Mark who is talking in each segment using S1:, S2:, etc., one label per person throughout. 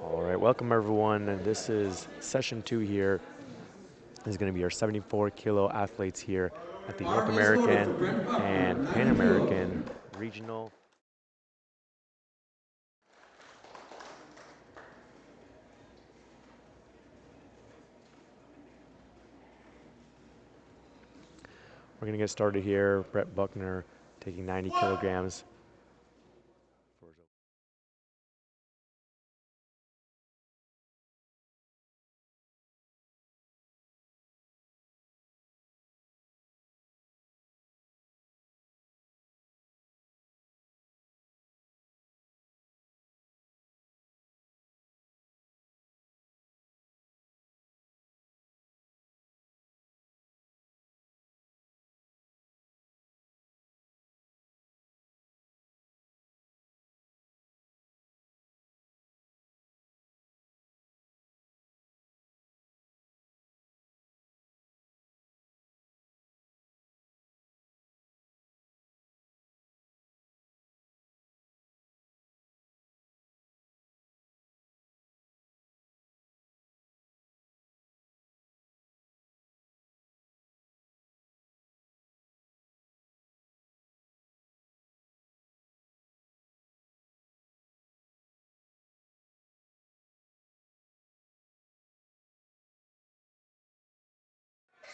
S1: All right, welcome everyone. This is session 2 here. This is going to be our 74 kilo athletes here at the North American and Pan American Regional. We're going to get started here. Brett Buckner taking 90 kilograms.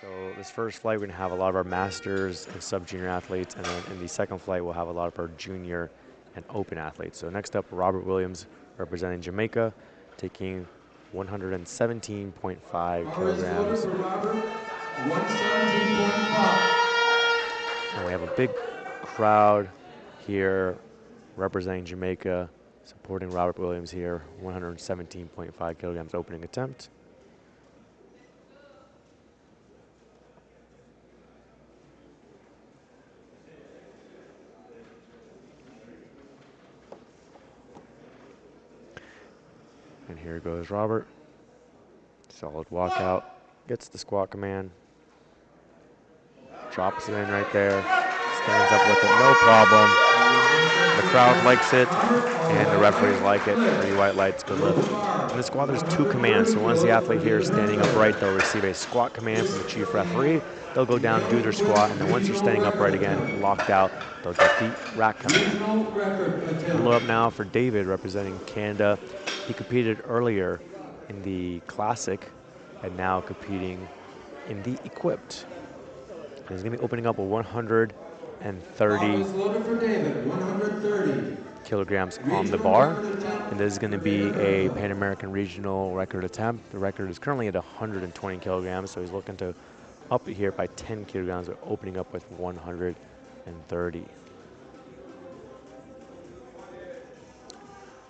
S1: So this first flight, we're going to have a lot of our masters and sub-junior athletes, and then in the second flight, we'll have a lot of our junior and open athletes. So next up, Robert Williams, representing Jamaica, taking 117.5 kilograms. And we have a big crowd here representing Jamaica, supporting Robert Williams here, 117.5 kilograms opening attempt. And here goes Robert. Solid walkout. Gets the squat command. Drops it in right there. Stands up with it, no problem. The crowd likes it, and the referees like it. 3 white lights, good lift. In the squat, there's 2 commands. So once the athlete here is standing upright, they'll receive a squat command from the chief referee. They'll go down, do their squat, and then once you're standing upright again, locked out, they'll get the rack command. Blow up now for David, representing Canada. He competed earlier in the Classic and now competing in the Equipped. And he's going to be opening up a 130 kilograms on the bar. And this is going to be a Pan American regional record attempt. The record is currently at 120 kilograms, so he's looking to up it here by 10 kilograms, but opening up with 130.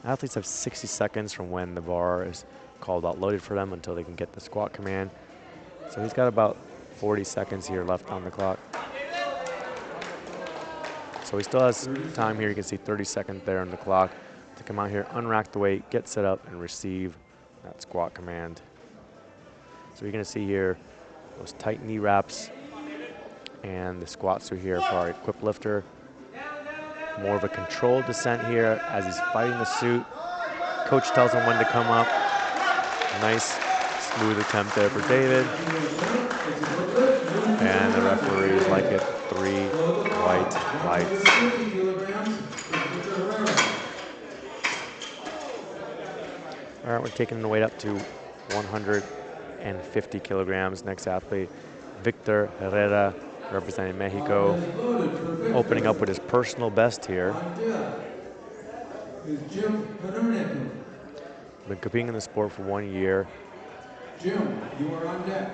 S1: Athletes have 60 seconds from when the bar is called out loaded for them until they can get the squat command. So he's got about 40 seconds here left on the clock. So he still has time here. You can see 30 seconds there on the clock to come out here, unrack the weight, get set up, and receive that squat command. So you're going to see here those tight knee wraps and the squats are here for our equipped lifter. More of a controlled descent here as he's fighting the suit. Coach tells him when to come up. Nice, smooth attempt there for David. And the referees like it. 3 white lights. All right, we're taking the weight up to 150 kilograms. Next athlete, Victor Herrera, representing Mexico, opening up with his personal best here. Been competing in the sport for 1 year.
S2: Jim, you are on deck.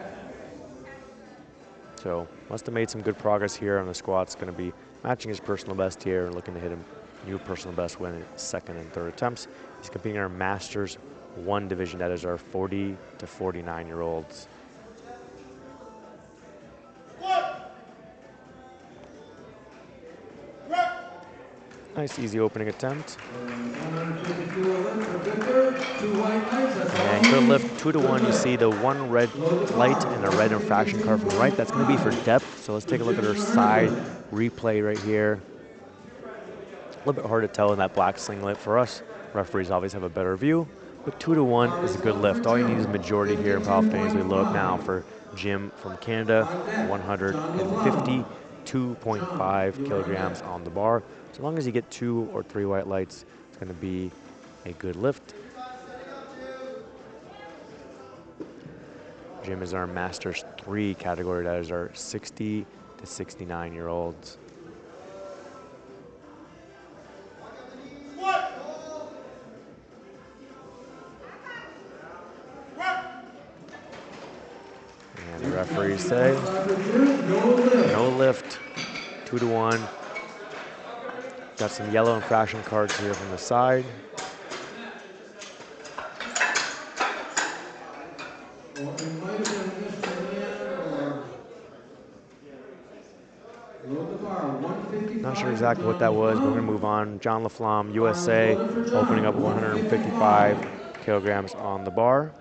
S1: So must have made some good progress here on the squats. Going to be matching his personal best here and looking to hit a new personal best win in 2nd and 3rd attempts. He's competing in our Masters 1 division. That is our 40 to 49-year-olds. Nice, easy opening attempt. And good lift, 2 to 1. You see the 1 red light and a red infraction card from the right. That's going to be for depth. So let's take a look at our side replay right here. A little bit hard to tell in that black singlet. For us, Referees always have a better view, but 2-1 is a good lift. All you need is majority here in powerlifting as we load up now for Jim from Canada, 152.5 kilograms on the bar. So long as you get 2 or 3 white lights, it's going to be a good lift. Jim is our Masters 3 category. That is our 60 to 69-year-olds. And the referees say, no lift, 2-1. Got some yellow infraction cards here from the side. Not sure exactly what that was, but we're going to move on. John LaFlamme, USA, opening up 155 kilograms on the bar.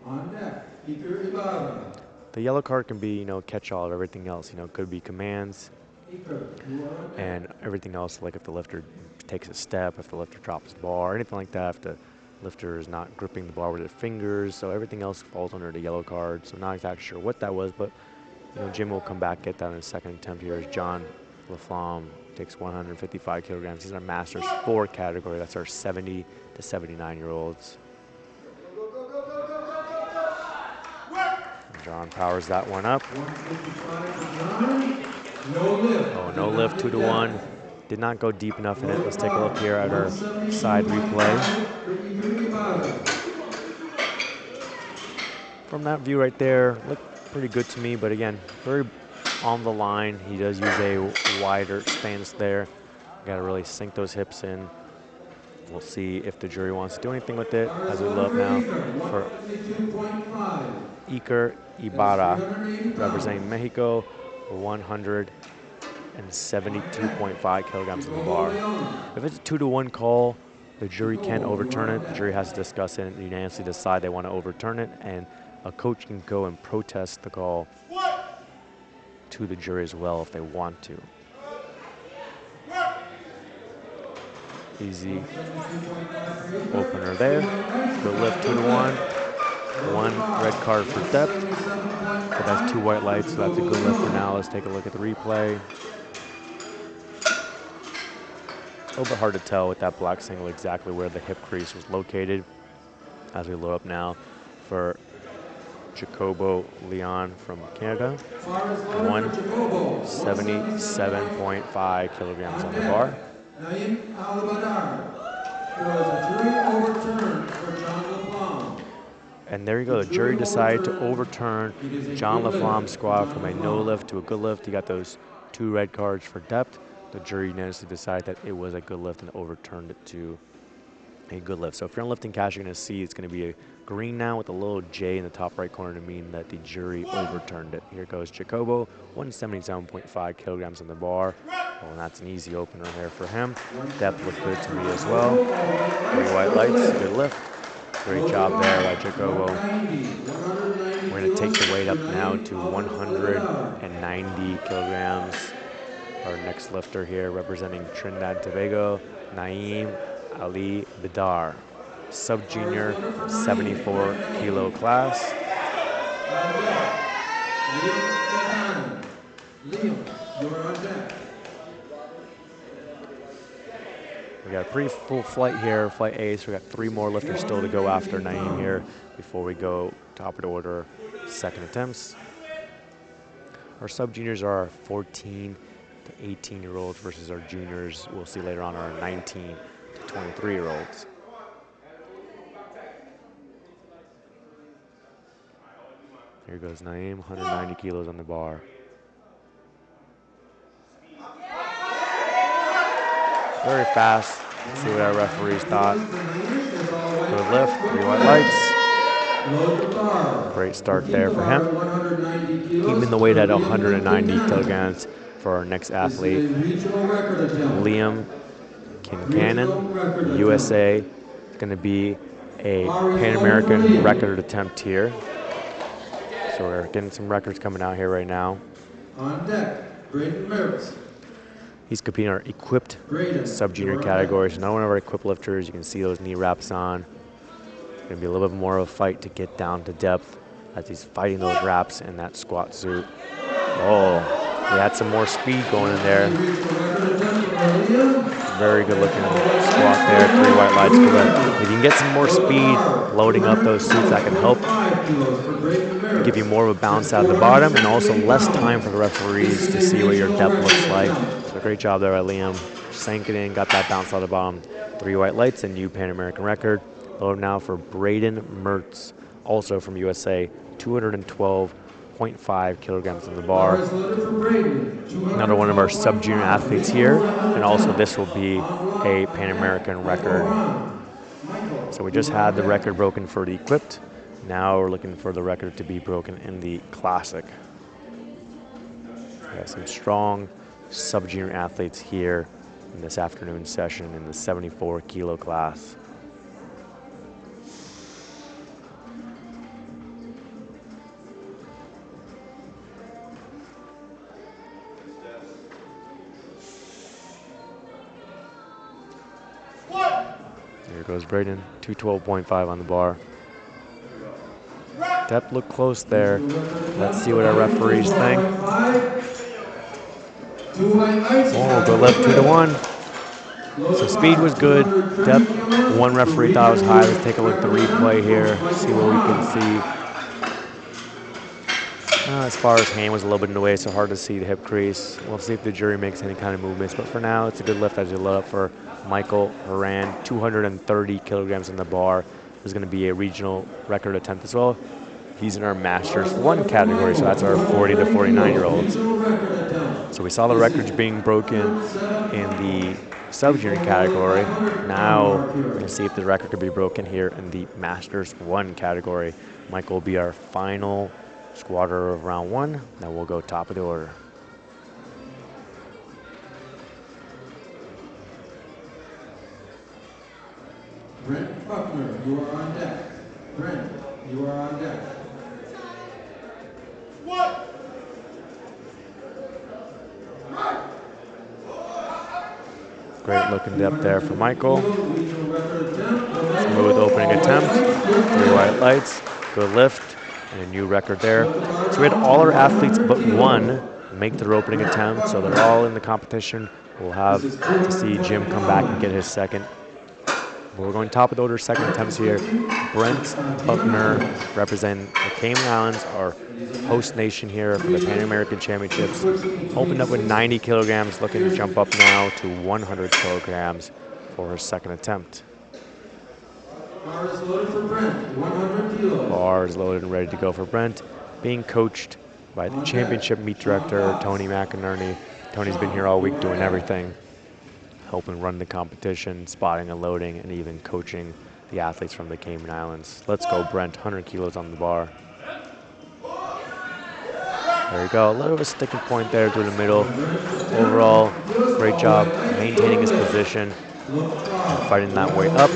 S2: On deck, Iker Ibarra.
S1: The yellow card can be, catch-all of everything else. Could be commands and everything else, like if the lifter takes a step, if the lifter drops the bar, anything like that, if the lifter is not gripping the bar with their fingers. So everything else falls under the yellow card. So not exactly sure what that was, but Jim will come back, get that in his second attempt here as John LaFlamme takes 155 kilograms. He's our Masters 4 category. That's our 70 to 79-year-olds. John powers that one up. Oh, no lift, 2-1. Did not go deep enough in it. Let's take a look here at our side replay. From that view right there, looked pretty good to me, but again, very on the line. He does use a wider stance there. Got to really sink those hips in. We'll see if the jury wants to do anything with it as we look now for Iker Ibarra, representing Mexico, 172.5 kilograms on the bar. If it's a 2-1 call, the jury can overturn it. The jury has to discuss it and unanimously decide they want to overturn it, and a coach can go and protest the call to the jury as well if they want to. Easy opener there. Good lift, 2-1. 1 red card for depth, but that's 2 white lights, so that's a good lift for now. Let's take a look at the replay. A little bit hard to tell with that black single exactly where the hip crease was located as we load up now for Jacobo Leon from Canada. 177.5 kilograms on the bar. And there you go, the jury decided to overturn John LaFlamme's squad from a no lift to a good lift. He got those 2 red cards for depth. The jury unanimously decided that it was a good lift and overturned it to a good lift. So if you're on lifting cash, you're going to see it's going to be a green now with a little J in the top right corner to mean that the jury overturned it. Here goes Jacobo, 177.5 kilograms on the bar. Well, and that's an easy opener here for him. Depth looked good to me as well. 3 white lights, good lift. Great job there by Jacobo. We're going to take the weight up now to 190 kilograms. Our next lifter here representing Trinidad and Tobago, Naeem Ali Bidar, sub-junior 74 kilo class.
S2: Liam, you're on deck.
S1: We got a pretty full flight here, flight A, so we got 3 more lifters still to go after Naeem here before we go top of the order, second attempts. Our sub-juniors are our 14 to 18-year-olds versus our juniors, we'll see later on, our 19 to 23-year-olds. Here goes Naeem, 190 kilos on the bar. Very fast. Let's see what our referees thought. Good lift, 3 white lights. Great start there for him. Even the weight at 190 kilograms for our next athlete, Liam Kincannon, USA. It's going to be a Pan American record attempt here. So we're getting some records coming out here right now.
S2: On deck, Braden Mertz.
S1: He's competing in our equipped sub-junior category. So not one of our equipped lifters. You can see those knee wraps on. Gonna be a little bit more of a fight to get down to depth as he's fighting those wraps in that squat suit. Oh, he had some more speed going in there. Very good looking squat there, 3 white lights. If you can get some more speed loading up those suits, that can help give you more of a bounce out of the bottom and also less time for the referees to see what your depth looks like. So great job there by Liam. Sank it in, got that bounce out of the bottom. 3 white lights and new Pan American record. Load now for Braden Mertz, also from USA, 212.5 kilograms on the bar. Another one of our sub-junior athletes here, and also this will be a Pan American record. So we just had the record broken for the equipped. Now we're looking for the record to be broken in the classic. We have some strong sub-junior athletes here in this afternoon session in the 74 kilo class. Here goes Braden, 212.5 on the bar. Depth looked close there. Let's see what our referees think. Oh, good left, 2-1. So speed was good. Depth, one referee thought was high. Let's take a look at the replay here, see what we can see. As far as hand was a little bit in the way, so hard to see the hip crease. We'll see if the jury makes any kind of movements, but for now, it's a good lift as you load up for Michael Horan, 230 kilograms in the bar. There's going to be a regional record attempt as well. He's in our Masters 1 category, so that's our 40 to 49-year-olds. So we saw the records being broken in the sub-junior category. Now we're going to see if the record could be broken here in the Masters 1 category. Michael will be our final squatter of round 1. Then we'll go top of the order.
S2: Brent Buckner, you are on deck. Brent, you are on deck. What?
S1: Great looking depth there for Michael. Smooth opening attempt. 3 white lights. Good lift. And a new record there. So we had all our athletes but one make their opening attempt. So they're all in the competition. We'll have to see Jim come back and get his second. We're going top of the order, second attempts here. Brent Buckner representing the Cayman Islands, our host nation here for the Pan American Championships. Opened up with 90 kilograms, looking to jump up now to 100 kilograms for her second attempt.
S2: Bar is loaded for Brent, 100 kilos.
S1: Bar is loaded and ready to go for Brent, being coached by the championship meet director, Tony McInerney. Tony's been here all week doing everything, helping run the competition, spotting and loading, and even coaching the athletes from the Cayman Islands. Let's go, Brent, 100 kilos on the bar. There you go, a little bit of a sticking point there through the middle. Overall, great job maintaining his position, fighting that way up.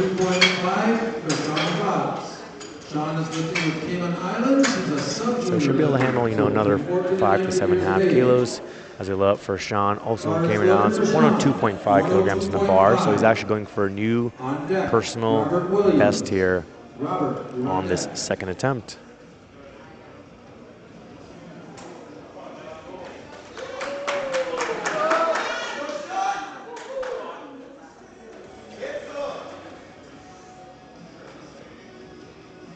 S1: So should be able to handle, another 5 to 7.5 kilos. As we load up for Sean, also in Cayman Islands, 102.5 kilograms in the bar. So he's actually going for a new personal best here on this second attempt.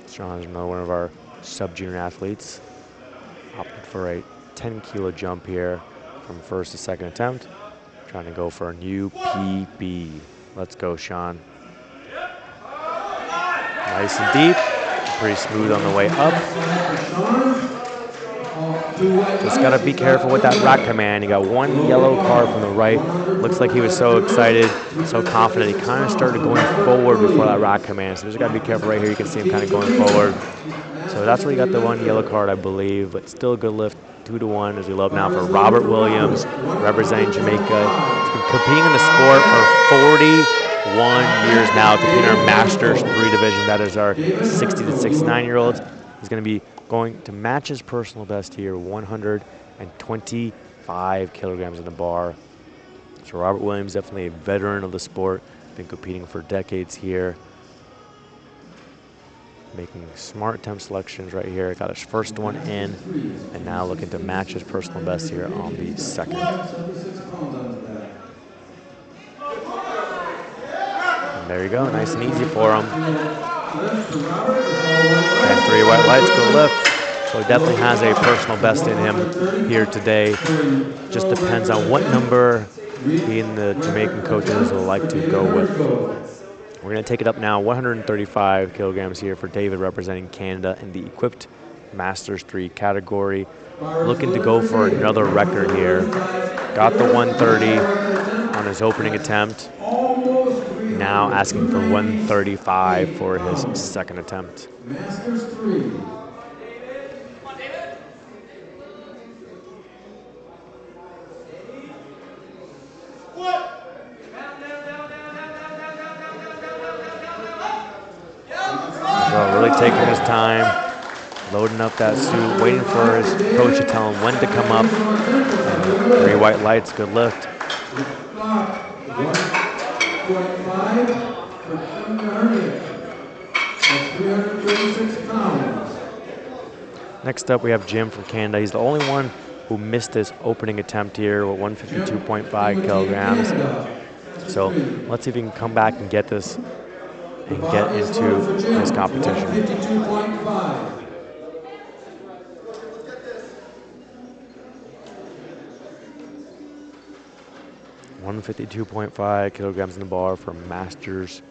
S1: Sean is another one of our sub-junior athletes. Opted for a 10-kilo jump here from first to second attempt. Trying to go for a new PB. Let's go, Sean. Nice and deep. Pretty smooth on the way up. Just got to be careful with that rack command. He got one yellow card from the right. Looks like he was so excited, so confident. He kind of started going forward before that rack command. So just got to be careful right here. You can see him kind of going forward. So that's where he got the one yellow card, I believe. But still a good lift, 2-1 as we load now for Robert Williams, representing Jamaica. He's been competing in the sport for 41 years now, competing in our Masters 3 division. That is our 60 to 69-year-olds. He's going to be going to match his personal best here, 125 kilograms in the bar. So Robert Williams, definitely a veteran of the sport, been competing for decades here. Making smart attempt selections right here. Got his first one in, and now looking to match his personal best here on the second. And there you go, nice and easy for him. And 3 white lights, good lift. So he definitely has a personal best in him here today. Just depends on what number he and the Jamaican coaches will like to go with. We're going to take it up now, 135 kilograms here for David, representing Canada in the equipped Masters 3 category. Looking to go for another record here. Got the 130 on his opening attempt. Now asking for 135 for his second attempt.
S2: Masters 3.
S1: So really taking his time, loading up that suit, waiting for his coach to tell him when to come up. And 3 white lights, good lift.
S2: 1.5 for 336 pounds.
S1: Next up, we have Jim from Canada. He's the only one who missed his opening attempt here with 152.5 kilograms. So let's see if he can come back and get this and get into his competition. 152.5 kilograms in the bar for Masters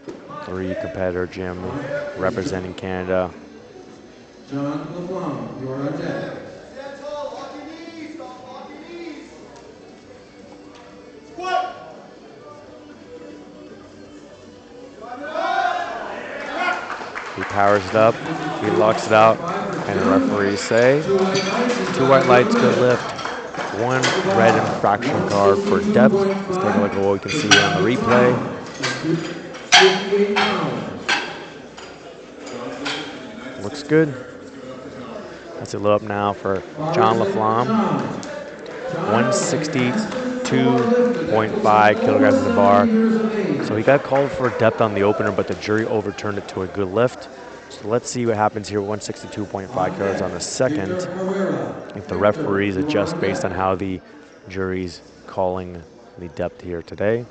S1: 3 competitor Jim, representing Canada.
S2: John LeBlanc, you are on deck.
S1: He powers it up, he locks it out, and the referees say 2 white lights, good lift, 1 red infraction card for depth. Let's take a look at what we can see here on the replay. Looks good. That's a low up now for John LaFlamme. 162.5 kilograms in the bar. So he got called for depth on the opener, but the jury overturned it to a good lift. So let's see what happens here, 162.5 kilograms on the second. If the referees adjust based on how the jury's calling the depth here today.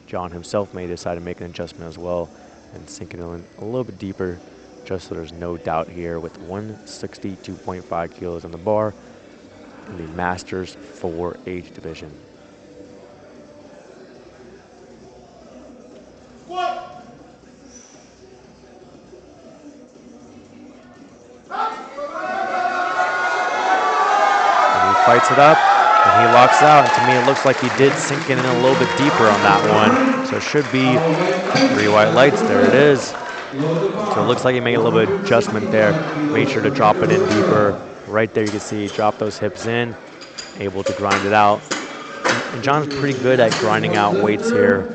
S1: John himself may decide to make an adjustment as well and sink it in a little bit deeper, just so there's no doubt here with 162.5 kilos on the bar in the Masters 4 age division. And he fights it up, and he locks out. And to me, it looks like he did sink in a little bit deeper on that one. So it should be 3 white lights. There it is. So it looks like he made a little bit of adjustment there. Made sure to drop it in deeper. Right there you can see he dropped those hips in, able to grind it out. And John's pretty good at grinding out weights here.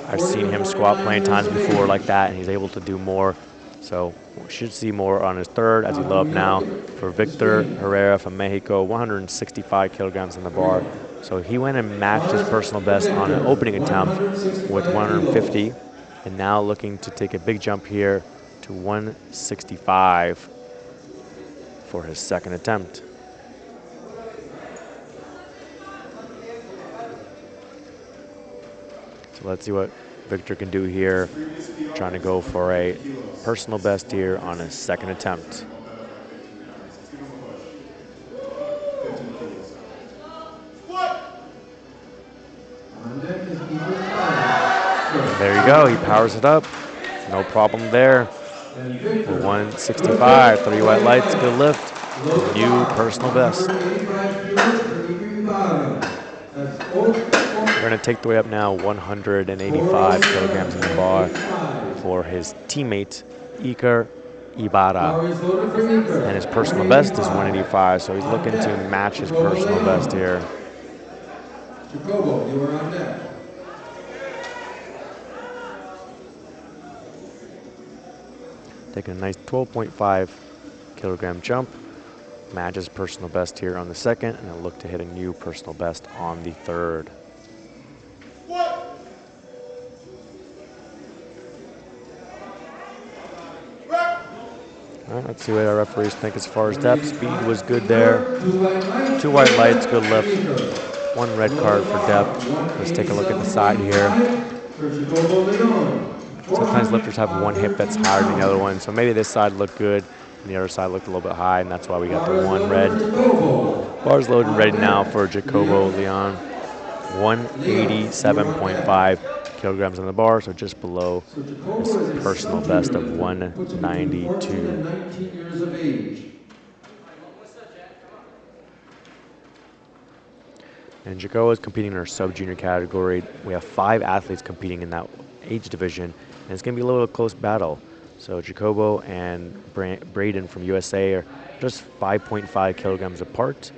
S1: I've seen him squat plenty of times before like that, and he's able to do more. So we should see more on his third as he low up now for Victor Herrera from Mexico, 165 kilograms in the bar. So he went and matched his personal best on an opening attempt with 150, and now looking to take a big jump here to 165 for his second attempt. So let's see what Victor can do here, trying to go for a personal best here on his second attempt. And there you go, he powers it up, no problem there. 165, 3 white lights, good lift, new personal best. We're going to take the weight up now, 185 kilograms in the bar for his teammate, Iker Ibarra. And his personal best is 185, so he's looking to match his personal best here.
S2: Jacobo, you are on deck.
S1: Taking a nice 12.5 kilogram jump Matches personal best here on the second, and he'll look to hit a new personal best on the third. All right, let's see what our referees think as far as depth. Speed was good there. 2 white lights, good lift. 1 red card for depth. Let's take a look at the side here. Sometimes lifters have one hip that's higher than the other one, so maybe this side looked good and the other side looked a little bit high, and that's why we got the 1 red. Bars loaded and ready now for Jacobo Leon. 187.5 kilograms on the bar, so just below his personal best of 192. And Jacobo is competing in our sub-junior category. We have 5 athletes competing in that age division, and it's going to be a little close battle. So Jacobo and Braden from USA are just 5.5 kilograms apart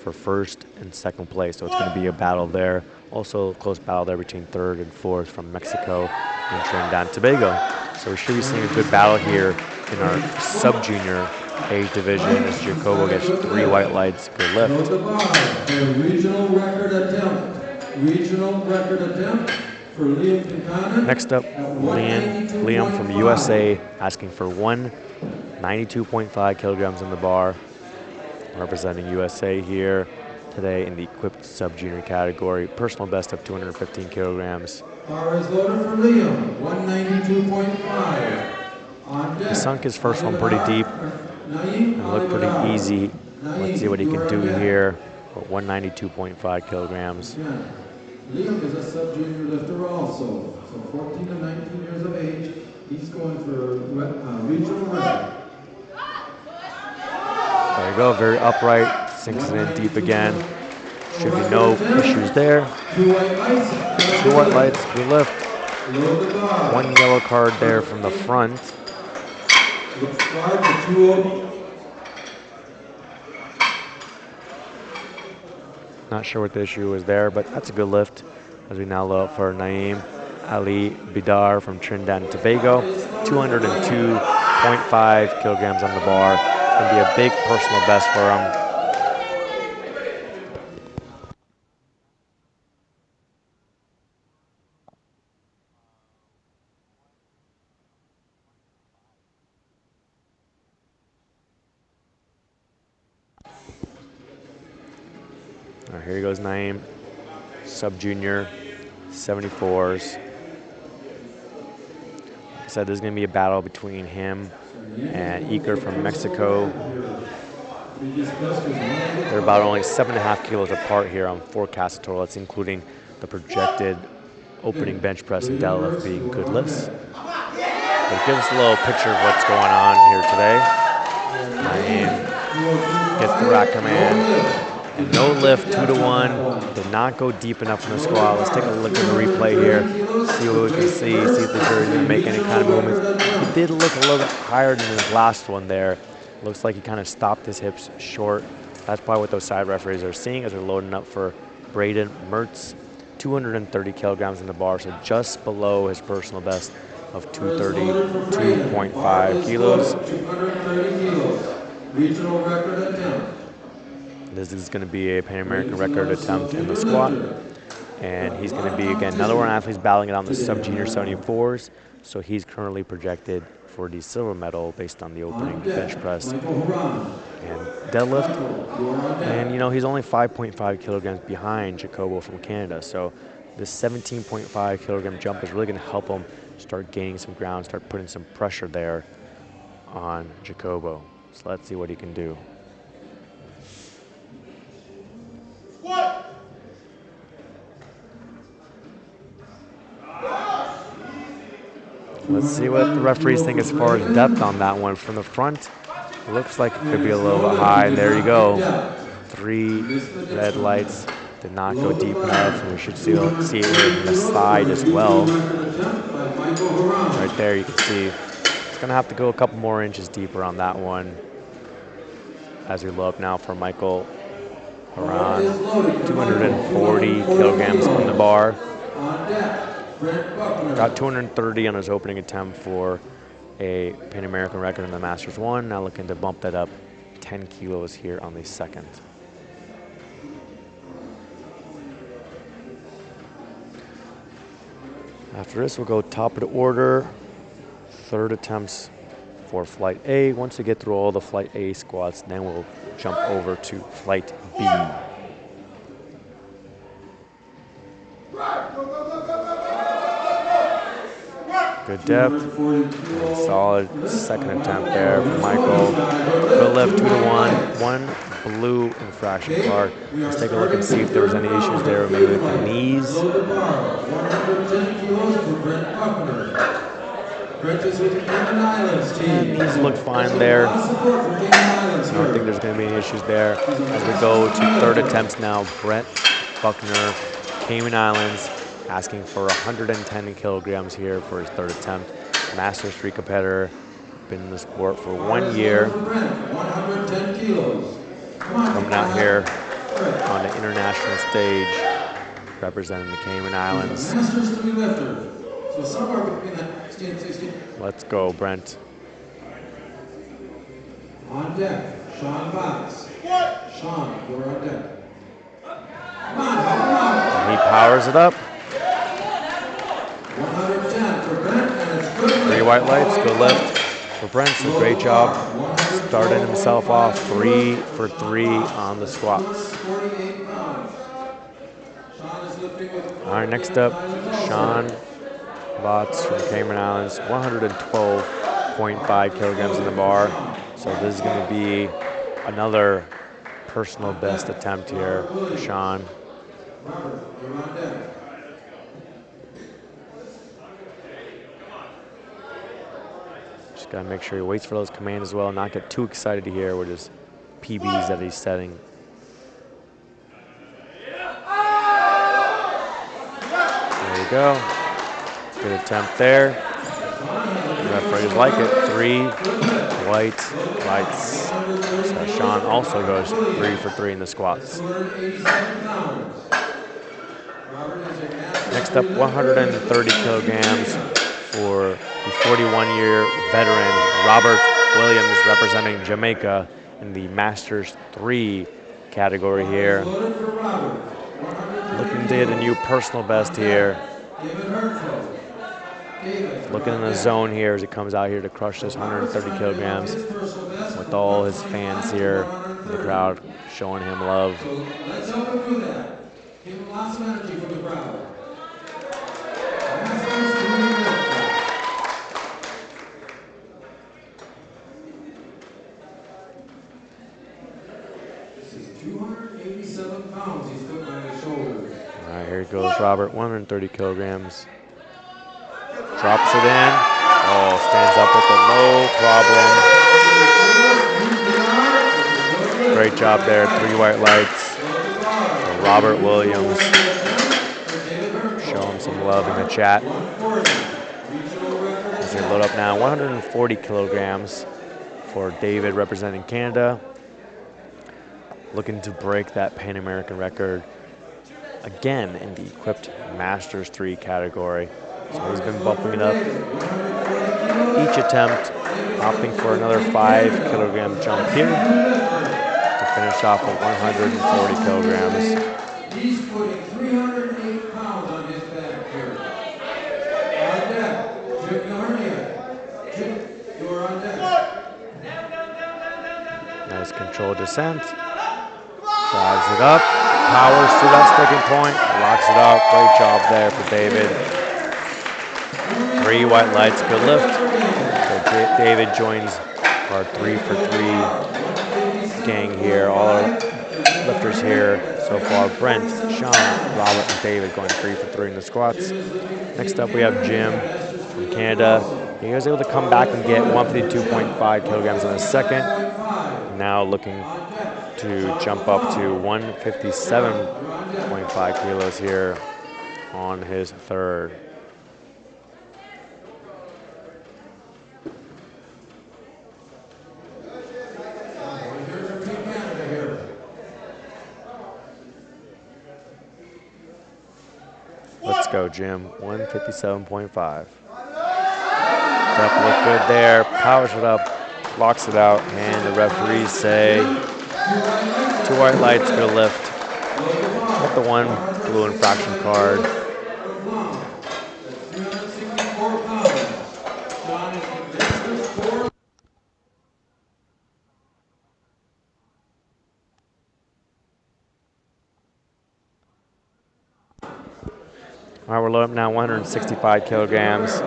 S1: for first and second place. So it's going to be a battle there. Also a close battle there between third and fourth from Mexico and Trinidad and Tobago. So we should be seeing a good battle here in our sub-junior age division as Jacobo gets 3 white lights, good lift.
S2: Regional record attempt for Liam Quintana.
S1: Next up, Liam from USA asking for 192.5 kilograms on the bar, representing USA here today in the equipped sub-junior category. Personal best of 215 kilograms.
S2: Bar is loaded for Liam, 192.5. On deck.
S1: He sunk his first one pretty deep and looked pretty easy. Let's see what he can do here for 192.5 kilograms.
S2: Liam is a sub-junior lifter also, so 14 to 19 years of age. He's going for regional record.
S1: There you go, very upright, sinks it in deep again. Should be no issues there.
S2: 2 white lights.
S1: 2 white lights, good lift. 1 yellow card there from the front.
S2: Looks hard for 2
S1: Not sure what the issue was there, but that's a good lift as we now load up for Naeem Ali Bidar from Trinidad and Tobago. 202.5 kilograms on the bar. It's going to be a big personal best for him. All right, here goes Naeem, sub-junior, 74s. Like I said, there's going to be a battle between him and Iker from Mexico. They're about only 7.5 kilos apart here on forecast total. That's including the projected opening bench press and deadlift being good lifts. But it gives us a little picture of what's going on here today. Naeem gets the rack command. And no lift, 2 to 1. Did not go deep enough in the squat. Let's take a look at the replay here. See what we can see if the jury's going to make any kind of movements. He did look a little bit higher than his last one there. Looks like he kind of stopped his hips short. That's probably what those side referees are seeing as they're loading up for Braden Mertz. 230 kilograms in the bar, so just below his personal best of 232.5 kilos.
S2: 230 kilos. Regional record attempt.
S1: This is going to be a Pan American record attempt in the squat. And he's going to be, again, another one athlete's battling it on the sub-junior 74s. So he's currently projected for the silver medal based on the opening bench press and deadlift. And, you know, he's only 5.5 kilograms behind Jacobo from Canada. So this 17.5 kilogram jump is really going to help him start gaining some ground, start putting some pressure there on Jacobo. So let's see what he can do. Let's see what the referees think as far as depth on that one. From the front, it looks like it could be a little bit high. There you go. 3 red lights. Did not go deep enough, and we should see it here from the side as well. Right there, you can see it's going to have to go a couple more inches deeper on that one. As we load up now for Michael, around 240 kilograms on the bar. Got 230 on his opening attempt for a Pan American record in the Masters 1. Now looking to bump that up 10 kilos here on the second. After this, we'll go top of the order, third attempts for flight A. Once we get through all the flight A squats, then we'll jump over to flight B. Good depth, and solid second attempt there for Michael. Good lift, 2-to-1, one blue infraction card. Let's take a look and see if there was any issues there, maybe with the knees. Knees look fine there. I don't think there's going to be any issues there. As we go to third attempts now, Brent Buckner, Cayman Islands, asking for 110 kilograms here for his third attempt. Masters 3 competitor, been in the sport for 1 year. Coming out here on the international stage, representing the Cayman Islands. Let's go, Brent.
S2: On deck, Sean Box. Sean, you're on deck. Come on.
S1: He powers it up.
S2: 110 for Brent, and it's good.
S1: 3 white lights, good lift for Brent. So great job starting himself off 3 for 3 on the squats. All right, next up, Sean Bots from Cayman Islands, 112.5 kilograms in the bar. So this is going to be another personal best attempt here for Sean. Just got to make sure he waits for those commands as well, not get too excited here with his PBs that he's setting. There you go. Good attempt there. The referees like it. 3 white lights. So Sean also goes 3 for 3 in the squats. Next up, 130 kilograms for the 41-year veteran Robert Williams, representing Jamaica in the Masters 3 category here. Looking to hit a new personal best here. Looking in the zone here as he comes out here to crush this 130 kilograms with all his fans here in the crowd showing him love.
S2: Let's help him do that. Give him lots of energy from the crowd. This is 287 pounds he's putting on his shoulders.
S1: All right, here goes Robert, 130 kilograms. Drops it in. Oh, stands up with it, no problem. Great job there, 3 white lights. So Robert Williams. Show him some love in the chat. As they load up now, 140 kilograms for David representing Canada. Looking to break that Pan American record again in the equipped Masters 3 category. So he's been bumping it up each attempt, opting for another 5 kilogram jump here to finish off with 140 kilograms.
S2: He's putting 308 pounds on his back here. On deck, Jim Garnia. Jim, you're on deck.
S1: Nice controlled descent. Drives it up, powers to that sticking point, locks it up. Great job there for David. 3 white lights, good lift. So David joins our 3 for 3 gang here. All our lifters here so far. Brent, Sean, Robert, and David going 3 for 3 in the squats. Next up, we have Jim from Canada. He was able to come back and get 152.5 kilograms in a second. Now looking to jump up to 157.5 kilos here on his third. Let's go, Jim. 157.5. Step look good there. Powers it up. locks it out, and the referees say 2 white lights, good lift. With the 1 blue infraction card. All right, we're loading up now, 165 kilograms.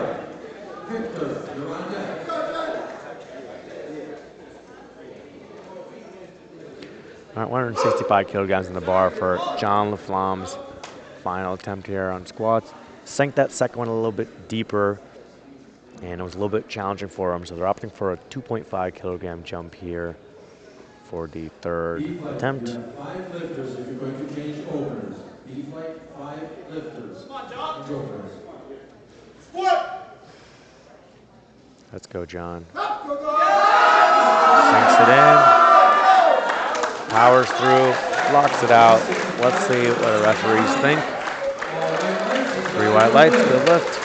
S1: All right, 165 kilograms in the bar for John LaFlamme's final attempt here on squats. Sank that second one a little bit deeper, and it was a little bit challenging for him, so they're opting for a 2.5 kilogram jump here for the third attempt.
S2: You have 5 lifters if you're going to change openers. Be like 5 lifters. Come on, John. Change openers. Squat.
S1: Let's go, John. Sinks it in. Powers through, locks it out. Let's see what the referees think. 3 white lights, good lift.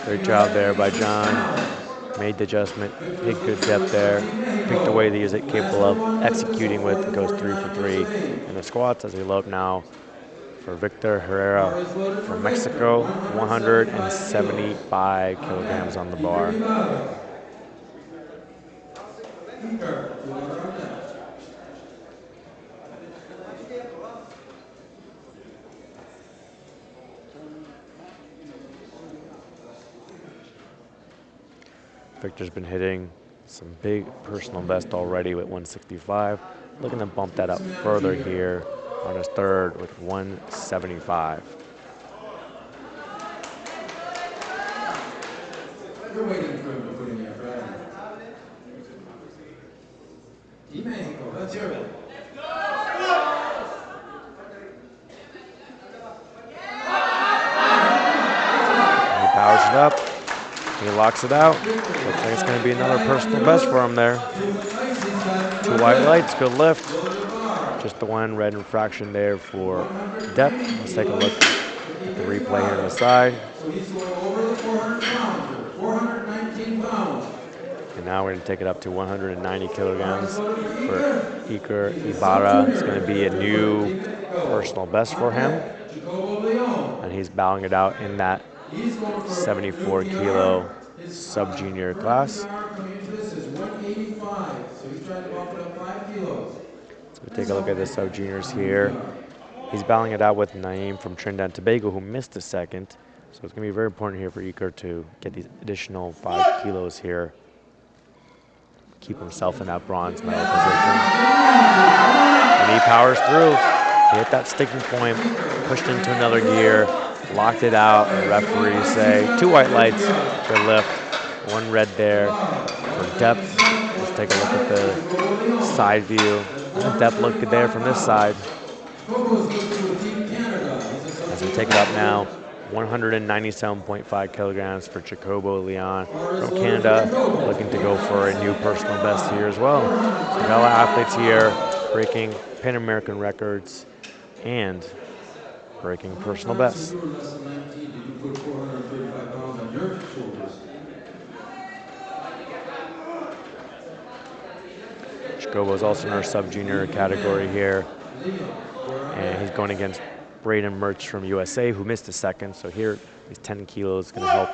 S1: Great job there by John. Made the adjustment, big good depth there. Picked the way that he's capable of executing with. It goes 3 for 3 in the squats as we load now for Victor Herrera from Mexico. 175 kilograms on the bar. Victor's been hitting some big personal best already with 165. Looking to bump that up further here on his third with 175.
S2: You're waiting for him to put in your friend. Team Mexico, let's hear it.
S1: He powers it up. He locks it out. Looks like it's going to be another personal best for him there. 2 white lights, good lift. Just the 1 red infraction there for depth. Let's take a look at the replay here on the side. And now we're going to take it up to 190 kilograms for Iker Ibarra. It's going to be a new personal best for him. And he's bowing it out in that 74 kilo sub-junior class. So we take a look at the sub-juniors here. He's battling it out with Naeem from Trinidad and Tobago, who missed a second. So it's going to be very important here for Iker to get these additional 5 kilos here. Keep himself in that bronze medal position. And he powers through. He hit that sticking point, pushed into another gear, locked it out. The referees say 2 white lights, good lift, 1 red there for depth. Let's take a look at the side view. Depth looked good there from this side. As we take it up now, 197.5 kilograms for Jacobo Leon from Canada, looking to go for a new personal best here as well. So fellow athletes here breaking Pan American records and breaking personal bests. Jacobo is also in our sub-junior category here, and he's going against Braden Mertz from USA, who missed a second. So here, these 10 kilos is going to help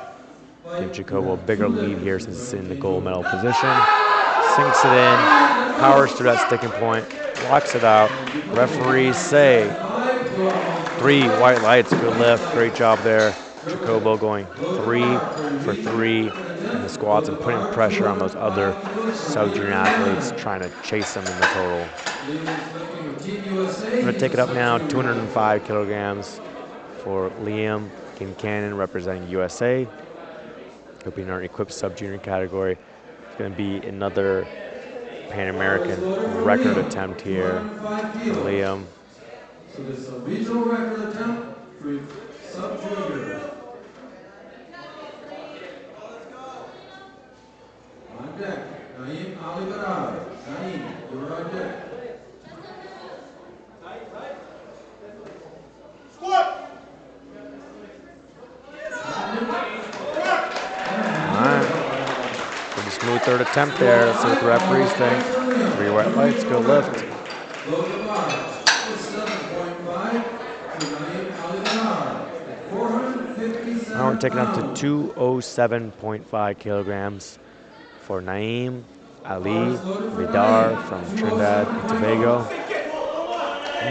S1: give Jacobo a bigger lead here since it's in the gold medal position. Sinks it in, powers through that sticking point, locks it out. Referees say 3 white lights, good lift, great job there. Jacobo going 3 for 3 in the squats and putting pressure on those other sub-junior athletes trying to chase them in the total. I'm going to take it up now, 205 kilograms for Liam Kincannon representing USA. He'll be in our equipped sub-junior category. It's going to be another Pan American record attempt here for Liam.
S2: So this is a regional record attempt for sub-junior. On deck, Naeem Ali-Barada. Naeem, you're on deck. Squat!
S1: third attempt there. Let's see what the referees think. 3 white lights, good lift. Now we're taking up to 207.5 kilograms for Naeem Ali Vidar from Trinidad and Tobago.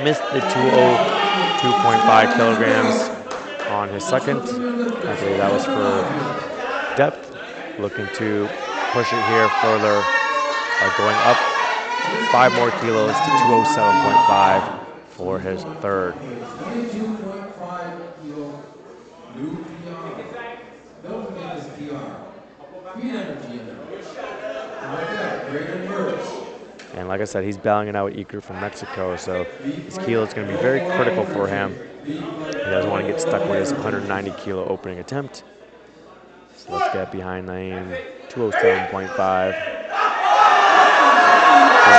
S1: Missed the 202.5 kilograms on his second. I believe that was for depth. Looking to push it here further, going up 5 more kilos to 207.5 for his third. And like I said, he's battling it out with Iker from Mexico, so his kilo is going to be very critical for him. He doesn't want to get stuck with his 190 kilo opening attempt. So let's get behind Naeem, 207.5. He's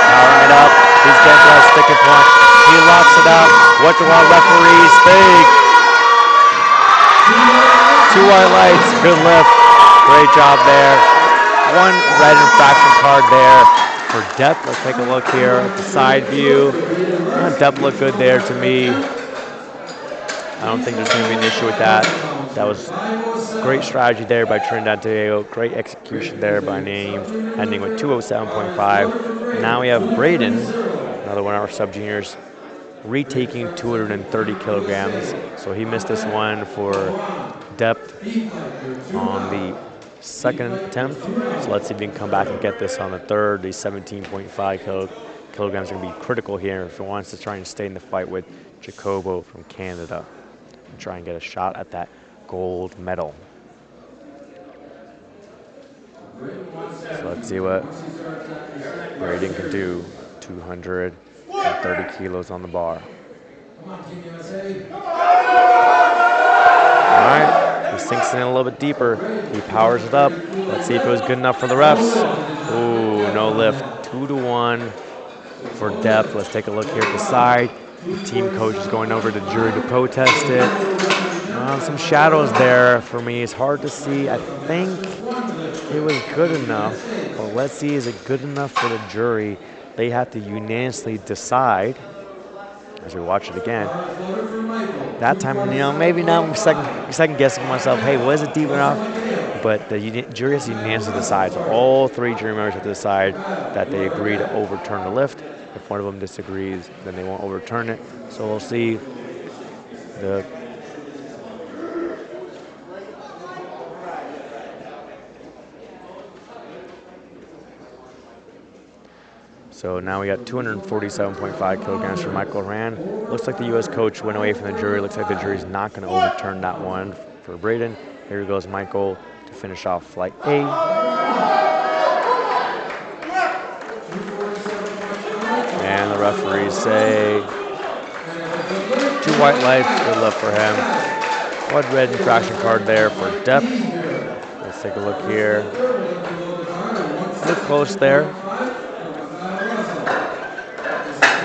S1: powering it up. He's getting to that sticking point. He locks it out. What do our referees think? 2 white lights, good lift. Great job there. 1 red infraction card there for depth. Let's take a look here at the side view. Depth looked good there to me. I don't think there's going to be an issue with that. That was great strategy there by Trinidad and Tobago. Great execution there by Naeem, ending with 207.5. Now we have Braden, another one of our sub-juniors, retaking 230 kilograms. So he missed this one for depth on the second attempt. So let's see if he can come back and get this on the third. The 17.5 kilograms are going to be critical here if he wants to try and stay in the fight with Jacobo from Canada and try and get a shot at that gold medal. So let's see what Braden can do. 230 kilos on the bar. All right, he sinks in a little bit deeper. He powers it up. Let's see if it was good enough for the refs. Ooh, no lift. 2-1 for depth. Let's take a look here at the side. The team coach is going over to the jury to protest it. Some shadows there for me. It's hard to see. I think it was good enough. But let's see, is it good enough for the jury? They have to unanimously decide. As we watch it again. That time, maybe now I'm second guessing myself, hey, was it deep enough? But the jury has to unanimously decide. So all 3 jury members have to decide that they agree to overturn the lift. If one of them disagrees, then they won't overturn it. So we'll see the So now we got 247.5 kilograms for Michael Rand. Looks like the U.S. coach went away from the jury. Looks like the jury's not going to overturn that one for Braden. Here goes Michael to finish off flight A. And the referees say 2 white lights, good lift for him. 1 red infraction card there for depth. Let's take a look here. Look close there.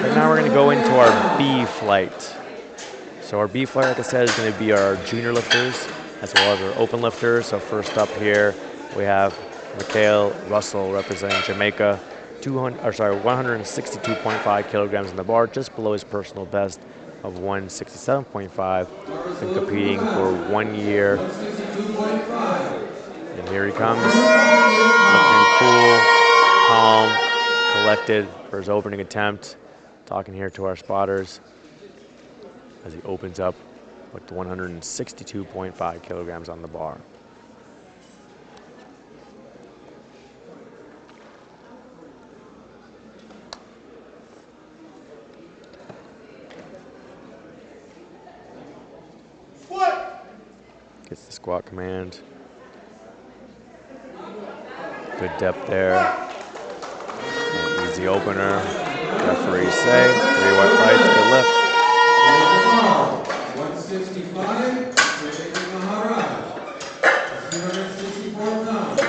S1: But now we're going to go into our B flight. So our B flight, like I said, is going to be our junior lifters as well as our open lifters. So first up here, we have Mikhail Russell representing Jamaica, 162.5 kilograms on the bar, just below his personal best of 167.5. Been competing for 1 year. And here he comes, looking cool, calm, collected for his opening attempt. Talking here to our spotters as he opens up with 162.5 kilograms on the bar. Gets the squat command. Good depth there. And easy opener. Referees say 3 white lights, good lift.
S2: 165, Maharaj. 264 pounds.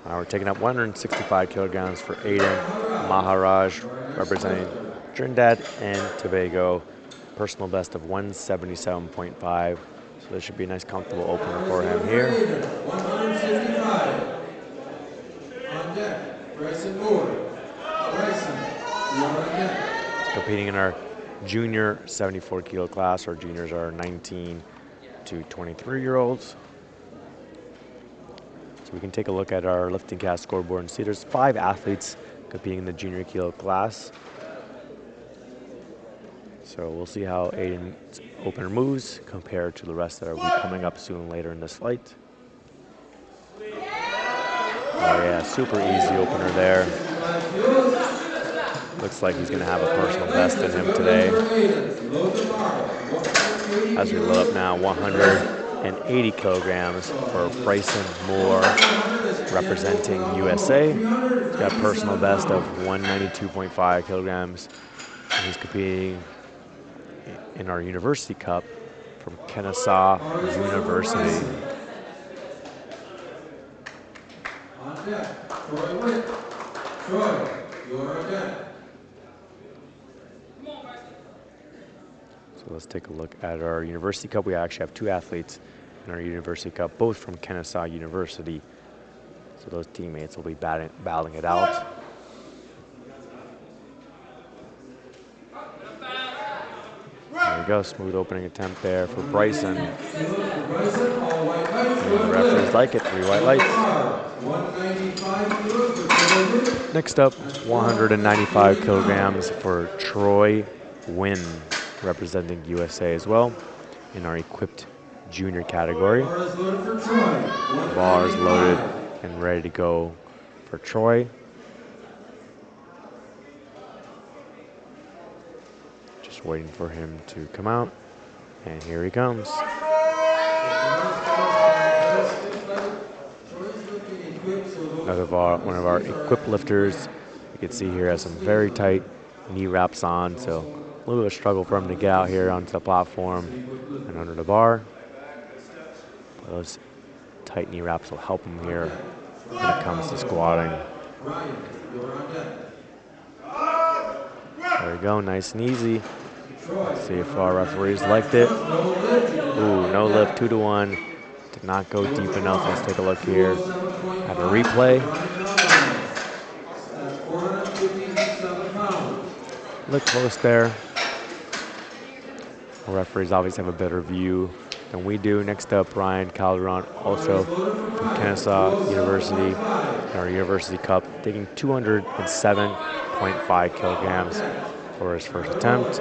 S1: We're taking up 165 kilograms for Aiden Maharaj, representing Trinidad and Tobago. Personal best of 177.5. So So this should be a nice, comfortable opener for him here.
S2: 165. On deck, Bryson Moore. Bryson, you are on deck.
S1: He's competing in our junior 74 kilo class. Our juniors are 19 to 23-year-olds. So we can take a look at our lifting cast scoreboard and see there's 5 athletes competing in the junior kilo class. So we'll see how Aiden's opener moves compared to the rest that will be coming up soon later in this fight. Oh yeah, super easy opener there. Looks like he's going to have a personal best in him today. As we load up now, 180 kilograms for Bryson Moore, representing USA. He's got a personal best of 192.5 kilograms. And he's competing in our University Cup from Kennesaw University.
S2: On deck, Troy Witt. Troy, you're on deck.
S1: So let's take a look at our University Cup. We actually have 2 athletes in our University Cup, both from Kennesaw University. So those teammates will be battling it out. There we go, smooth opening attempt there for Bryson. And the referees like it, 3 white lights. Next up, 195 kilograms for Troy Wynn, representing USA as well in our equipped junior category. Bar is loaded and ready to go for Troy. Just waiting for him to come out, and here he comes. One of our equipped lifters. You can see here has some very tight knee wraps on, so a little bit of a struggle for him to get out here onto the platform and under the bar. But those tight knee wraps will help him here when it comes to squatting. There we go, nice and easy. Let's see if our referees liked it. Ooh, no lift, 2-to-1. Did not go deep enough. Let's take a look here at a replay. Look close there. Our referees obviously have a better view than we do. Next up, Ryan Calderon, also from Kennesaw University, in our University Cup, taking 207.5 kilograms for his first attempt.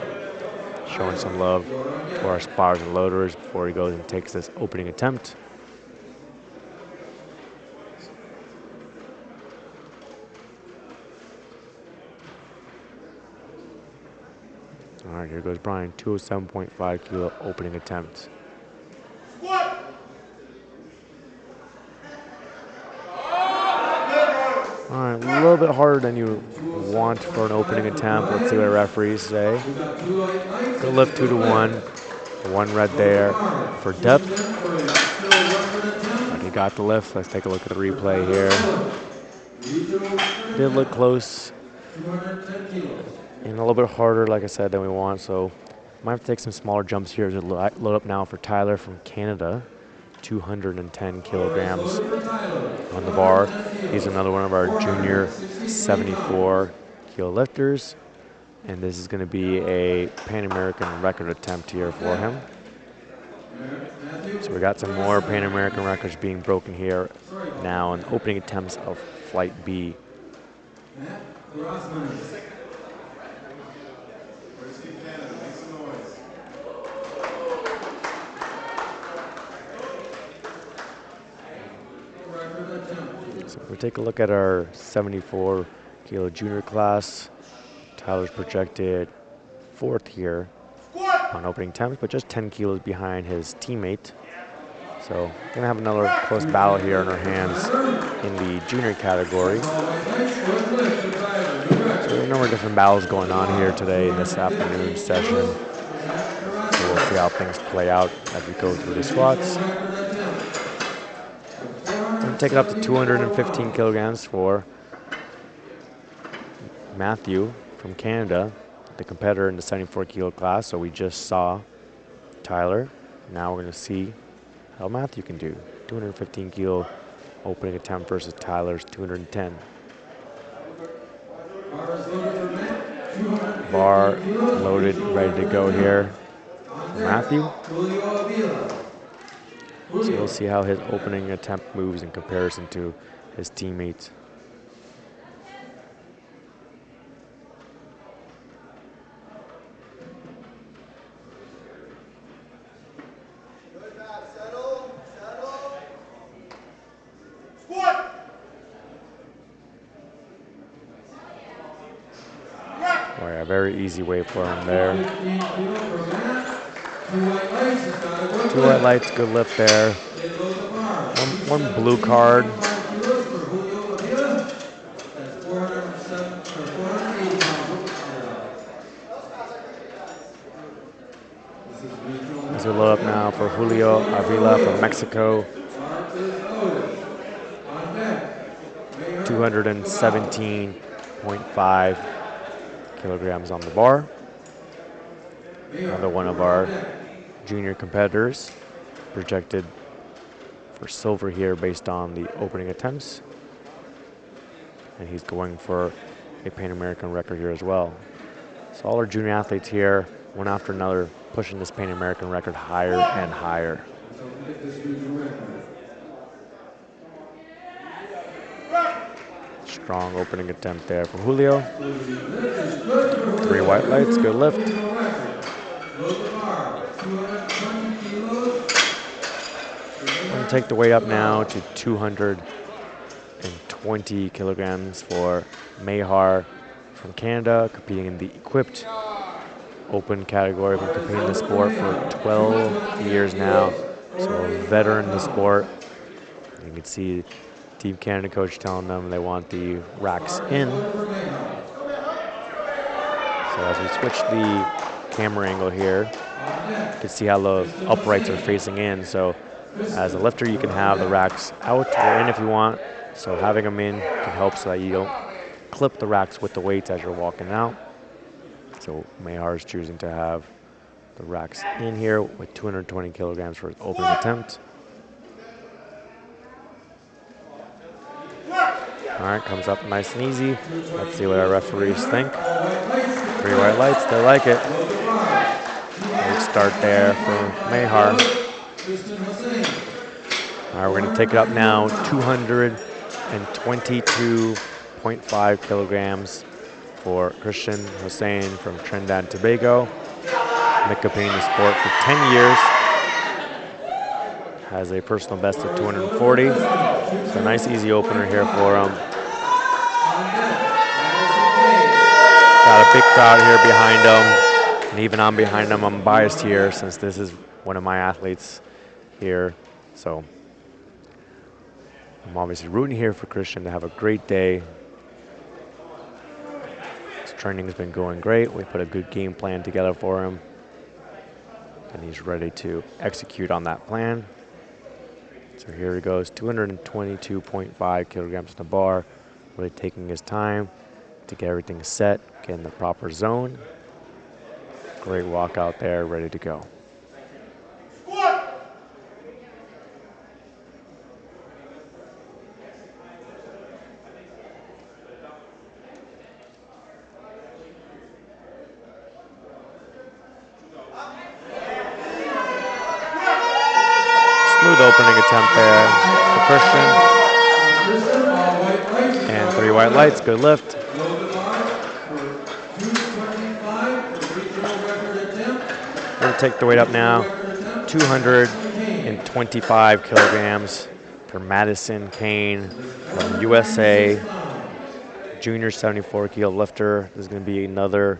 S1: Showing some love to our spotters and loaders before he goes and takes this opening attempt. All right, here goes Brian, 207.5 kilo opening attempt. All right, a little bit harder than you want for an opening attempt. Let's see what the referees say. Good lift, 2-to-1. 1 red there for depth. But he got the lift. Let's take a look at the replay here. Did look close. And a little bit harder, like I said, than we want. So might have to take some smaller jumps here to load up now for Tyler from Canada. 210 kilograms on the bar. He's another one of our junior 74 kilo lifters, and this is going to be a Pan American record attempt here for him. So we got some more Pan American records being broken here now in opening attempts of Flight B. So if we take a look at our 74 kilo junior class, Tyler's projected 4th here on opening attempts, but just 10 kilos behind his teammate. So gonna have another close battle here in our hands in the junior category. So a number of different battles going on here today in this afternoon session. So we'll see how things play out as we go through the squats. Take it up to 215 kilograms for Matthew from Canada, the competitor in the 74 kilo class. So we just saw Tyler. Now we're going to see how Matthew can do. 215 kilo opening attempt versus Tyler's 210. Bar loaded, ready to go here. Matthew. So we'll see how his opening attempt moves in comparison to his teammates. Boy, a very easy way for him there. 2 white lights, good lift there. One blue card. As we load up now for Julio Avila from Mexico. 217.5 kilograms on the bar. Another one of our junior competitors, projected for silver here based on the opening attempts. And he's going for a Pan American record here as well. So all our junior athletes here, one after another, pushing this Pan American record higher and higher. Strong opening attempt there from Julio. 3 white lights, good lift. I'm going to take the weight up now to 220 kilograms for Mayhar from Canada, competing in the equipped open category. Been competing in the sport for 12 years now, so a veteran in the sport. You can see Team Canada coach telling them they want the racks in. So as we switch the camera angle here, you can see how the uprights are facing in. So as a lifter, you can have the racks out or in if you want. So having them in can help so that you don't clip the racks with the weights as you're walking out. So Mayhar is choosing to have the racks in here with 220 kilograms for his opening attempt. All right, comes up nice and easy. Let's see what our referees think. 3 white lights, they like it. Great start there for Mayhar. All right, we're going to take it up now, 222.5 kilograms for Christian Hussein from Trinidad and Tobago. Been competing in the sport for 10 years. Has a personal best of 240. It's a nice easy opener here for him. Got a big crowd here behind him. And even I'm behind him. I'm biased here since this is one of my athletes here. So I'm obviously rooting here for Christian to have a great day. His training has been going great. We put a good game plan together for him. And he's ready to execute on that plan. So here he goes, 222.5 kilograms on the bar. Really taking his time to get everything set, get in the proper zone. Great walk out there, ready to go. Smooth opening attempt there for Christian. And 3 white lights, good lift. We're going to take the weight up now, 225 kilograms for Madison Kane from USA. Junior 74 kilo lifter. This is going to be another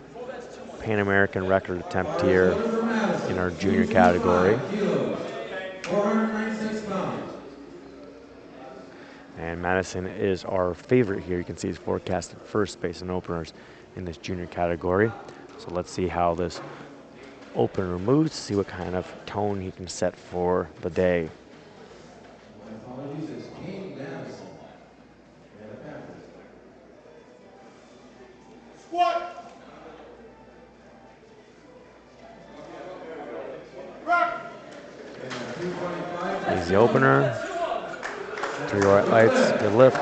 S1: Pan American record attempt here in our junior category.
S2: 496 pounds.
S1: And Madison is our favorite here. You can see he's forecasted first place in openers in this junior category. So let's see how this opener moves, see what kind of tone he can set for the day.
S3: Squat. Rock.
S1: the opener. 3 white lights, good lift.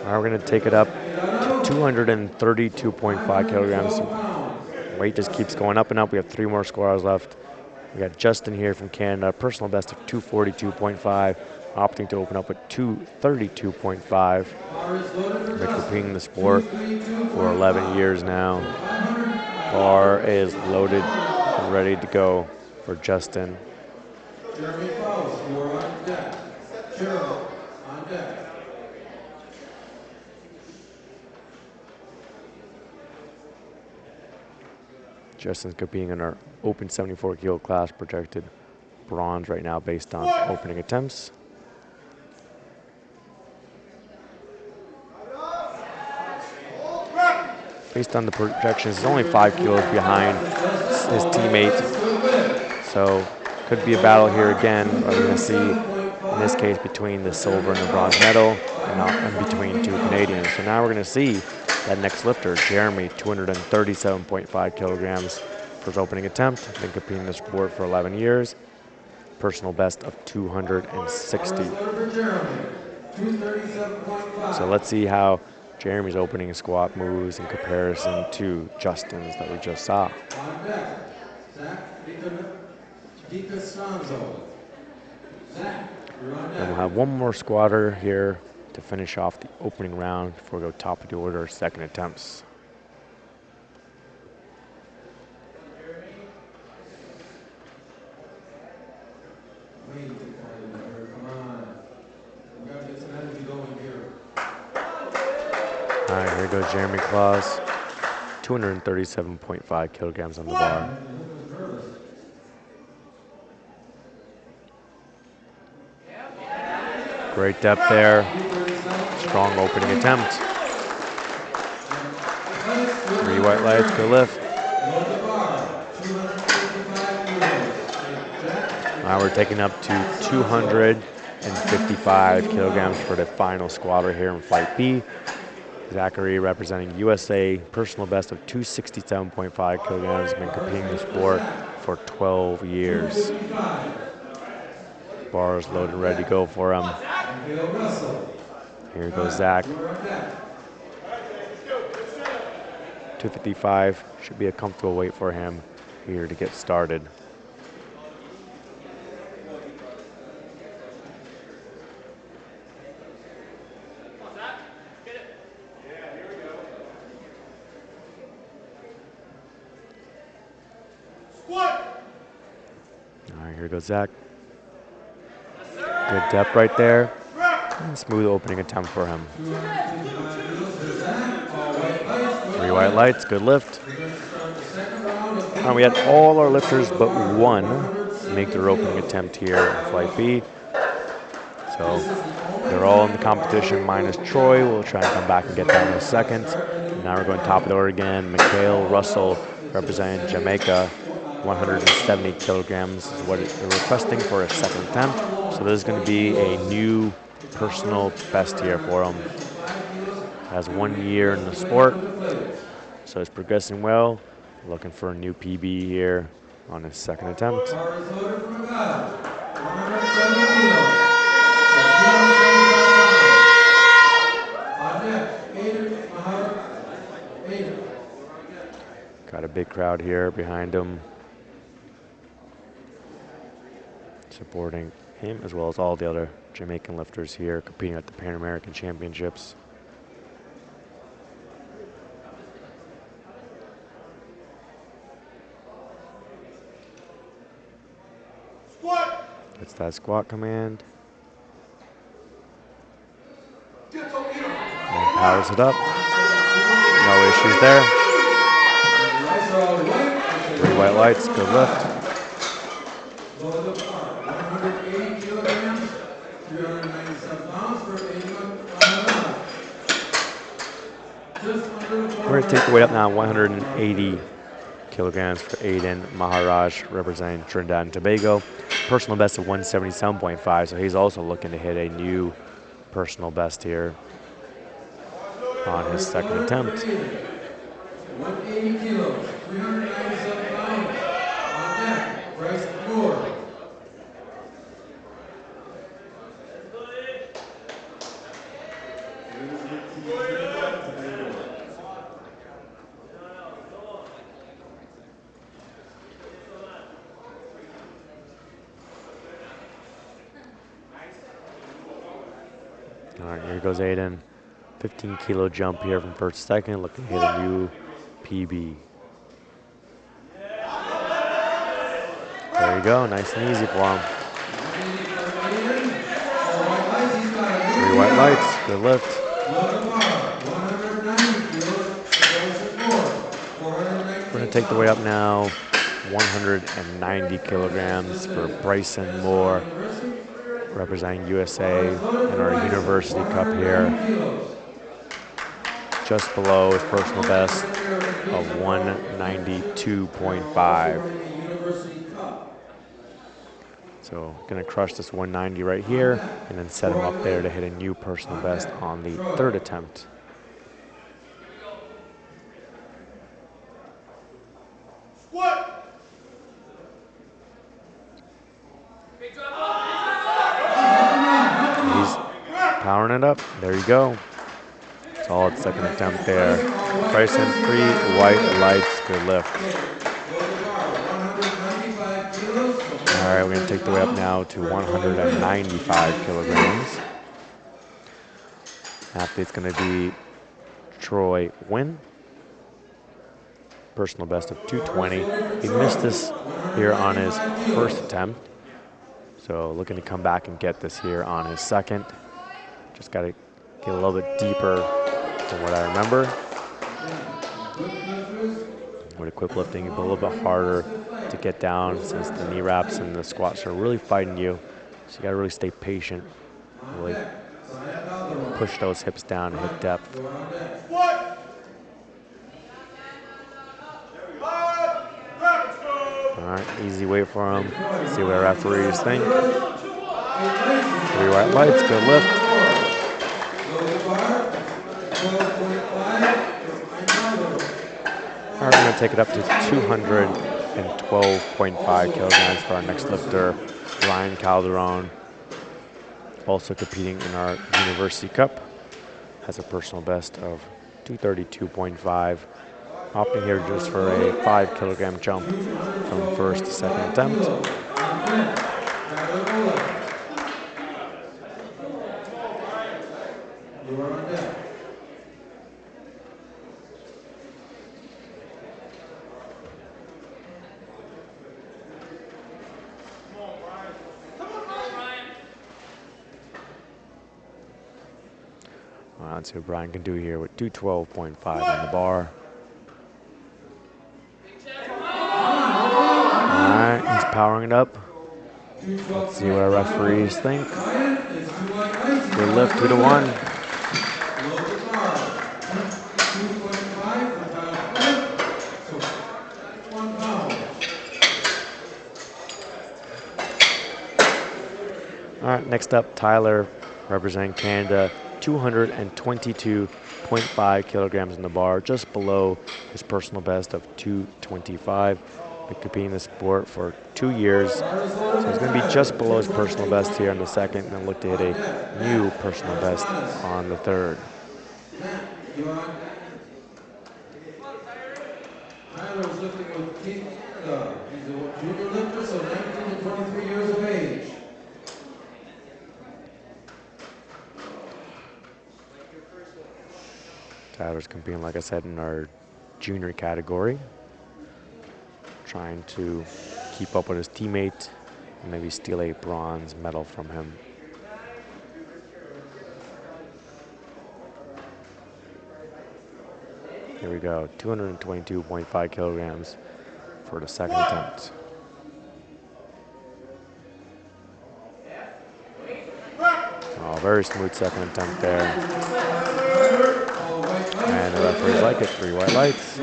S1: Now we're gonna take it up to 232.5 kilograms. Weight just keeps going up and up. We have 3 more squats left. We got Justin here from Canada, personal best of 242.5, opting to open up at 232.5. Been competing in the sport for 11 years now. Bar is loaded and ready to go for Justin.
S2: Jeremy Faust, you are on deck. Jeremy, on deck.
S1: Justin's competing in our open 74 kilo class, projected bronze right now based on opening attempts. Based on the projections, he's only 5 kilos behind his teammate. So could be a battle here again. We're going to see, in this case, between the silver and the bronze medal, and between 2 Canadians. So now we're going to see that next lifter, Jeremy, 237.5 kilograms for his opening attempt. Been competing in the sport for 11 years. Personal best of 260. So let's see how Jeremy's opening squat moves in comparison to Justin's that we just saw. Then we'll have 1 more squatter here to finish off the opening round before we go top of the order, second attempts. All right, here goes Jeremy Claus, 237.5 kilograms on the bar. Great depth there. Strong opening attempt. 3 white lights, good lift. Now we're taking up to 255 kilograms for the final squatter here in Flight B. Zachary representing USA, personal best of 267.5 kilograms, been competing in the sport for 12 years. Bar is loaded and ready to go for him. Here goes Zach. 255 should be a comfortable weight for him here to get started. All right, here goes Zach. Good depth right there. And smooth opening attempt for him. 3 white lights, good lift. And we had all our lifters but 1 make their opening attempt here in Flight B. So they're all in the competition minus Troy. We'll try and come back and get that in a second. And now we're going top of the order again. Mikhail Russell representing Jamaica. 170 kilograms is what they're requesting for a second attempt. So this is going to be a new personal best here for him. Has 1 year in the sport, so he's progressing well. Looking for a new PB here on his second attempt. Got a big crowd here behind him, supporting him as well as all the other Jamaican lifters here competing at the Pan American Championships.
S3: Squat.
S1: Gets that squat command. And powers it up. No issues there. 3 white lights, good lift. We're going to take the weight up now, 180 kilograms for Aiden Maharaj, representing Trinidad and Tobago. Personal best of 177.5, so he's also looking to hit a new personal best here on his second attempt.
S2: 180 kilos, 397 pounds.
S1: All right, here goes Aiden. 15-kilo jump here from first to second, looking to hit a new PB. There you go, nice and easy for him. 3 white lights, good lift. We're gonna take the weight up now, 190 kilograms for Bryson Moore, representing USA in our University Cup here. Just below his personal best of 192.5. So gonna crush this 190 right here and then set him up there to hit a new personal best on the 3rd attempt.
S3: Squat.
S1: He's powering it up. There you go. Solid second attempt there. Bryson, 3 white lights, good lift. All right, we're gonna take the weight up now to 195 kilograms. Athlete's gonna be Troy Wynn. Personal best of 220. He missed this here on his first attempt. So looking to come back and get this here on his second. Just gotta get a little bit deeper than what I remember. With equip lifting, it's a little bit harder to get down since the knee wraps and the squats are really fighting you. So you gotta really stay patient, really push those hips down and hit depth.
S3: Squat.
S1: All right, easy weight for him. See what our referees think. 3 white lights, good lift. All right, we're gonna take it up to 212.5 kilograms for our next lifter, Ryan Calderon. Also competing in our University Cup. Has a personal best of 232.5. Opting here just for a 5-kilogram jump from first to second attempt. Well, let's see what Brian can do here with 212.5 on the bar. Alright, he's powering it up. Let's see what our referees think. Good lift, 2 to 1. Alright, next up, Tyler, representing Canada, 222.5 kilograms in the bar, just below his personal best of 225. Been competing in the sport for 2 years, so he's going to be just below his personal best here on the second, and then look to hit a new personal best on the third.
S2: Tyler's lifting with Team Canada. He's a junior lifter, so 19 to 23 years of age.
S1: Tyler's competing, like I said, in our junior category. Trying to keep up with his teammate and maybe steal a bronze medal from him. Here we go, 222.5 kilograms for the second attempt. Oh, very smooth second attempt there. And the referees like it, 3 white lights.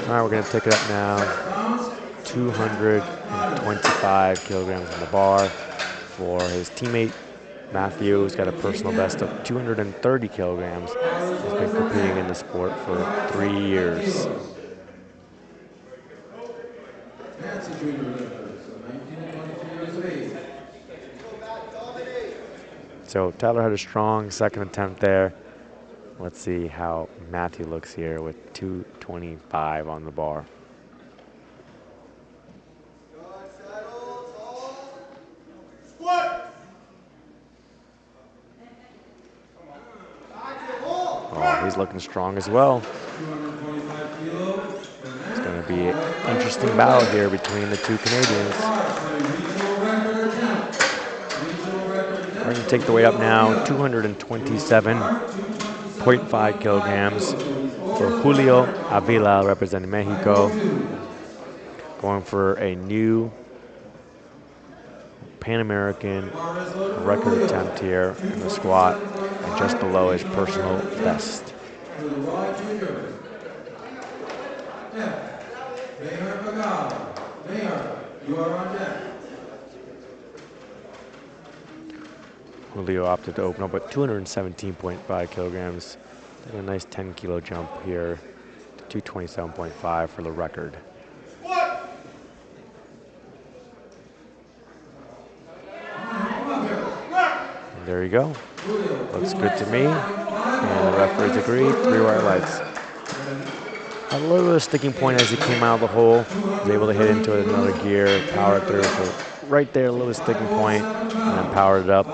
S1: All right, we're gonna take it up now. 225 kilograms on the bar for his teammate, Matthew, who's got a personal best of 230 kilograms. He's been competing in the sport for 3 years.
S2: junior lifter, so 19 to 22 years of age.
S1: So Tyler had a strong second attempt there. Let's see how Matthew looks here with 225 on the bar.
S3: Squat.
S1: Oh, he's looking strong as well.
S2: 225 kilos.
S1: It's going to be an interesting battle here between the two Canadians. We're going to take the weight up now, 227.5 kilograms for Julio Avila, representing Mexico. Going for a new Pan American record attempt here in the squat, and just below his personal best. Julio opted to open up at 217.5 kilograms. And a nice 10-kilo jump here to 227.5 for the record. And there you go. Looks good to me. And the referees agreed. 3 white lights. A little bit of sticking point as he came out of the hole. Was able to hit into it another gear, power it through. So right there, a little sticking point, and then powered it up.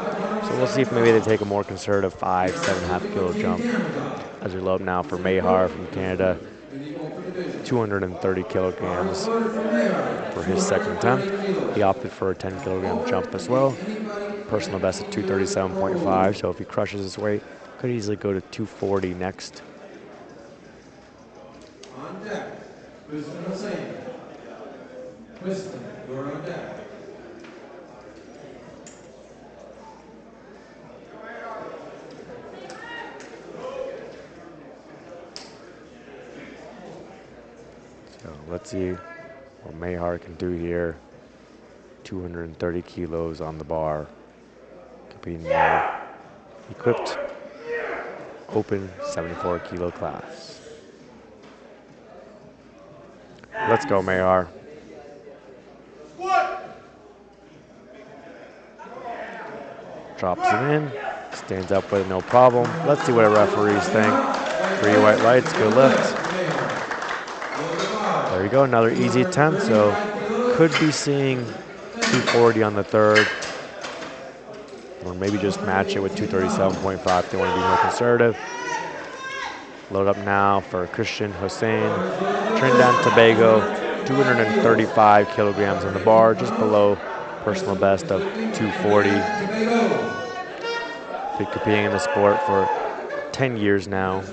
S1: So we'll see if maybe they take a more conservative 7.5 kilo jump. As we load now for Mayhar from Canada, 230 kilograms for his second attempt. He opted for a 10 kilogram jump as well. Personal best at 237.5, so if he crushes his weight, could easily go to 240 next.
S2: On deck, Kristen Hussein. Kristen, you're on deck.
S1: So let's see what Mayhar can do here. 230 kilos on the bar. Competing now. Equipped, open 74 kilo class. Let's go, Mayhar. Drops it in, stands up with it, no problem. Let's see what the referees think. 3 white lights, good lift. There you go, another easy attempt, so could be seeing 240 on the third, or maybe just match it with 237.5 if they want to be more conservative. Load up now for Christian Hussein, Trinidad and Tobago, 235 kilograms on the bar, just below personal best of 240. Been competing in the sport for 10 years now.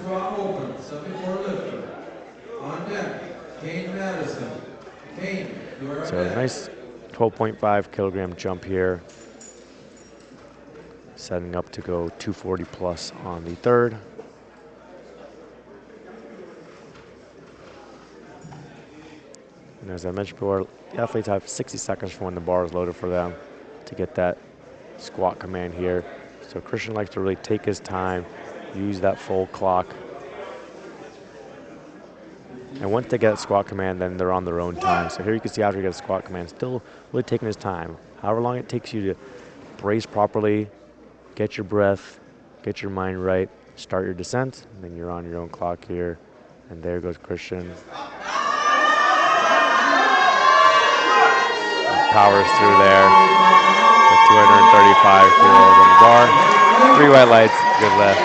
S1: So a nice 12.5 kilogram jump here. Setting up to go 240 plus on the third. And as I mentioned before, the athletes have 60 seconds from when the bar is loaded for them to get that squat command here. So Christian likes to really take his time, use that full clock. And once they get a squat command, then they're on their own time. So here you can see after you get a squat command, still really taking his time. However long it takes you to brace properly, get your breath, get your mind right, start your descent, and then you're on your own clock here. And there goes Christian. Powers through there with 235 kilos on the bar. 3 white lights, good lift.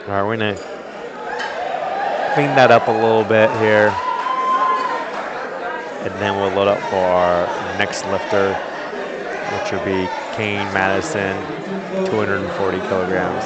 S1: All right, we're gonna clean that up a little bit here. And then we'll load up for our next lifter, which will be Kane Madison, 240 kilograms.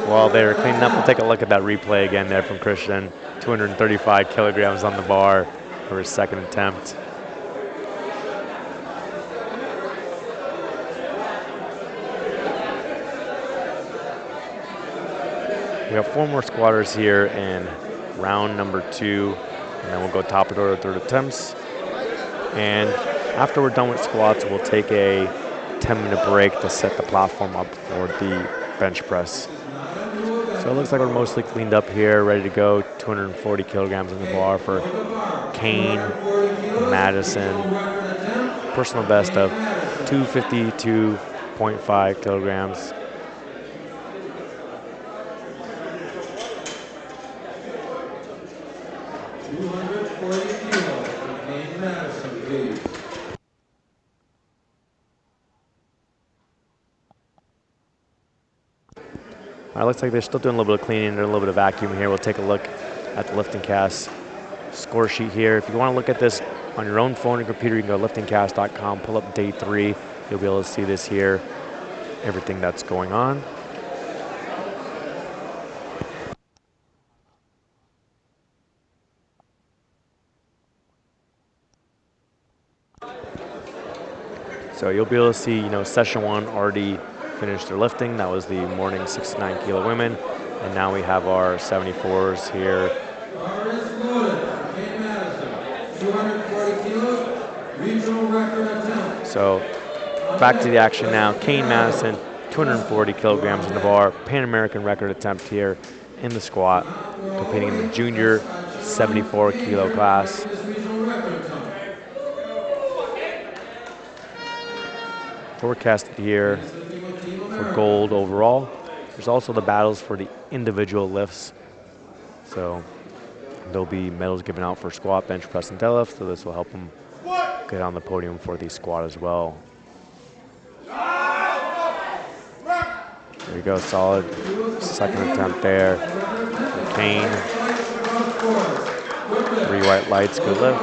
S1: While they're cleaning up, we'll take a look at that replay again there from Christian. 235 kilograms on the bar for his second attempt. We got 4 more squatters here in round number 2, and then we'll go top of the order, third attempts. And after we're done with squats, we'll take a 10-minute break to set the platform up for the bench press. So it looks like we're mostly cleaned up here, ready to go. 240 kilograms on the bar for Kane Madison. Personal best of 252.5 kilograms. All right, looks like they're still doing a little bit of cleaning. They're a little bit of vacuum here. We'll take a look at the lifting cast score sheet here. If you want to look at this on your own phone or computer, you can go to liftingcast.com, pull up day 3. You'll be able to see this here, everything that's going on. So you'll be able to see, session 1 already finished their lifting. That was the morning 69 kilo women. And now we have our 74s here.
S2: 240 kilos, regional record attempt.
S1: So back to the action now. Kane Madison, 240 kilograms in the bar. Pan American record attempt here in the squat, competing in the junior 74 kilo class. Forecasted here for gold overall. There's also the battles for the individual lifts. So there'll be medals given out for squat, bench press, and deadlift. So this will help them get on the podium for the squat as well. There you go, solid second attempt there. Kane. 3 white lights, good lift.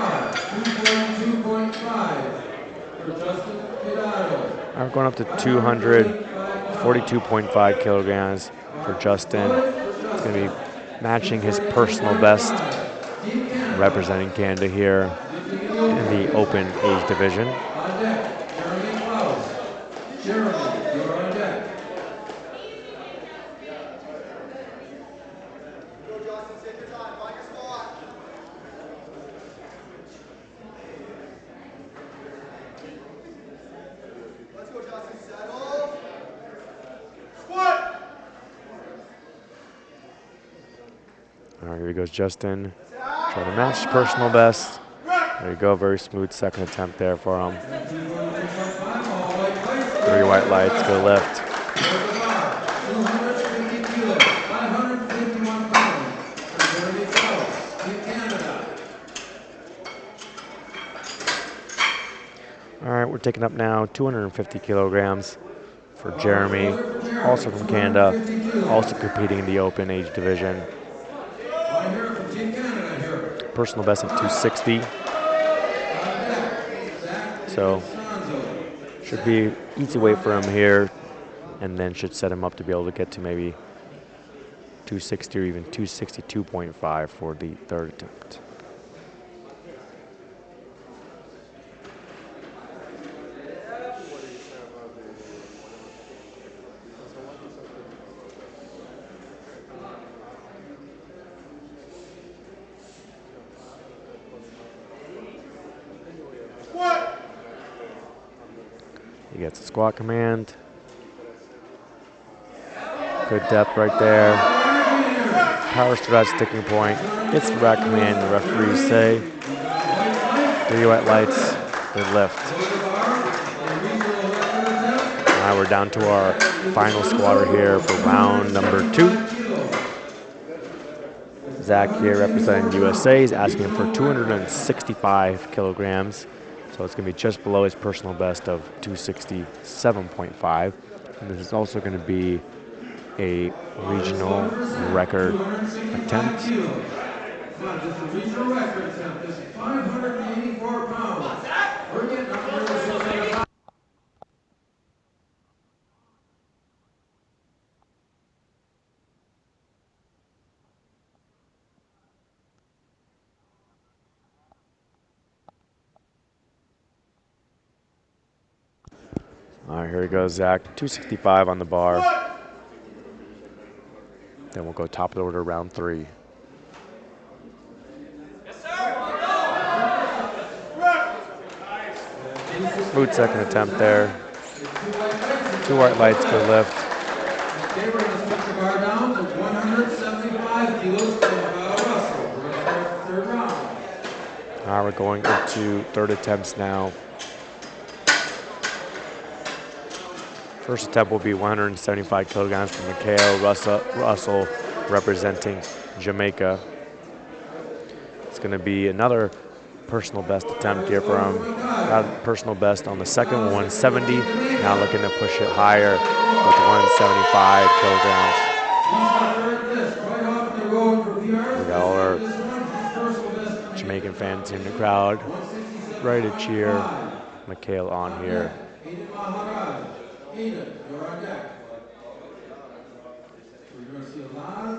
S1: We're going up to 242.5 kilograms for Justin. It's going to be matching his personal best, representing Canada here in the open age division. All right, here goes Justin. Try to match personal best. There you go, very smooth second attempt there for him. 3 white lights, good lift. All right, we're taking up now 250 kilograms for Jeremy, also from Canada, also competing in the open age division. Personal best of 260. So should be easy weight for him here, and then should set him up to be able to get to maybe 260 or even 262.5 for the third attempt. He gets a squat command. Good depth right there. Powers to that sticking point. Gets the rack command, the referees say. 3 white lights, good lift. Now we're down to our final squatter here for round number 2. Zach here representing USA is asking for 265 kilograms. So it's going to be just below his personal best of 267.5. And this is also going to be a regional record attempt. All right, here he goes, Zach. 265 on the bar. Then we'll go top of the order, round 3. Smooth second attempt there. 2 white lights, good lift.
S2: Okay, we're going to switch the bar down to 175 kilos for Russell. We're going to start the 3rd round.
S1: All right, we're going into 3rd attempts now. First attempt will be 175 kilograms from Mikhail Russell, representing Jamaica. It's going to be another personal best attempt here for him. Got personal best on the second, 170. Now looking to push it higher with 175 kilograms. We got all our Jamaican fans in the crowd ready to cheer Mikhail on here.
S2: Aiden, you're on deck. We're going to see a lot of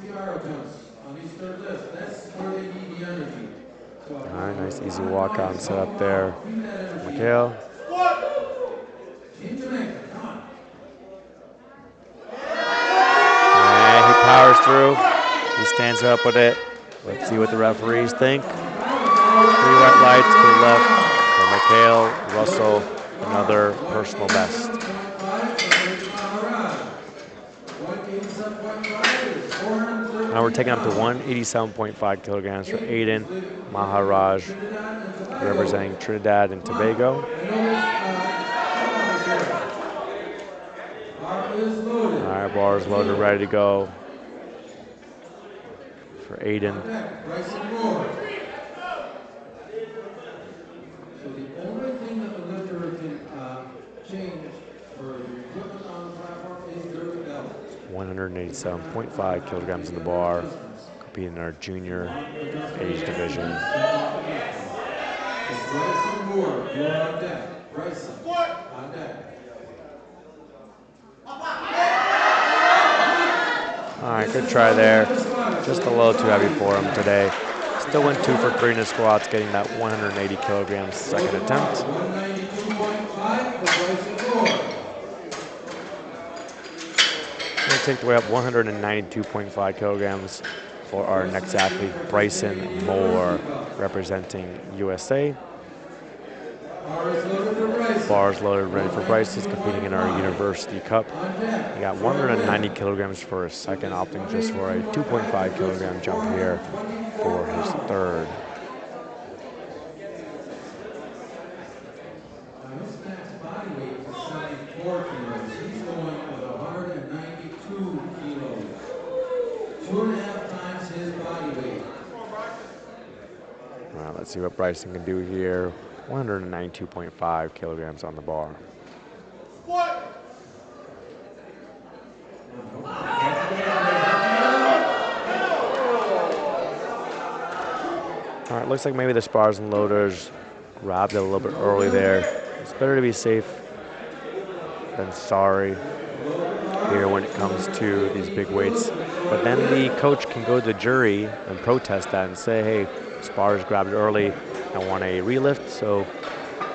S2: PR attempts on these 3rd lifts. That's where they need the energy. So
S1: all right, nice easy walk on set up there. Mikhail.
S2: Team Jamaica, come on.
S1: And he powers through. He stands up with it. Let's see what the referees think. 3 white lights, good left for Mikhail Russell. Another personal best. Now we're taking up to 187.5 kilograms for Aiden Maharaj, representing Trinidad and Tobago. All right, bar is loaded, ready to go for Aiden.
S2: So the only thing that the lifter can change for the equipment on the platform is their belt.
S1: 187.5 kilograms in the bar, competing in our junior age division.
S2: Bryson Moore, you're on deck. Bryson, on deck.
S1: All right, good try there. Just a little too heavy for him today. Still went 2 for 3 in the squats, getting that 180 kilograms second attempt.
S2: 192.5 for Bryson Moore.
S1: Going to take the way up 192.5 kilograms for our next athlete, Bryson Moore, representing USA. Bars loaded, ready for Bryson. He's competing in our University Cup. He got 190 kilograms for his second, opting just for a 2.5 kilogram jump here for his 3rd.
S2: His max body weight is 74 kilos. He's going with 192 kilos. 2.5 times his body weight.
S1: All right, let's see what Bryson can do here. 192.5 kilograms on the bar.
S3: What?
S1: All right, looks like maybe the spars and loaders grabbed it a little bit early there. It's better to be safe than sorry here when it comes to these big weights. But then the coach can go to the jury and protest that and say, hey, spars grabbed it early. I want a relift. So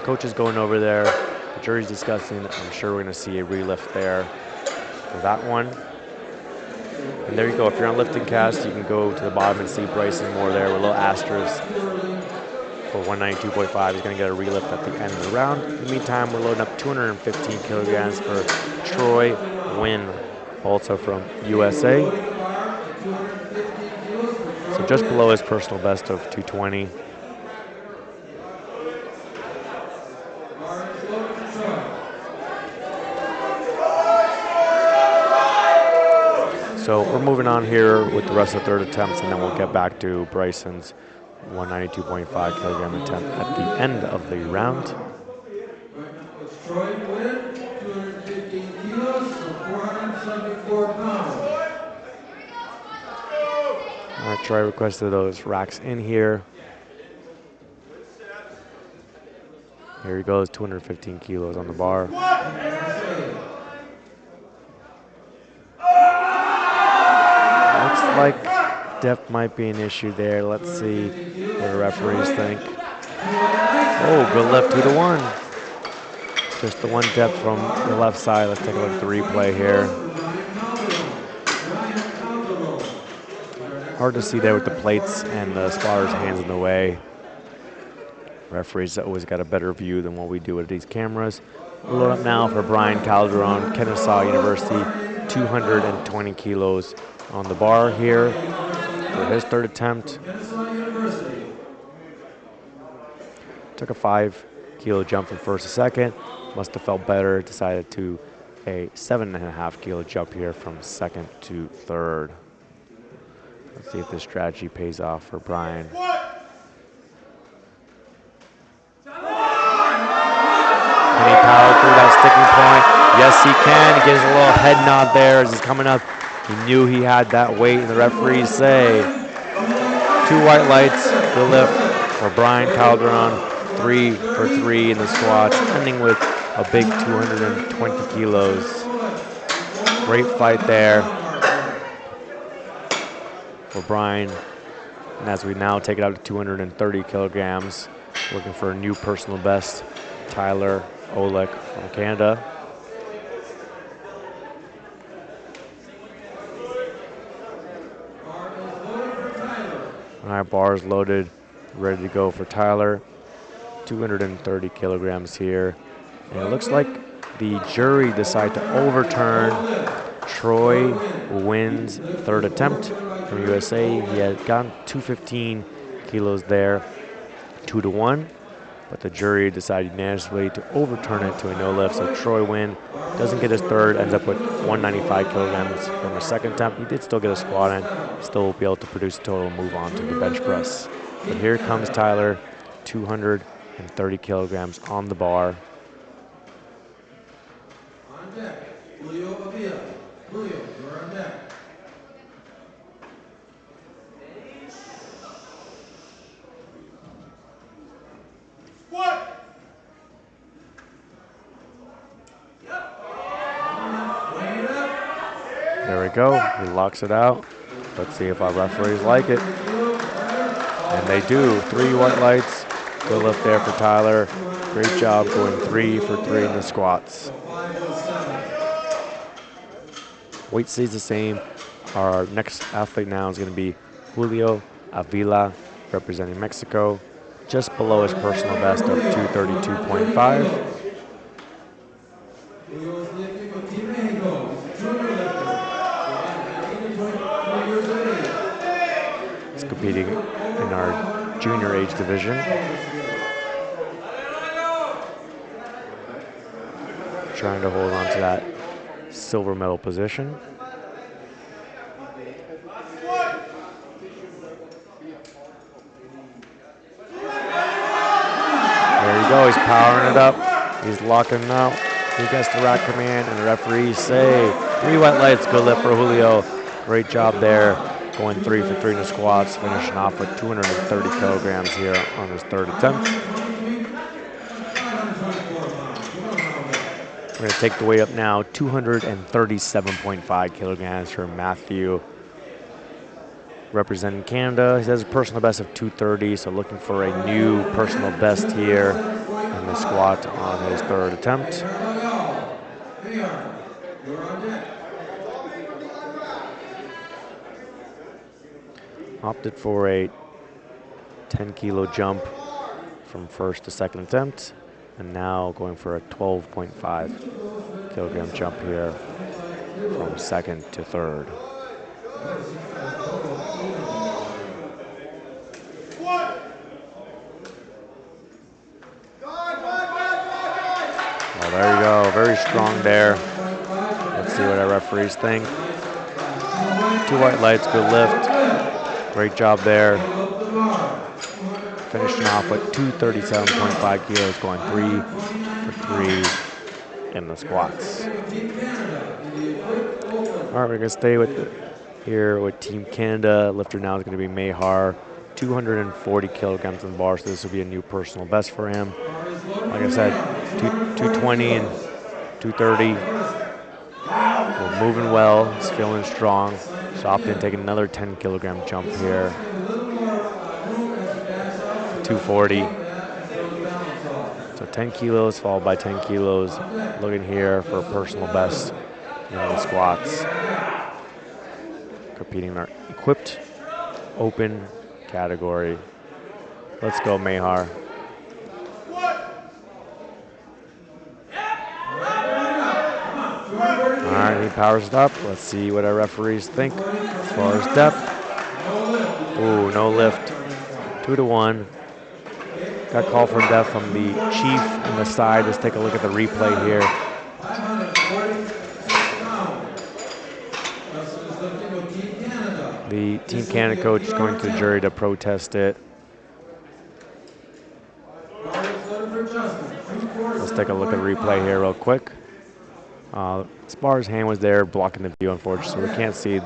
S1: coach is going over there. The jury's discussing. I'm sure we're going to see a relift there for that one. And there you go. If you're on lifting cast, you can go to the bottom and see Bryson Moore there with a little asterisk for 192.5. He's going to get a relift at the end of the round. In the meantime, we're loading up 215 kilograms for Troy Wynn, also from USA. So just below his personal best of 220. So we're moving on here with the rest of the 3rd attempts, and then we'll get back to Bryson's 192.5 kilogram attempt at the end of the round.
S2: Troy Wynn, 215 kilos, so 474 pounds.
S1: All right, Troy requested those racks in here. Here he goes, 215 kilos on the bar. Looks like depth might be an issue there. Let's see what the referees think. Oh, good lift, 2-1. Just the one depth from the left side. Let's take a look at the replay here. Hard to see there with the plates and the spotter's hands in the way. Referees always got a better view than what we do with these cameras. We'll load up now for Brian Calderon, Kennesaw University, 220 kilos on the bar here for his third attempt. Took a 5-kilo jump from first to second. Must have felt better. Decided to a 7.5-kilo jump here from second to third. Let's see if this strategy pays off for Brian. Can he power through that sticking point? Yes, he can. He gets a little head nod there as he's coming up. He knew he had that weight, and the referees say 2 white lights, good lift for Brian Calderon, 3 for 3 in the squats, ending with a big 220 kilos. Great fight there for Brian. And as we now take it out to 230 kilograms, looking for a new personal best, Tyler Olek from Canada. All right, bars loaded, ready to go for Tyler. 230 kilograms here. And it looks like the jury decided to overturn Troy Wynn's third attempt from USA. He had gotten 215 kilos there, 2-1. But the jury decided unanimously to overturn it to a no lift. So Troy Wynn doesn't get his third, ends up with 195 kilograms from his second attempt. He did still get a squat in, still will be able to produce a total and move on to the bench press. But here comes Tyler, 230 kilograms on the bar.
S2: On deck, Julio Avila. Julio, you're on deck.
S3: What?
S1: There we go. He locks it out. Let's see if our referees like it. And they do. 3 white lights. Good lift there for Tyler. Great job going 3 for 3 in the squats. Weight stays the same. Our next athlete now is going to be Julio Avila, representing Mexico, just below his personal best of 232.5. He's competing in our junior age division. Trying to hold on to that silver medal position. There you go, he's powering it up. He's locking it out. He gets the rack command, and the referees say 3 white lights, good lift for Julio. Great job there, going 3 for 3 in the squats, finishing off with 230 kilograms here on his third attempt. We're going to take the weight up now, 237.5 kilograms for Matthew, representing Canada. He has a personal best of 230, so looking for a new personal best here in the squat on his third attempt. Opted for a 10-kilo jump from first to second attempt, and now going for a 12.5 kilogram jump here from second to third. Oh, there you go, very strong there. Let's see what our referees think. 2 white lights, good lift. Great job there. Finishing off with 237.5 kilos, going 3 for 3 in the squats. All right, we're gonna stay with here with Team Canada. Lifter now is gonna be Mayhar, 240 kilograms on the bar, so this will be a new personal best for him. Like I said, 220 and 230. We're moving well, he's feeling strong. So opting to take another 10-kilogram jump here. 240. So 10 kilos followed by 10 kilos. Looking here for a personal best in the squats. Competing in our equipped open category. Let's go, Mayhar. All right, he powers it up. Let's see what our referees think as far as depth. Ooh, no lift. 2-1. Got called for depth from the chief on the side. Let's take a look at the replay here. The Team Canada coach is going to the jury to protest it. Let's take a look at the replay here real quick. Spar's hand was there blocking the view, unfortunately, so we can't see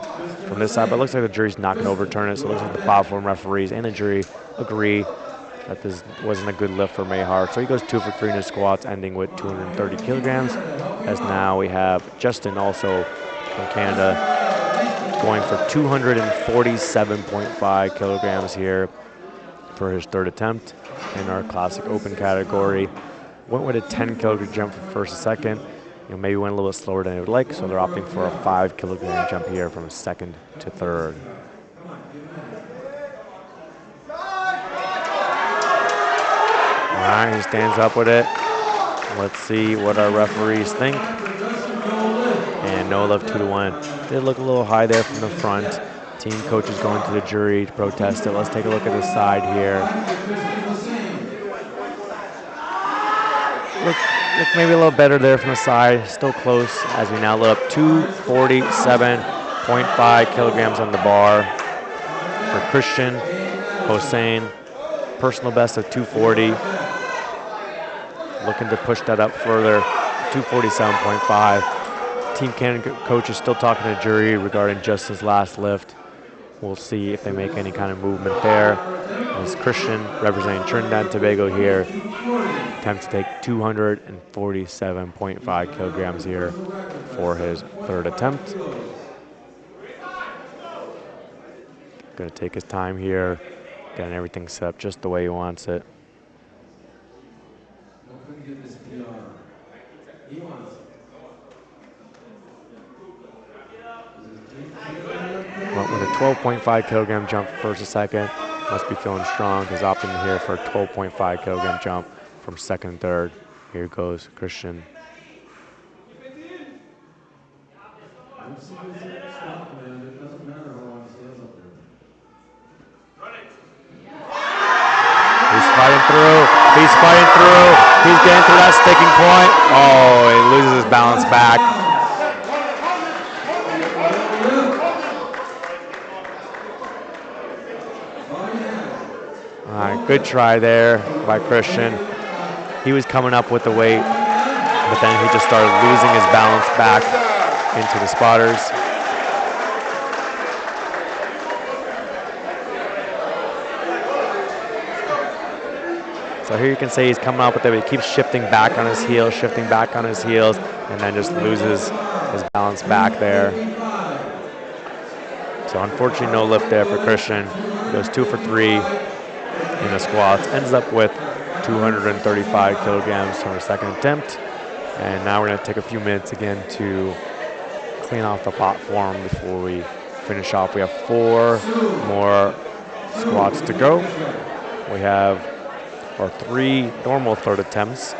S1: from this side, but it looks like the jury's not going to overturn it, so it looks like the platform referees and the jury agree that this wasn't a good lift for Mayhar. So he goes 2 for 3 in his squats, ending with 230 kilograms, as now we have Justin also from Canada going for 247.5 kilograms here for his third attempt in our classic open category. Went with a 10 kilogram jump for first and second. Maybe went a little bit slower than they would like, so they're opting for a 5 kilogram jump here from second to third. All right, he stands up with it. Let's see what our referees think. And no lift, 2-1. Did look a little high there from the front. Team coach is going to the jury to protest it. Let's take a look at the side here. Look maybe a little better there from the side. Still close as we now look up 247.5 kilograms on the bar for Christian Hossein. Personal best of 240. Looking to push that up further, 247.5. Team Canada coach is still talking to the jury regarding Justin's last lift. We'll see if they make any kind of movement there. As Christian, representing Trinidad and Tobago here, attempts to take 247.5 kilograms here for his third attempt. Gonna take his time here, getting everything set up just the way he wants it. Went with a 12.5 kilogram jump first and second. Must be feeling strong. He's opting here for a 12.5 kilogram jump from second and third. Here goes Christian. He's fighting through. He's fighting through. He's getting to that sticking point. Oh, he loses his balance back. All right, good try there by Christian. He was coming up with the weight, but then he just started losing his balance back into the spotters. So here you can see he's coming up with it, but he keeps shifting back on his heels, and then just loses his balance back there. So unfortunately, no lift there for Christian. He goes 2 for 3 in the squats, ends up with 235 kilograms from his second attempt. And now we're gonna take a few minutes again to clean off the platform before we finish off. We have 4 more squats to go. We have our 3 normal third attempts,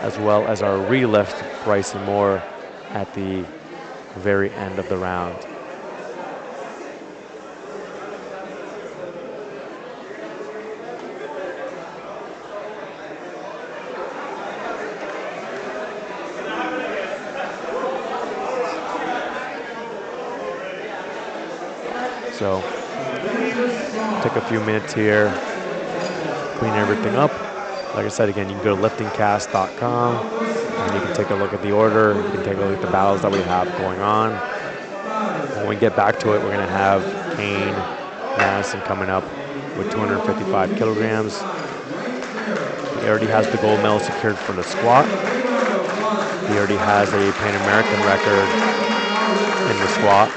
S1: as well as our relift, Bryson Moore, at the very end of the round. So, take a few minutes here, clean everything up. Like I said, again, you can go to liftingcast.com and you can take a look at the order. You can take a look at the battles that we have going on. When we get back to it, we're going to have Kane Madison coming up with 255 kilograms. He already has the gold medal secured for the squat. He already has a Pan American record in the squat.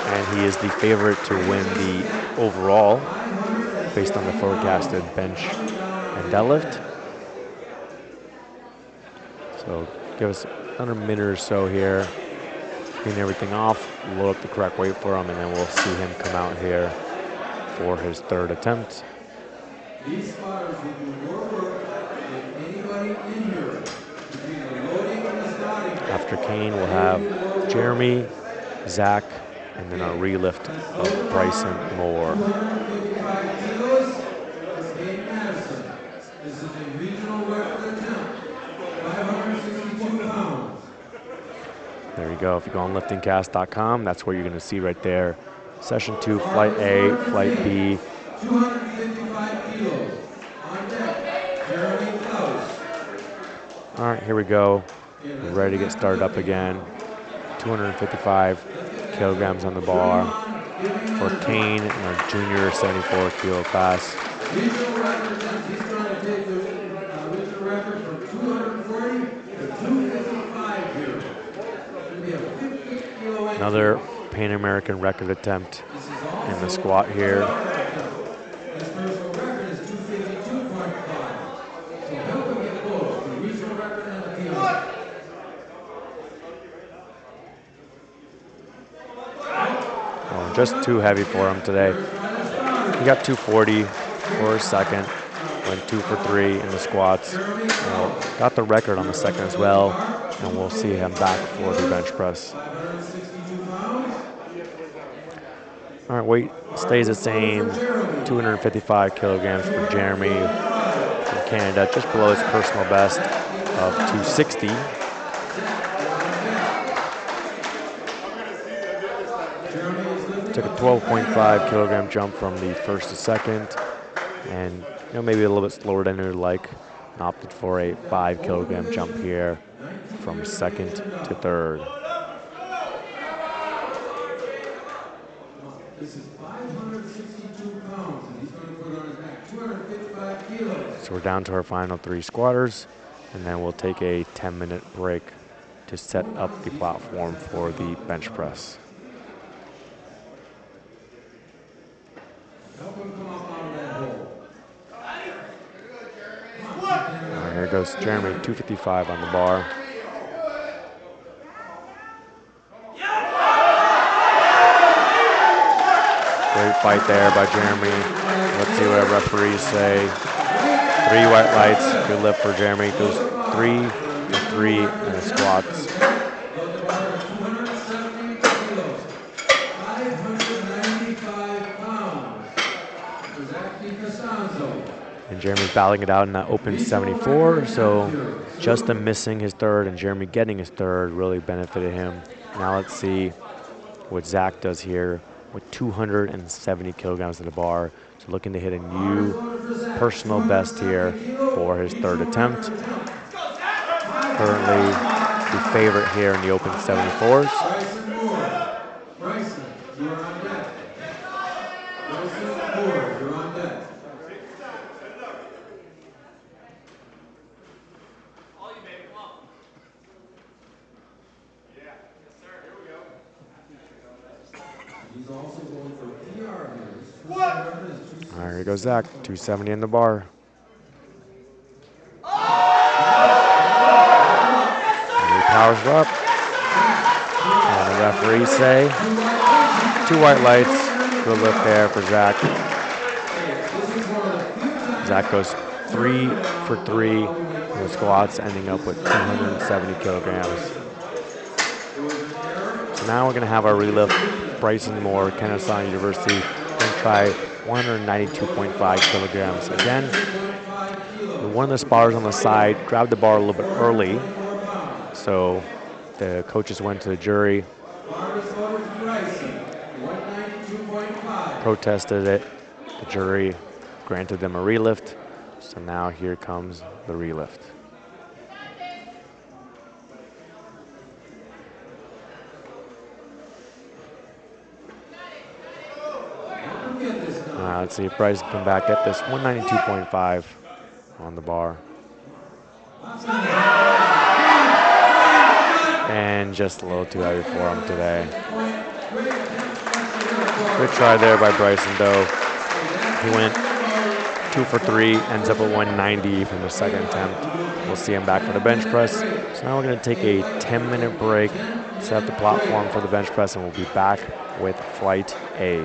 S1: And he is the favorite to win the overall based on the forecasted bench and deadlift. So give us another minute or so here, clean everything off, load up the correct weight for him, and then we'll see him come out here for his third attempt.
S2: These spotters will do more work than anybody in here. Between the loading and the starting.
S1: After Kane, we'll have Jeremy, Zach, and then a relift of Bryson Moore.
S2: 255 kilos is Kane Madison. This is a regional record attempt. 562 pounds.
S1: There you go. If you go on liftingcast.com, that's where you're going to see right there. Session 2, Flight A, Flight B.
S2: 255 kilos. On deck, Jeremy Klaus.
S1: All right, here we go. We're ready to get started up again. 255 kilograms on the bar for Kane in our junior 74 kilo class.
S2: Regional record attempt. He's trying to take the regional record from 240 to 255 here. It's going to be a 50 kilo.
S1: Another Pan American record attempt in the squat here.
S2: His personal record is 252.5. So help him get close. The regional record and the PR.
S1: Oh, just too heavy for him today. He got 240 for his second. Went 2 for 3 in the squats. Got the record on the second as well. And we'll see him back for the bench press.
S2: 562 pounds.
S1: All right, weight stays the same. 255 kilograms for Jeremy from Canada, just below his personal best of 260. Took a 12.5 kilogram jump from the first to second, and maybe a little bit slower than you'd like, and opted for a 5 kilogram jump here from second to third.
S2: This is 562 pounds, and he's going to put on his back 255 kilos.
S1: So we're down to our final 3 squatters, and then we'll take a 10-minute break to set up the platform for the bench press.
S2: Help him come up out of that hole.
S1: All right, here goes Jeremy, 255 on the bar. Great fight there by Jeremy. Let's see what our referees say. 3 white lights, good lift for Jeremy. Goes 3 for 3 in the squats.
S2: 270 kilos, 595 pounds.
S1: And Jeremy's battling it out in that open 74, so Justin missing his third and Jeremy getting his third really benefited him. Now let's see what Zach does here with 270 kilograms in the bar. So looking to hit a new personal best here for his third attempt. Currently the favorite here in the open 74s.
S2: Bryson, you're on deck. Bryson Moore, you're on deck. He's also going for PR here.
S1: All right, here goes Zach, 270 in the bar. And he powers up. And the referees say 2 white lights. Good lift there for Zach. Zach goes 3 for 3 in the squats, ending up with 270 kilograms. So now we're going to have our relift. Bryson Moore, Kennesaw University, going to try 192.5 kilograms. Again, one of the spotters on the side grabbed the bar a little bit early, so the coaches went to the jury, protested it. The jury granted them a relift, so now here comes the relift. Let's see if Bryce can come back at this 192.5 on the bar. And just a little too heavy for him today. Good try there by Bryson though. He went 2 for 3, ends up at 190 from the second attempt. We'll see him back for the bench press. So now we're going to take a 10-minute break, set up the platform for the bench press, and we'll be back with Flight A.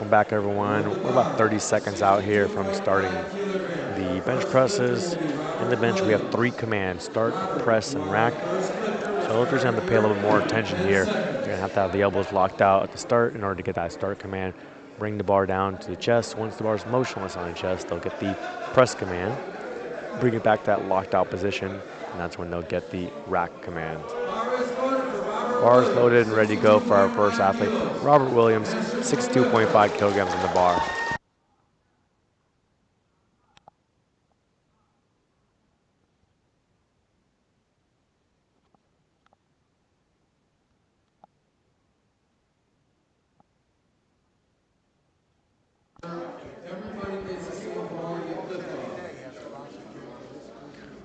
S1: Welcome back, everyone. We're about 30 seconds out here from starting the bench presses. In the bench, we have 3 commands: start, press, and rack. So lifters have to pay a little bit more attention here. You're gonna have the elbows locked out at the start in order to get that start command. Bring the bar down to the chest. Once the bar is motionless on the chest, they'll get the press command. Bring it back to that locked out position, and that's when they'll get the rack command. Bars loaded and ready to go for our first athlete, Robert Williams, 62.5 kilograms on the bar.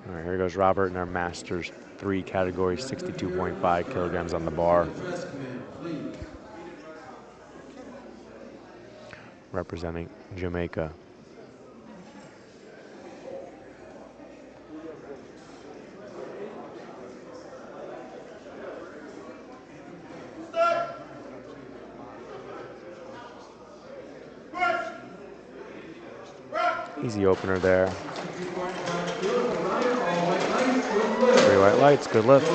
S1: All right, here goes Robert in our Masters 3 category, 62.5 kilograms on the bar. Representing Jamaica. Easy opener there. 3 white lights, good lift.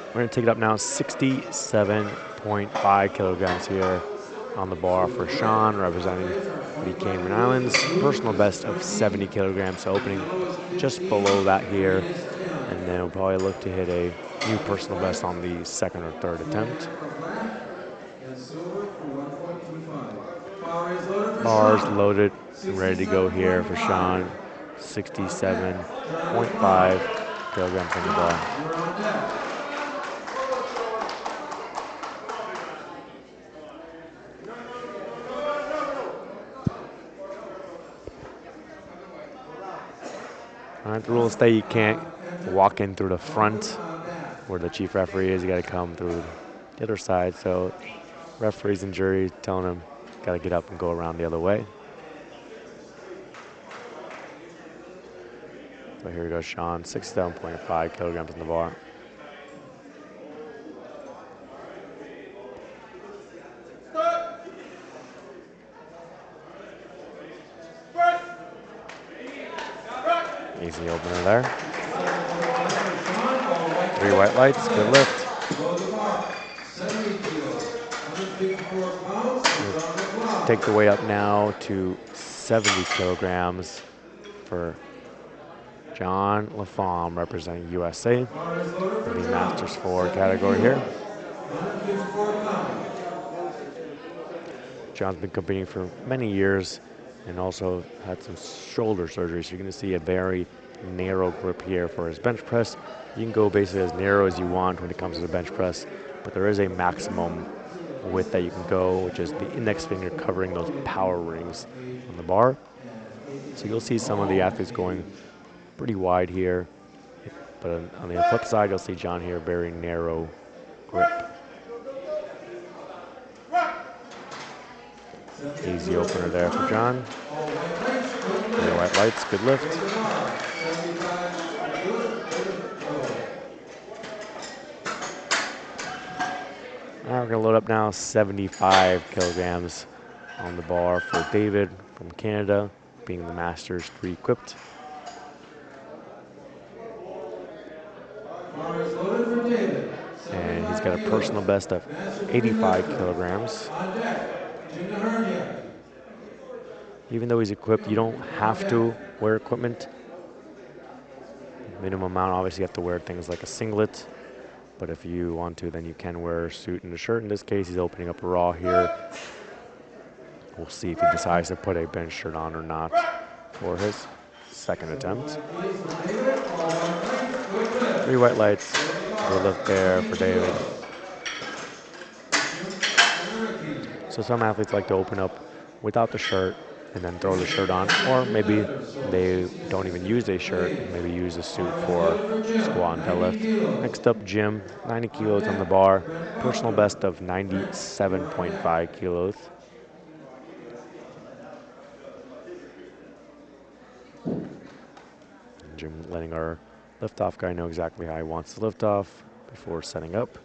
S1: We're going to take it up now, 67.5 kilograms here on the bar for Sean, representing the Cayman Islands. Personal best of 70 kilograms, so opening just below that here. And then we'll probably look to hit a new personal best on the second or third attempt. Bars loaded and ready to go here for Sean. 67.5 kilograms on the bar. All right, the rule is that you can't walk in through the front where the chief referee is. You got to come through the other side. So referees and jury telling him, got to get up and go around the other way. So here goes Sean, 67.5 kilograms on the bar. Easy opener there. 3 white lights, good lift. We'll take the weight up now to 70 kilograms for John LaFamme, representing USA in the Masters 4 category here. John's been competing for many years and also had some shoulder surgery, so you're going to see a very narrow grip here for his bench press. You can go basically as narrow as you want when it comes to the bench press, but there is a maximum width that you can go, which is the index finger covering those power rings on the bar. So you'll see some of the athletes going pretty wide here, but on the flip side, you'll see John here very narrow grip. Easy opener there for John. 3 white lights, good lift. All right, we're gonna load up now 75 kilograms on the bar for David from Canada, being the Masters 3 equipped. And he's got a personal best of 85 kilograms. Even though he's equipped, you don't have to wear equipment. Minimum amount, obviously you have to wear things like a singlet, but if you want to, then you can wear a suit and a shirt. In this case, he's opening up a raw here. We'll see if he decides to put a bench shirt on or not for his second attempt. 3 white lights, good lift there for David. So some athletes like to open up without the shirt and then throw the shirt on, or maybe they don't even use a shirt, maybe use a suit for squat and deadlift. Next up, Jim, 90 kilos on the bar, personal best of 97.5 kilos. Jim letting our liftoff guy know exactly how he wants to lift off. before setting up.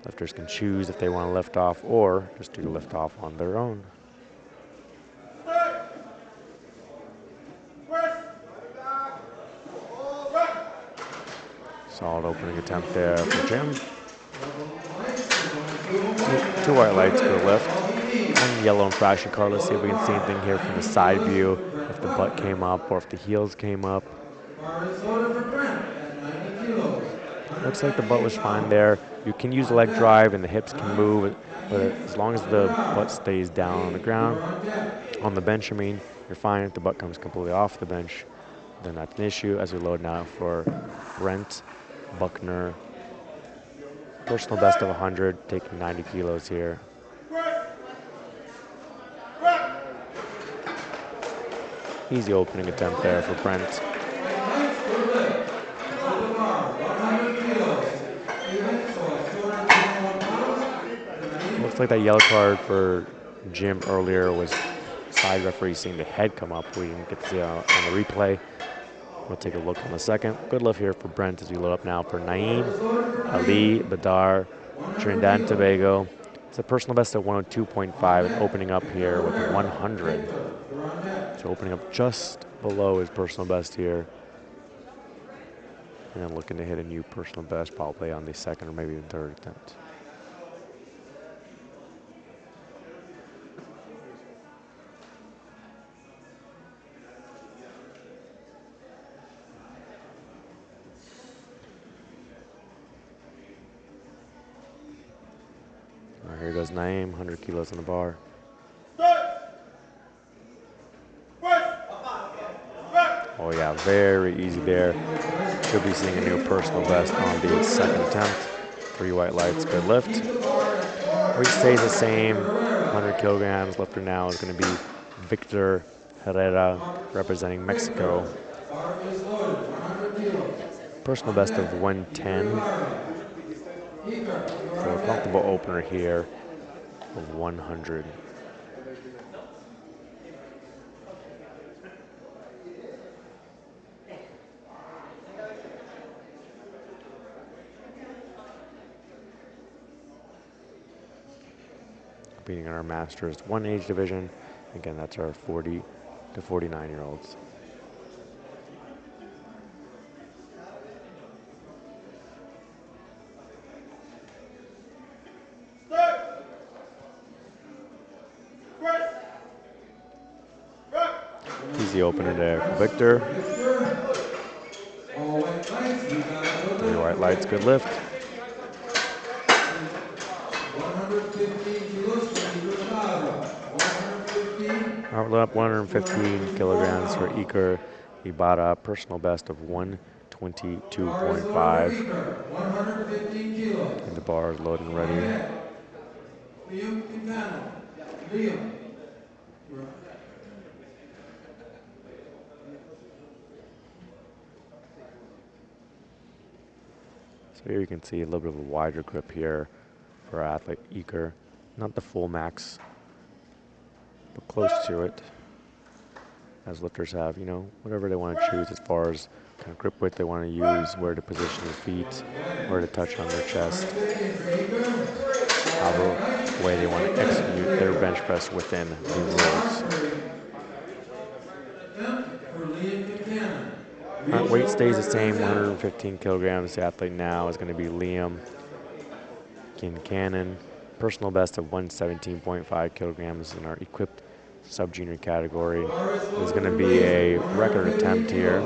S1: Lifters can choose if they want to lift off or just do the lift off on their own. Solid opening attempt there for Jim. Two white lights, good lift. One yellow infraction card. Let's see if we can see anything here from the side view, if the butt came up or if the heels came up. Looks like the butt was fine there. You can use leg drive and the hips can move, but as long as the butt stays down on the ground, on the bench, you're fine. If the butt comes completely off the bench, then that's an issue. As we load now for Brent Buckner, personal best of 100, taking 90 kilos here. Easy opening attempt there for Brent. Looks like that yellow card for Jim earlier was side referee seeing the head come up. We didn't get to see it on the replay. We'll take a look in a second. Good lift here for Brent as we load up now for Naeem, Ali, Badar, Trinidad and Tobago. It's a personal best of 102.5 and opening up here with 100. So opening up just below his personal best here. And then looking to hit a new personal best probably on the second or maybe even third attempt. All right, here goes Naeem, 100 kilos on the bar. Oh yeah, very easy there. Should be seeing a new personal best on the second attempt. 3 white lights, good lift. Weight stays the same, 100 kilograms. Lifter now is going to be Victor Herrera, representing Mexico. Personal best of 110. So a comfortable opener here of 100. Competing in our Masters 1 age division. Again, that's our 40 to 49-year-olds. Easy opener there for Victor. 3 white lights, good lift. 115 kilograms for Iker Ibarra, personal best of 122.5. And the bar is loaded and ready. So here you can see a little bit of a wider grip here for our athlete Iker. Not the full max, but close to it. As lifters have, whatever they want to choose as far as kind of grip width they want to use, where to position their feet, where to touch on their chest, how the way they want to execute their bench press within the rules. Our weight stays the same, 115 kilograms. The athlete now is going to be Liam Kincannon. Personal best of 117.5 kilograms in our equipped subjunior category. There's going to be a record attempt here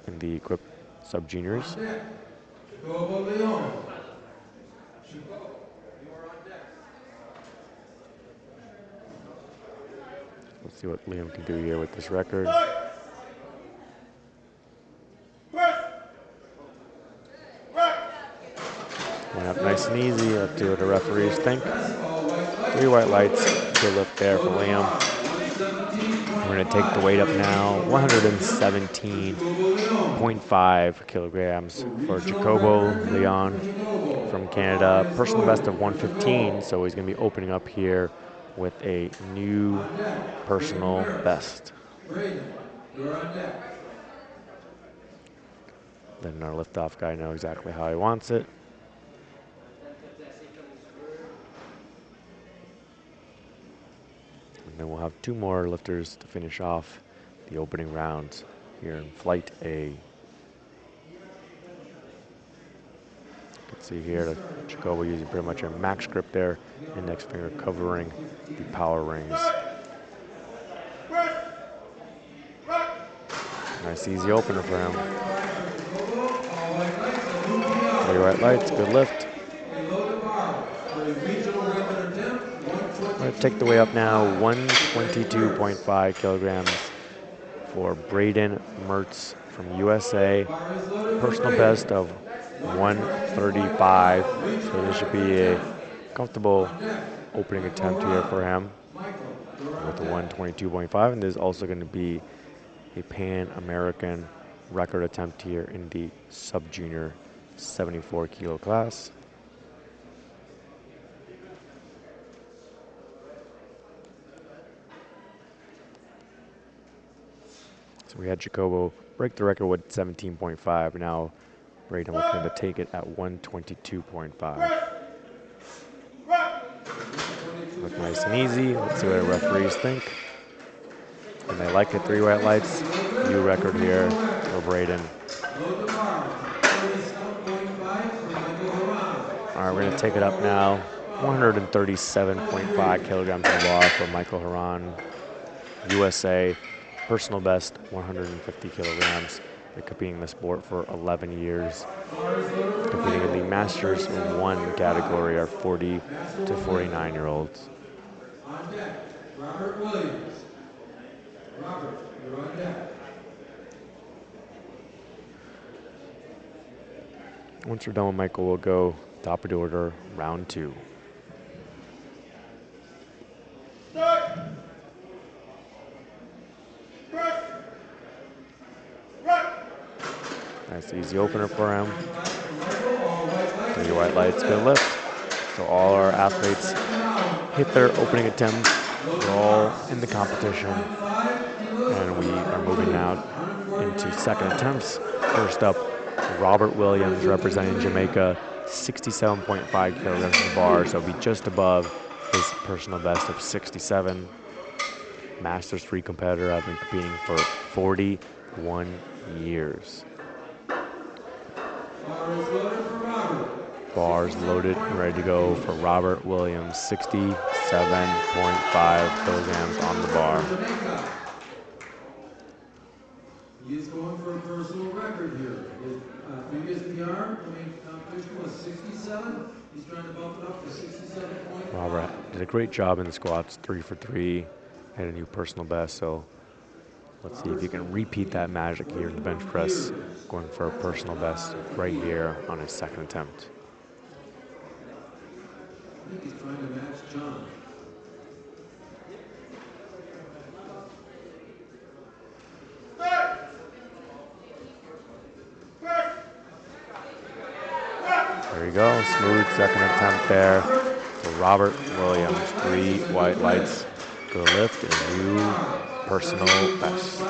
S1: in the equipped subjuniors. Let's see what Liam can do here with this record. Went up nice and easy, up to what the referees think. 3 white lights, good lift there for Liam. We're going to take the weight up now, 117.5 kilograms for Jacobo Leon from Canada. Personal best of 115, so he's going to be opening up here with a new personal best. Letting our liftoff guy know exactly how he wants it. And then we'll have 2 more lifters to finish off the opening round here in Flight A. You can see here that Jacobo using pretty much a max grip there, index finger covering the power rings. Nice easy opener for him. 3 white lights, good lift. I'm going to take the weight up now, 122.5 kilograms for Braden Mertz from USA. Personal best of 135. So this should be a comfortable opening attempt here for him with the 122.5. And there's also going to be a Pan-American record attempt here in the subjunior 74 kilo class. So we had Jacobo break the record with 17.5. Now Braden looking to take it at 122.5. Look nice and easy. Let's see what the referees think. And they like it. 3 white lights. New record here for Braden. All right, we're going to take it up now. 137.5 kilograms on the bar for Michael Haran, USA. Personal best, 150 kilograms. Been competing in the sport for 11 years. Competing in the Masters 1 category are 40 to 49-year-olds.
S2: On deck, Robert Williams. Robert, you're on deck.
S1: Once we're done with Michael, we'll go top of the order, round 2. Nice easy opener for him. 3 white lights, good lift. So all our athletes hit their opening attempt. We're all in the competition. And we are moving now into second attempts. First up, Robert Williams representing Jamaica, 67.5 kilograms on the bar, so be just above his personal best of 67. Masters 3 competitor. I've been competing for 41 years. Bars loaded and ready to go for Robert Williams, 67.5 kilograms on the bar.
S2: He is going for a personal record here. His previous PR competition was 67. He's trying to bump it up to 67.5.
S1: Robert did a great job in the squats, 3 for 3, had a new personal best. So let's see if you can repeat that magic here in the bench press, going for a personal best right here on his second attempt.
S2: I think he's trying to match John.
S1: There you go, smooth second attempt there for Robert Williams. 3 white lights, good lift, and new personal best.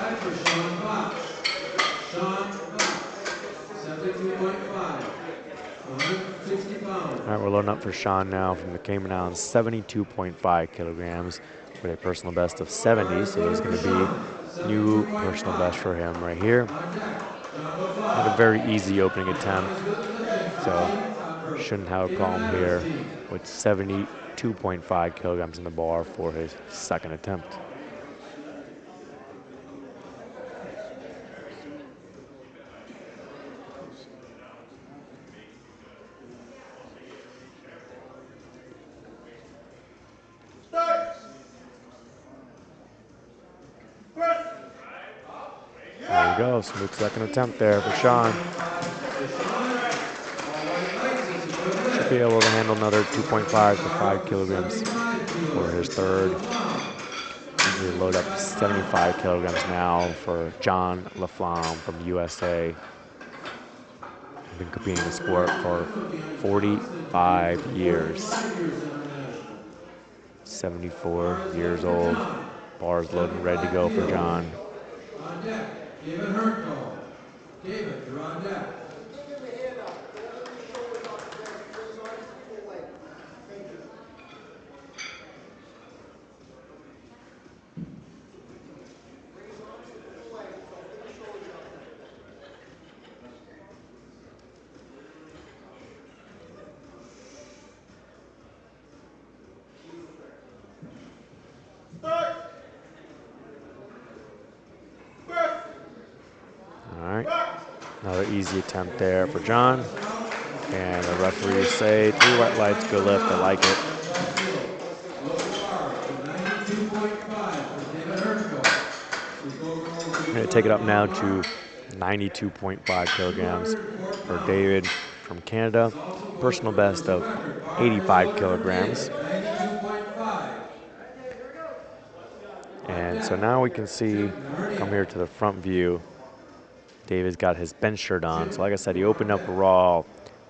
S1: All right, we're loading up for Sean now from the Cayman Islands, 72.5 kilograms with a personal best of 70. So there's going to be new personal best for him right here. Had a very easy opening attempt, so shouldn't have a problem here with 72.5 kilograms in the bar for his second attempt. There we go, smooth second attempt there for Sean. Should be able to handle another 2.5 to 5 kilograms for his third. We load up 75 kilograms now for John LaFlamme from USA. Been competing in the sport for 45 years. 74 years old. Bars loaded and ready to go for John.
S2: On deck, David Hurtall. David, you're on deck.
S1: All right, another easy attempt there for John. And the referees say 3 white lights, good lift, I like it. I'm going to take it up now to 92.5 kilograms for David from Canada. Personal best of 85 kilograms. And so now we can see, come here to the front view, David's got his bench shirt on. So like I said, he opened up raw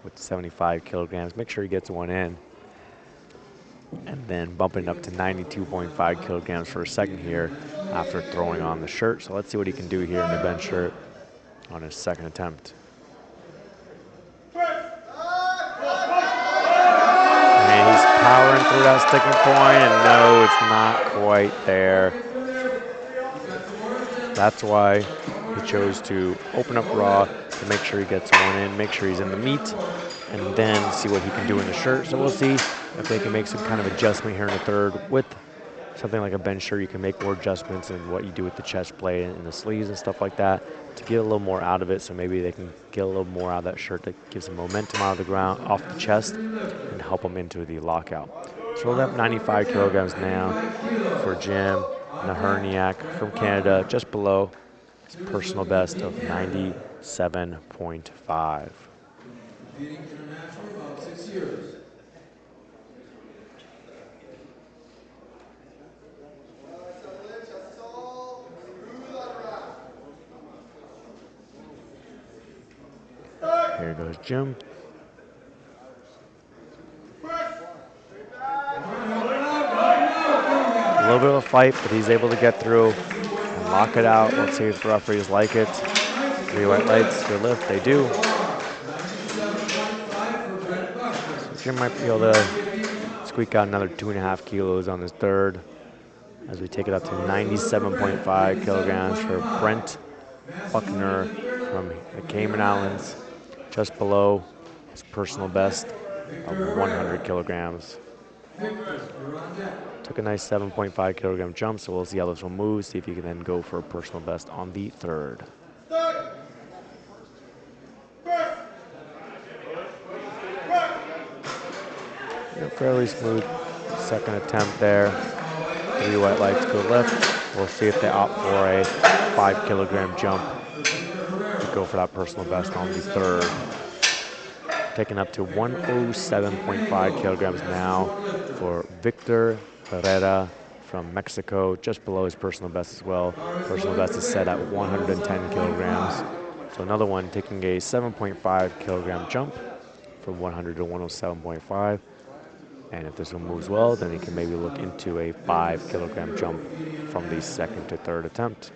S1: with 75 kilograms. Make sure he gets one in. And then bumping up to 92.5 kilograms for a second here after throwing on the shirt. So let's see what he can do here in the bench shirt on his second attempt. And he's powering through that sticking point, and no, it's not quite there. That's why he chose to open up raw to make sure he gets one in, make sure he's in the meat, and then see what he can do in the shirt. So we'll see if they can make some kind of adjustment here in the third. With something like a bench shirt, you can make more adjustments in what you do with the chest plate and the sleeves and stuff like that to get a little more out of it. So maybe they can get a little more out of that shirt that gives them momentum out of the ground, off the chest, and help them into the lockout. So we'll have 95 kilograms now for Jim Naherniak from Canada, just below his personal best of 97.5.
S2: Competing internationally about 6 years.
S1: Here goes Jim. A little bit of a fight, but he's able to get through and lock it out. Let's see if the referees like it. 3 white lights, good lift, they do. So Jim might be able to squeak out another 2.5 kilos on his third as we take it up to 97.5 kilograms for Brent Buckner from the Cayman Islands, just below his personal best of 100 kilograms. Took a nice 7.5 kilogram jump, so we'll see how this one moves, see if he can then go for a personal best on the third. A fairly smooth second attempt there. 3 white lights, good lift. We'll see if they opt for a 5 kilogram jump to go for that personal best on the third. Taking up to 107.5 kilograms now for Victor Herrera from Mexico, just below his personal best as well. Personal best is set at 110 kilograms. So another one taking a 7.5 kilogram jump from 100 to 107.5. And if this one moves well, then he can maybe look into a 5 kilogram jump from the second to third attempt.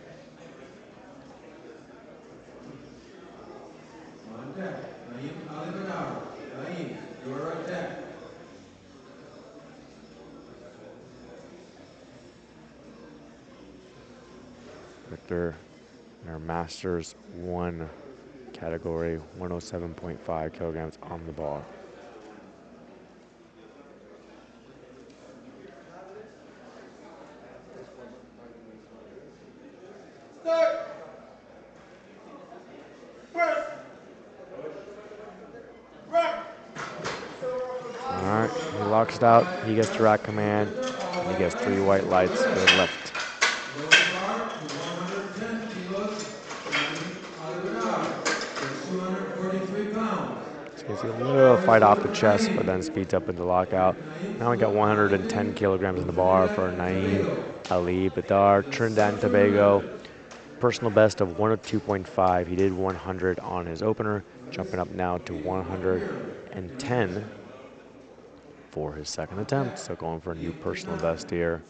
S1: Victor in our Masters 1 category, 107.5 kilograms on the bar. Alright, he locks it out, he gets direct command, and he gets 3 white lights for the lift. So you see a little fight off the chest, but then speeds up into lockout. Now we got 110 kilograms in the bar for Naeem Ali Badar, Trinidad and Tobago. Personal best of 102.5. He did 100 on his opener, jumping up now to 110 for his second attempt. So going for a new personal best here.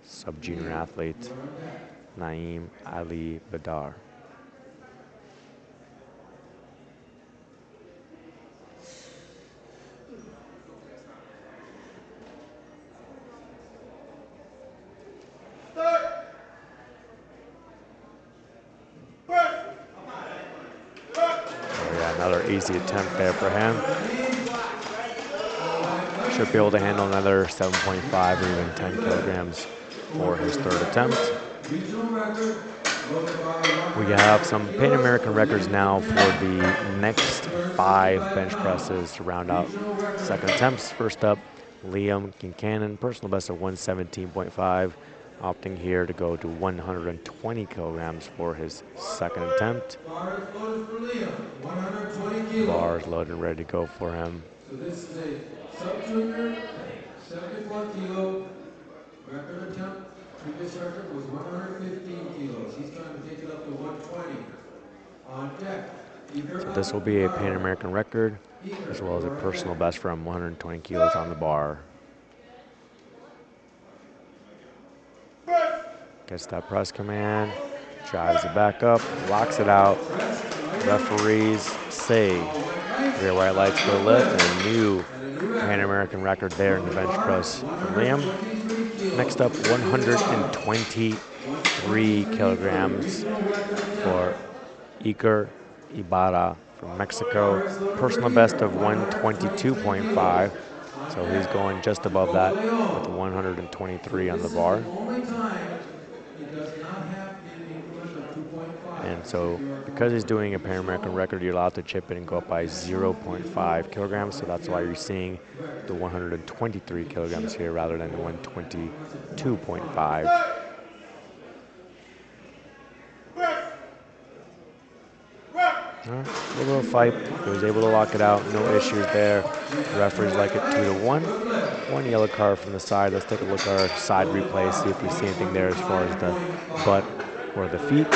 S1: Sub-junior athlete, Naeem Ali Badar. Another easy attempt there for him. Should be able to handle another 7.5 or even 10 kilograms for his third attempt. We have some Pan American records now for the next 5 bench presses to round out second attempts. First up, Liam Kincannon, personal best of 117.5, opting here to go to 120 kilograms for his second attempt. Bar is loaded and ready to go for him.
S2: So this is a subjunior 74 kilo record attempt. Previous record was 115 kilos. He's trying to take it up to 120. On deck.
S1: So this will be a Pan American record, as well as a personal best from 120 kilos on the bar. Gets that press command, drives it back up, locks it out. Referees say rear white lights go lift, and a new Pan American record there in the bench press for Liam. Next up, 123 kilograms for Iker Ibarra from Mexico. Personal best of 122.5. So he's going just above that with 123 on the bar. And so because he's doing a Pan American record, you're allowed to chip in and go up by 0.5 kilograms. So that's why you're seeing the 123 kilograms here rather than the 122.5. A little fight. He was able to lock it out. No issues there. The referees like it 2-1. One yellow card from the side. Let's take a look at our side replay, see if we see anything there as far as the butt or the feet.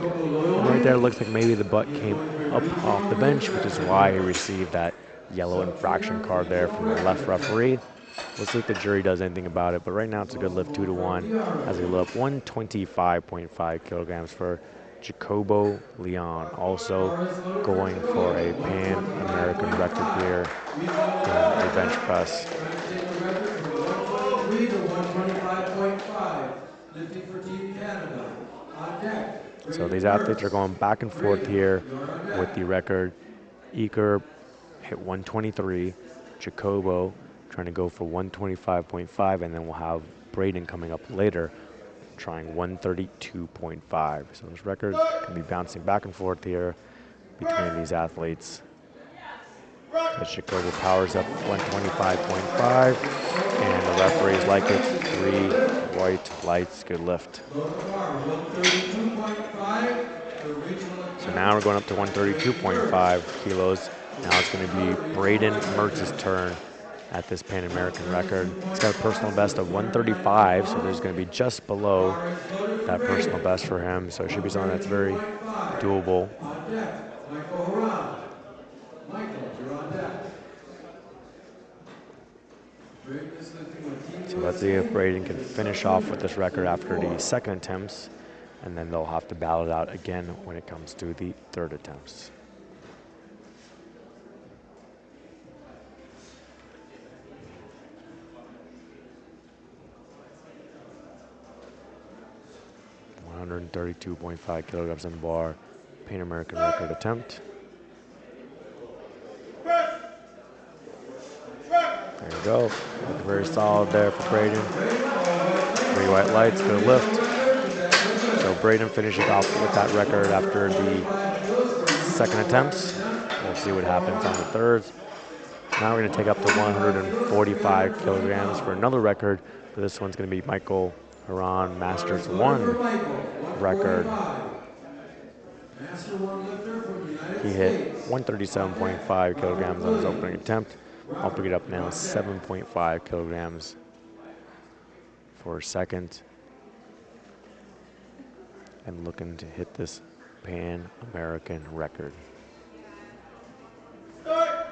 S1: And right there, it looks like maybe the butt came up off the bench, which is why he received that yellow infraction card there from the left referee. We'll see if the jury does anything about it, but right now it's a good lift 2-1 as we lift 125.5 kilograms for Jacobo Leon, also going for a Pan American record here in the bench press. So these athletes are going back and forth here with the record. Iker hit 123, Jacobo trying to go for 125.5, and then we'll have Braden coming up later trying 132.5. So those records can be bouncing back and forth here between these athletes. As Jacobo powers up 125.5, and the referees like it. 3 white lights, good lift. So now we're going up to 132.5 kilos. Now it's going to be Braden Mertz's turn at this Pan American record. He's got a personal best of 135, so there's going to be just below that personal best for him. So it should be something that's very doable. So let's see if Braden can finish off with this record after the second attempts, and then they'll have to battle it out again when it comes to the third attempts. $132.5 kilograms on the bar, Pan American record attempt. There you go. Looking very solid there for Braden. 3 white lights, good lift. So Braden finishing off with that record after the second attempts. We'll see what happens on the thirds. Now we're going to take up to 145 kilograms for another record. But this one's going to be Michael Haran Masters 1 record. He hit 137.5 kilograms on his opening attempt. Upping it up now 7.5 kilograms for a second. And looking to hit this Pan American record. That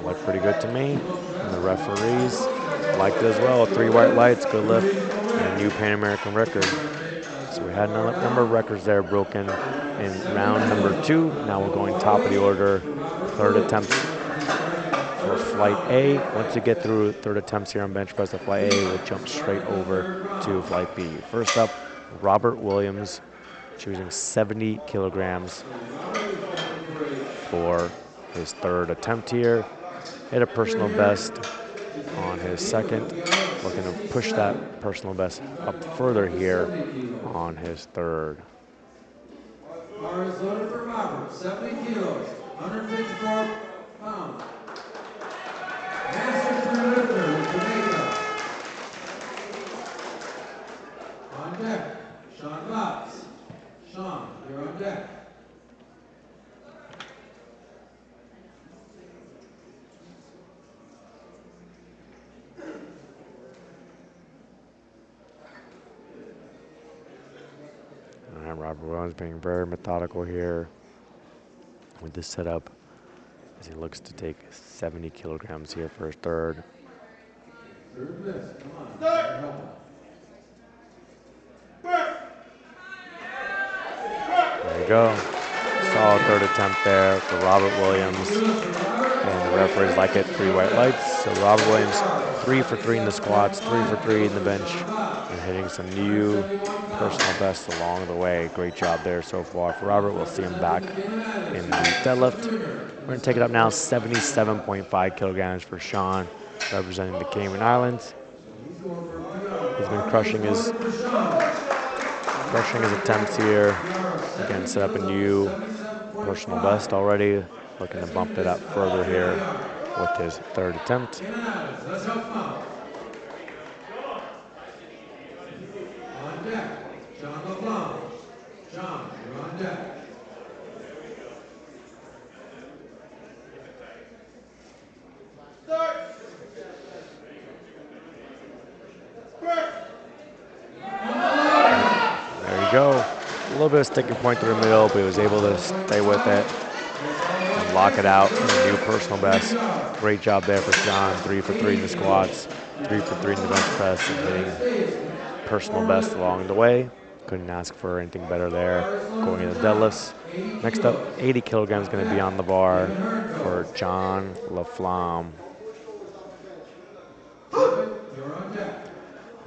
S1: looked pretty good to me. And the referees liked it as well. 3 white lights, good lift, and a new Pan American record. So we had a number of records there broken in round number 2. Now we're going top of the order, third attempt. for flight A. Once you get through third attempts here on bench press, the flight A will jump straight over to flight B. First up, Robert Williams, choosing 70 kilograms for his third attempt here. Hit a personal best on his second. Looking to push that personal best up further here on his third.
S2: Bar is loaded for Robert, 70 kilos, 154 pounds. Master True Lifter with Jamaica. On deck, Sean Lotz. Sean, you're on deck.
S1: All right, Robert Williams being very methodical here with this setup as he looks to take 70 kilograms here for his third.
S2: Third lift, come on.
S1: There you go. Solid third attempt there for Robert Williams. And the referees like it, 3 white lights. So Robert Williams, 3 for 3 in the squats, 3 for 3 in the bench, and hitting some new personal bests along the way. Great job there so far for Robert. We'll see him back in the deadlift. We're going to take it up now, 77.5 kilograms for Sean, representing the Cayman Islands. He's been crushing his attempts here. Again, set up a new personal best already. Looking to bump it up further here with his third attempt.
S2: Let's help him out. On deck, John LeBlanc. John, you're on deck.
S3: Start.
S1: There you go. A little bit of sticking point through the middle, but he was able to stay with it and lock it out in a new personal best. Great job there for John. 3 for 3 in the squats, 3 for 3 in the bench press, and hitting personal best along the way. Couldn't ask for anything better there going into deadlifts. Next up, 80 kilograms going to be on the bar for John LaFlamme.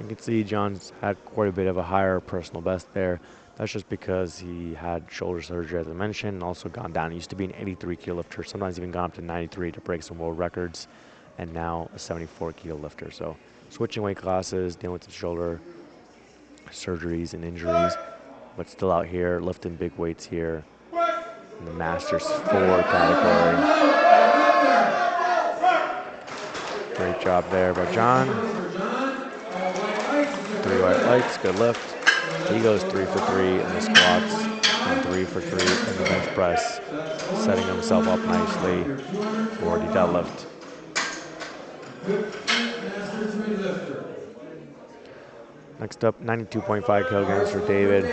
S1: You can see John's had quite a bit of a higher personal best there. That's just because he had shoulder surgery, as I mentioned, and also gone down. He used to be an 83 kilo lifter, sometimes even gone up to 93 to break some world records, and now a 74 kilo lifter. So switching weight classes, dealing with the shoulder surgeries and injuries, but still out here lifting big weights here in the Masters 4 category. Great job there by John. 3 white lights, good lift. He goes 3 for 3 in the squats and 3 for 3 in the bench press, setting himself up nicely for the deadlift. Next up, 92.5 kilograms for David,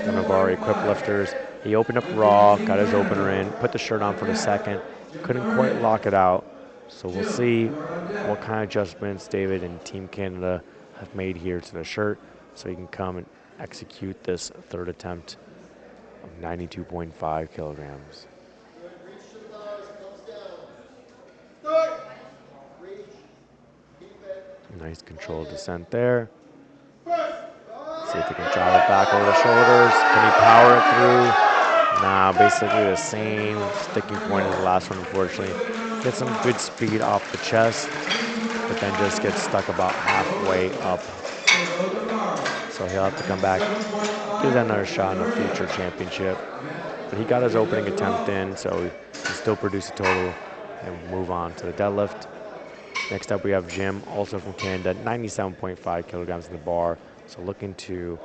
S1: one of our equipped lifters. He opened up raw, got his opener in, put the shirt on for the second, couldn't quite lock it out. So we'll see what kind of adjustments David and Team Canada have made here to the shirt so he can come and execute this third attempt of 92.5 kilograms. Nice controlled descent there. See if he can drive it back over the shoulders. Can he power it through? Nah, basically the same sticking point as the last one, unfortunately. Get some good speed off the chest, but then just get stuck about halfway up. So he'll have to come back, give that another shot in a future championship. But he got his opening attempt in, so he still produced a total and move on to the deadlift. Next up we have Jim, also from Canada, 97.5 kilograms in the bar. So looking to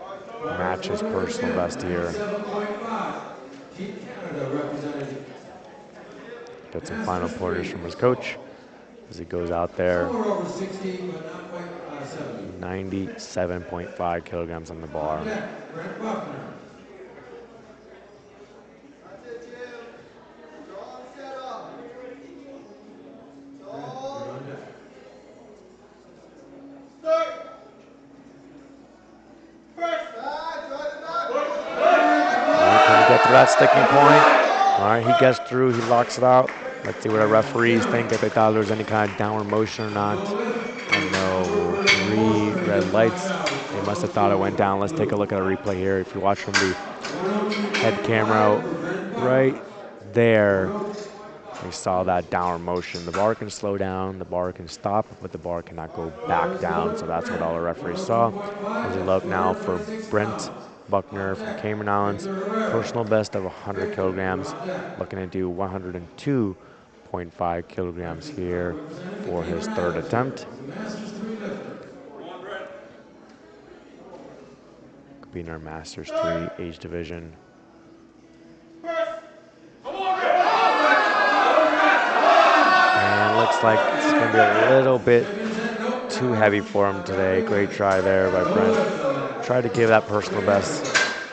S1: match his personal best here. Get some final pointers from his coach as he goes out there. 97.5 kilograms on the bar. Get through that sticking point. All right, he gets through, he locks it out. Let's see what our referees think, if they thought there was any kind of downward motion or not. And no, 3 red lights. They must have thought it went down. Let's take a look at a replay here. If you watch from the head camera right there, we saw that downward motion. The bar can slow down, the bar can stop, but the bar cannot go back down. So that's what all the referees saw. As we look now for Brent Buckner from Cayman Islands, personal best of 100 kilograms, looking to do 102.5 kilograms here for his 3rd attempt. Could be in our Masters 3 age division. And looks like it's going to be a little bit too heavy for him today. Great try there by Brent. Tried to give that personal best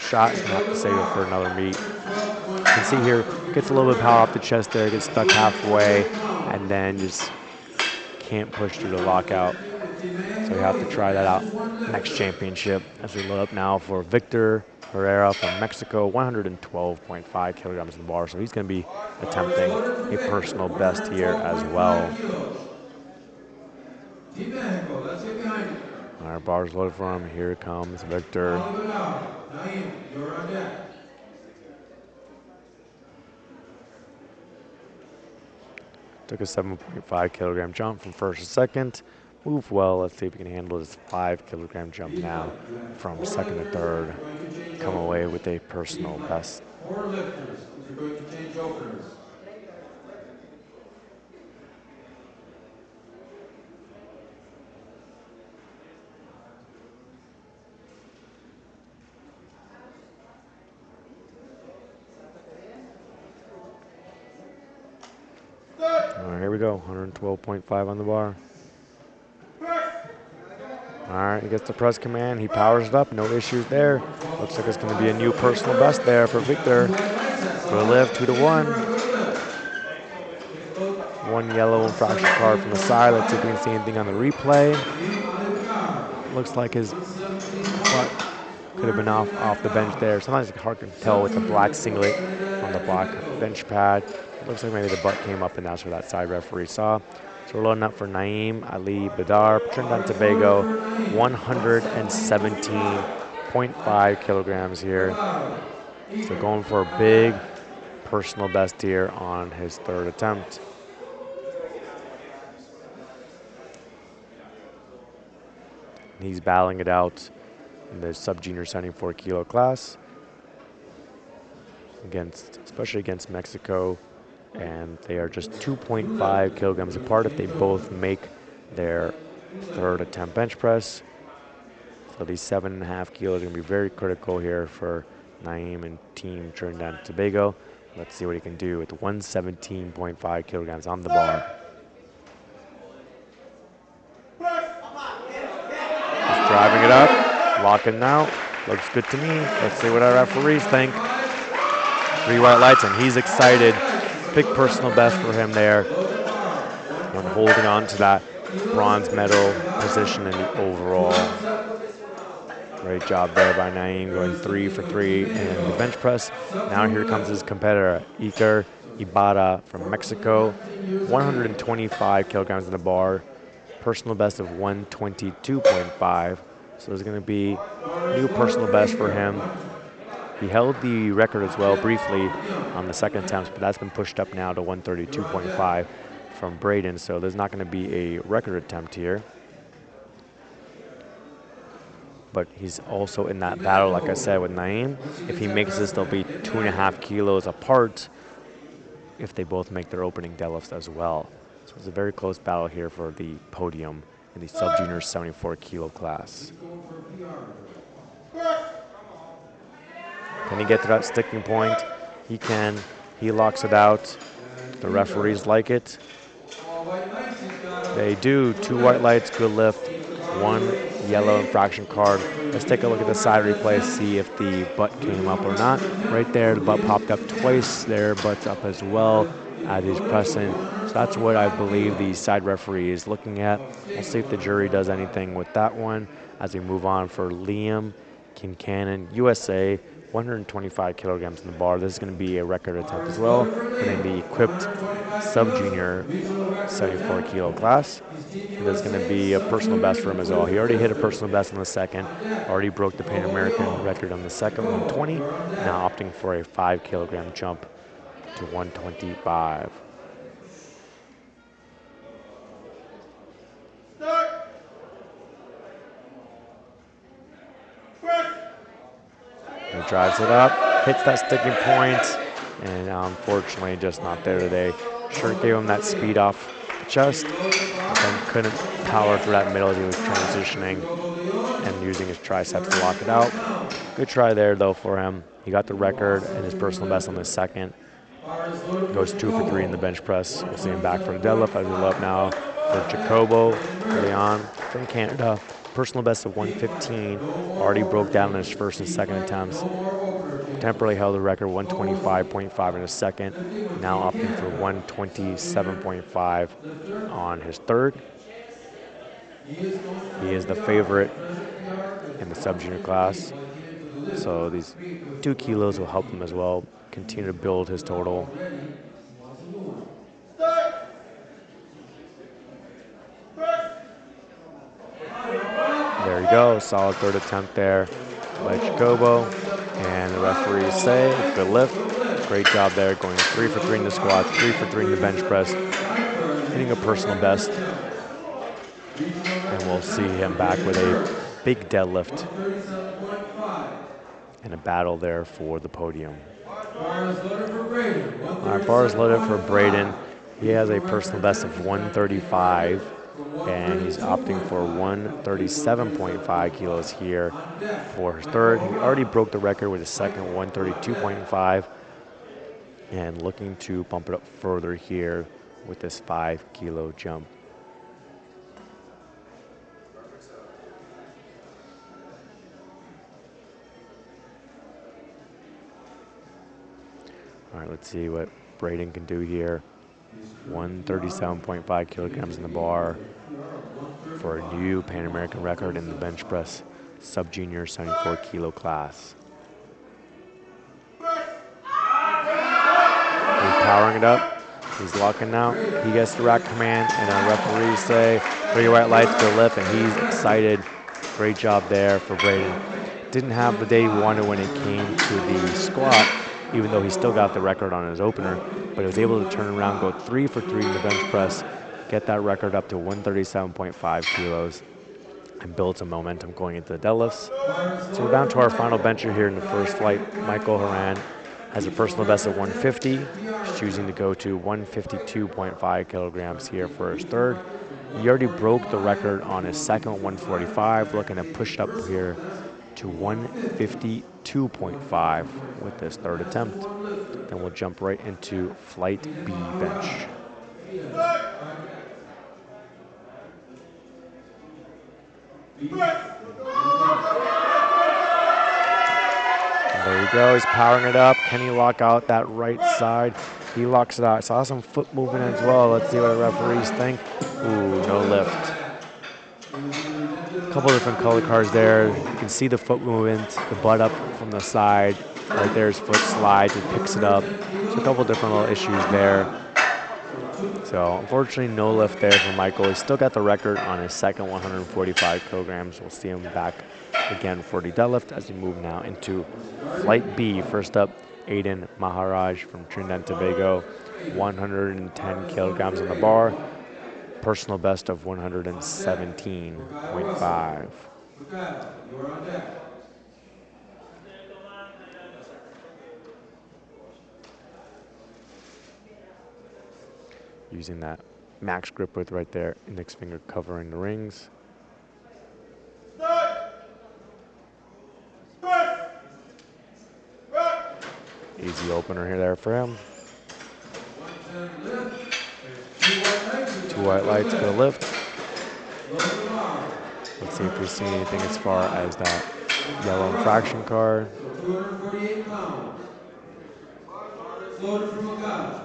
S1: shot and have to save it for another meet. You can see here, gets a little bit of power off the chest there, gets stuck halfway, and then just can't push through the lockout. So we have to try that out next championship. As we load up now for Victor Herrera from Mexico, 112.5 kilograms in the bar. So he's going to be attempting a personal best here as well. Our bar's loaded for him. Here comes Victor. Took a 7.5 kilogram jump from 1st to 2nd. Moved well. Let's see if we can handle this 5 kilogram jump now from 2nd to 3rd. Come away with a personal best. All right, here we go. 112.5 on the bar. All right, he gets the press command. He powers it up. No issues there. Looks like it's going to be a new personal best there for Victor. Good lift, 2 to 1. 1 yellow infraction card from the side. Let's see if we can see anything on the replay. Looks like his butt could have been off the bench there. Sometimes it's hard to tell with the black singlet on the black bench pad. Looks like maybe the butt came up, and that's what that side referee saw. So we're loading up for Naeem Ali Badar, Trinidad and Tobago, 117.5 kilograms here. So going for a big personal best here on his 3rd attempt. He's battling it out in the sub-junior 74 kilo class, especially against Mexico. And they are just 2.5 kilograms apart if they both make their 3rd attempt bench press. So these 7.5 kilos are going to be very critical here for Naeem and Team Trinidad and Tobago. Let's see what he can do with 117.5 kilograms on the bar. He's driving it up, locking out. Looks good to me. Let's see what our referees think. 3 white lights, and he's excited. Big personal best for him there when holding on to that bronze medal position in the overall. Great job there by Naeem, going 3 for 3 in the bench press. Now here comes his competitor, Iker Ibarra from Mexico, 125 kilograms in the bar, personal best of 122.5. So there's going to be a new personal best for him. He held the record as well briefly on the 2nd attempt, but that's been pushed up now to 132.5 from Braden, so there's not going to be a record attempt here. But he's also in that battle, like I said, with Naeem. If he makes this, they'll be 2.5 kilos apart if they both make their opening deadlifts as well. So it's a very close battle here for the podium in the sub-junior 74 kilo class. Can he get to that sticking point? He can. He locks it out. The referees like it. They do. 2 white lights, good lift. 1 yellow infraction card. Let's take a look at the side replay, see if the butt came up or not. Right there, the butt popped up twice there, butt's up as well as he's pressing. So that's what I believe the side referee is looking at. We'll see if the jury does anything with that one as we move on for Liam Kincannon, USA. 125 kilograms in the bar. This is going to be a record attempt as well. And then the equipped subjunior 74 kilo class. And that's going to be a personal best for him as well. He already hit a personal best in the second, already broke the Pan American record on the second 120, now opting for a 5 kilogram jump to 125. He drives it up, hits that sticking point, and unfortunately just not there today. Shirt gave him that speed off the chest, but then couldn't power through that middle as he was transitioning and using his triceps to lock it out. Good try there though for him. He got the record and his personal best on the second. Goes 2 for 3 in the bench press. We'll see him back for the deadlift as we look now for Jacobo Leon from Canada. Personal best of 115. Already broke down in his first and second attempts. Temporarily held the record 125.5 in his second. Now opting for 127.5 on his third. He is the favorite in the sub-junior class. So these 2 kilos will help him as well continue to build his total. There you go, solid third attempt there by Jacobo. And the referees say, good lift. Great job there, going 3 for 3 in the squat, 3 for 3 in the bench press, hitting a personal best. And we'll see him back with a big deadlift and a battle there for the podium. All right, bars loaded for Braden. He has a personal best of 135, and he's opting for 137.5 kilos here for his third. He already broke the record with his second 132.5, and looking to bump it up further here with this 5 kilo jump. All right, let's see what Braden can do here. 137.5 kilograms in the bar for a new Pan American record in the bench press sub-junior 74 kilo class. He's powering it up. He's locking out. He gets the rack command, and our referees say, 3 white lights, go lift, and he's excited. Great job there for Braden. Didn't have the day he wanted when it came to the squat, even though he still got the record on his opener, but he was able to turn around, go 3 for 3 in the bench press, get that record up to 137.5 kilos, and build some momentum going into the deadlifts. So we're down to our final bencher here in the first flight. Michael Haran has a personal best of 150. He's choosing to go to 152.5 kilograms here for his third. He already broke the record on his second 145, looking to push it up here to 152.5 with this third attempt. Then we'll jump right into flight B bench. And there you go, he's powering it up. Can he lock out that right side? He locks it out. I saw some foot movement as well. Let's see what the referees think. Ooh, no lift. A couple different color cards there. You can see the foot movement, the butt up from the side. Right there, his foot slides and picks it up. So a couple different little issues there. So unfortunately, no lift there for Michael. He's still got the record on his second 145 kilograms. We'll see him back again for the deadlift as we move now into flight B. First up, Aiden Maharaj from Trinidad and Tobago, 110 kilograms on the bar. Personal best of 117.5. Using that max grip width right there, index finger covering the rings. Easy opener here there for him. 2 white lights, go lift. Let's see if we see anything as far as that yellow infraction card.
S2: 248 pounds. Loaded from Agave.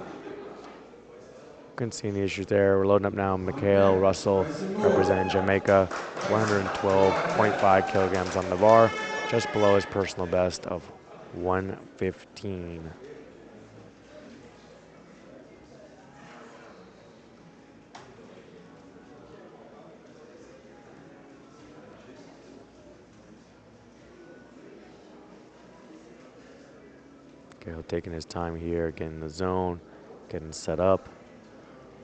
S1: Couldn't see any issues there. We're loading up now Mikhail Russell, representing Jamaica, 112.5 kilograms on the bar, just below his personal best of 115. Okay, he'll taking his time here, getting in the zone, getting set up,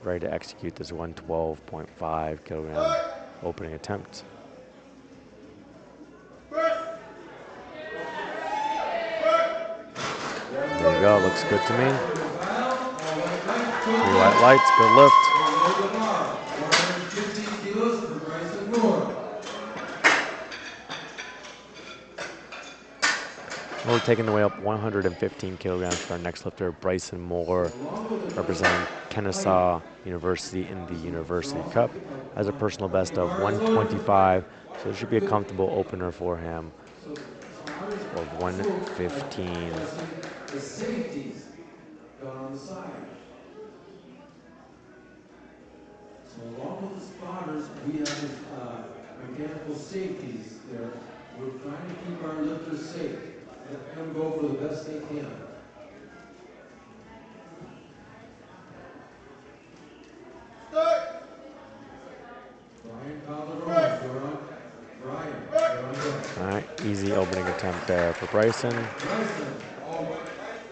S1: ready to execute this 112.5 kilogram opening attempt. There you go, looks good to me. 3 white lights, good lift. We're taking the weight up 115 kilograms for our next lifter, Bryson Moore, representing Kennesaw University in the University Cup, has a personal best of 125, so it should be a comfortable opener for him of 115.
S2: The safeties down on the side. So along with the spotters, we have these mechanical safeties there. We're trying to keep our lifters safe. Let them go for the best they can.
S3: Start.
S2: Brian Calderon, you're on. Brian, you're on deck.
S1: All right, easy opening attempt there for Bryson.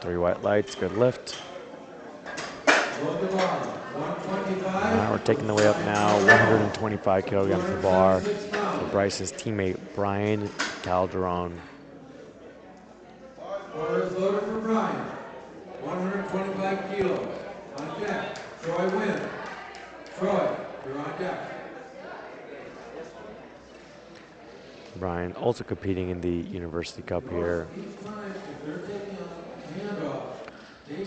S1: 3 white lights, good lift.
S2: Load the bar, 125.
S1: All right, we're taking the weight up now, 125 kilograms to the bar for Bryson's teammate, Brian Calderon.
S2: Bar is loaded for Brian. 125 kilos. On deck, Troy Wynn. Troy, you're on deck.
S1: Brian also competing in the University Cup here.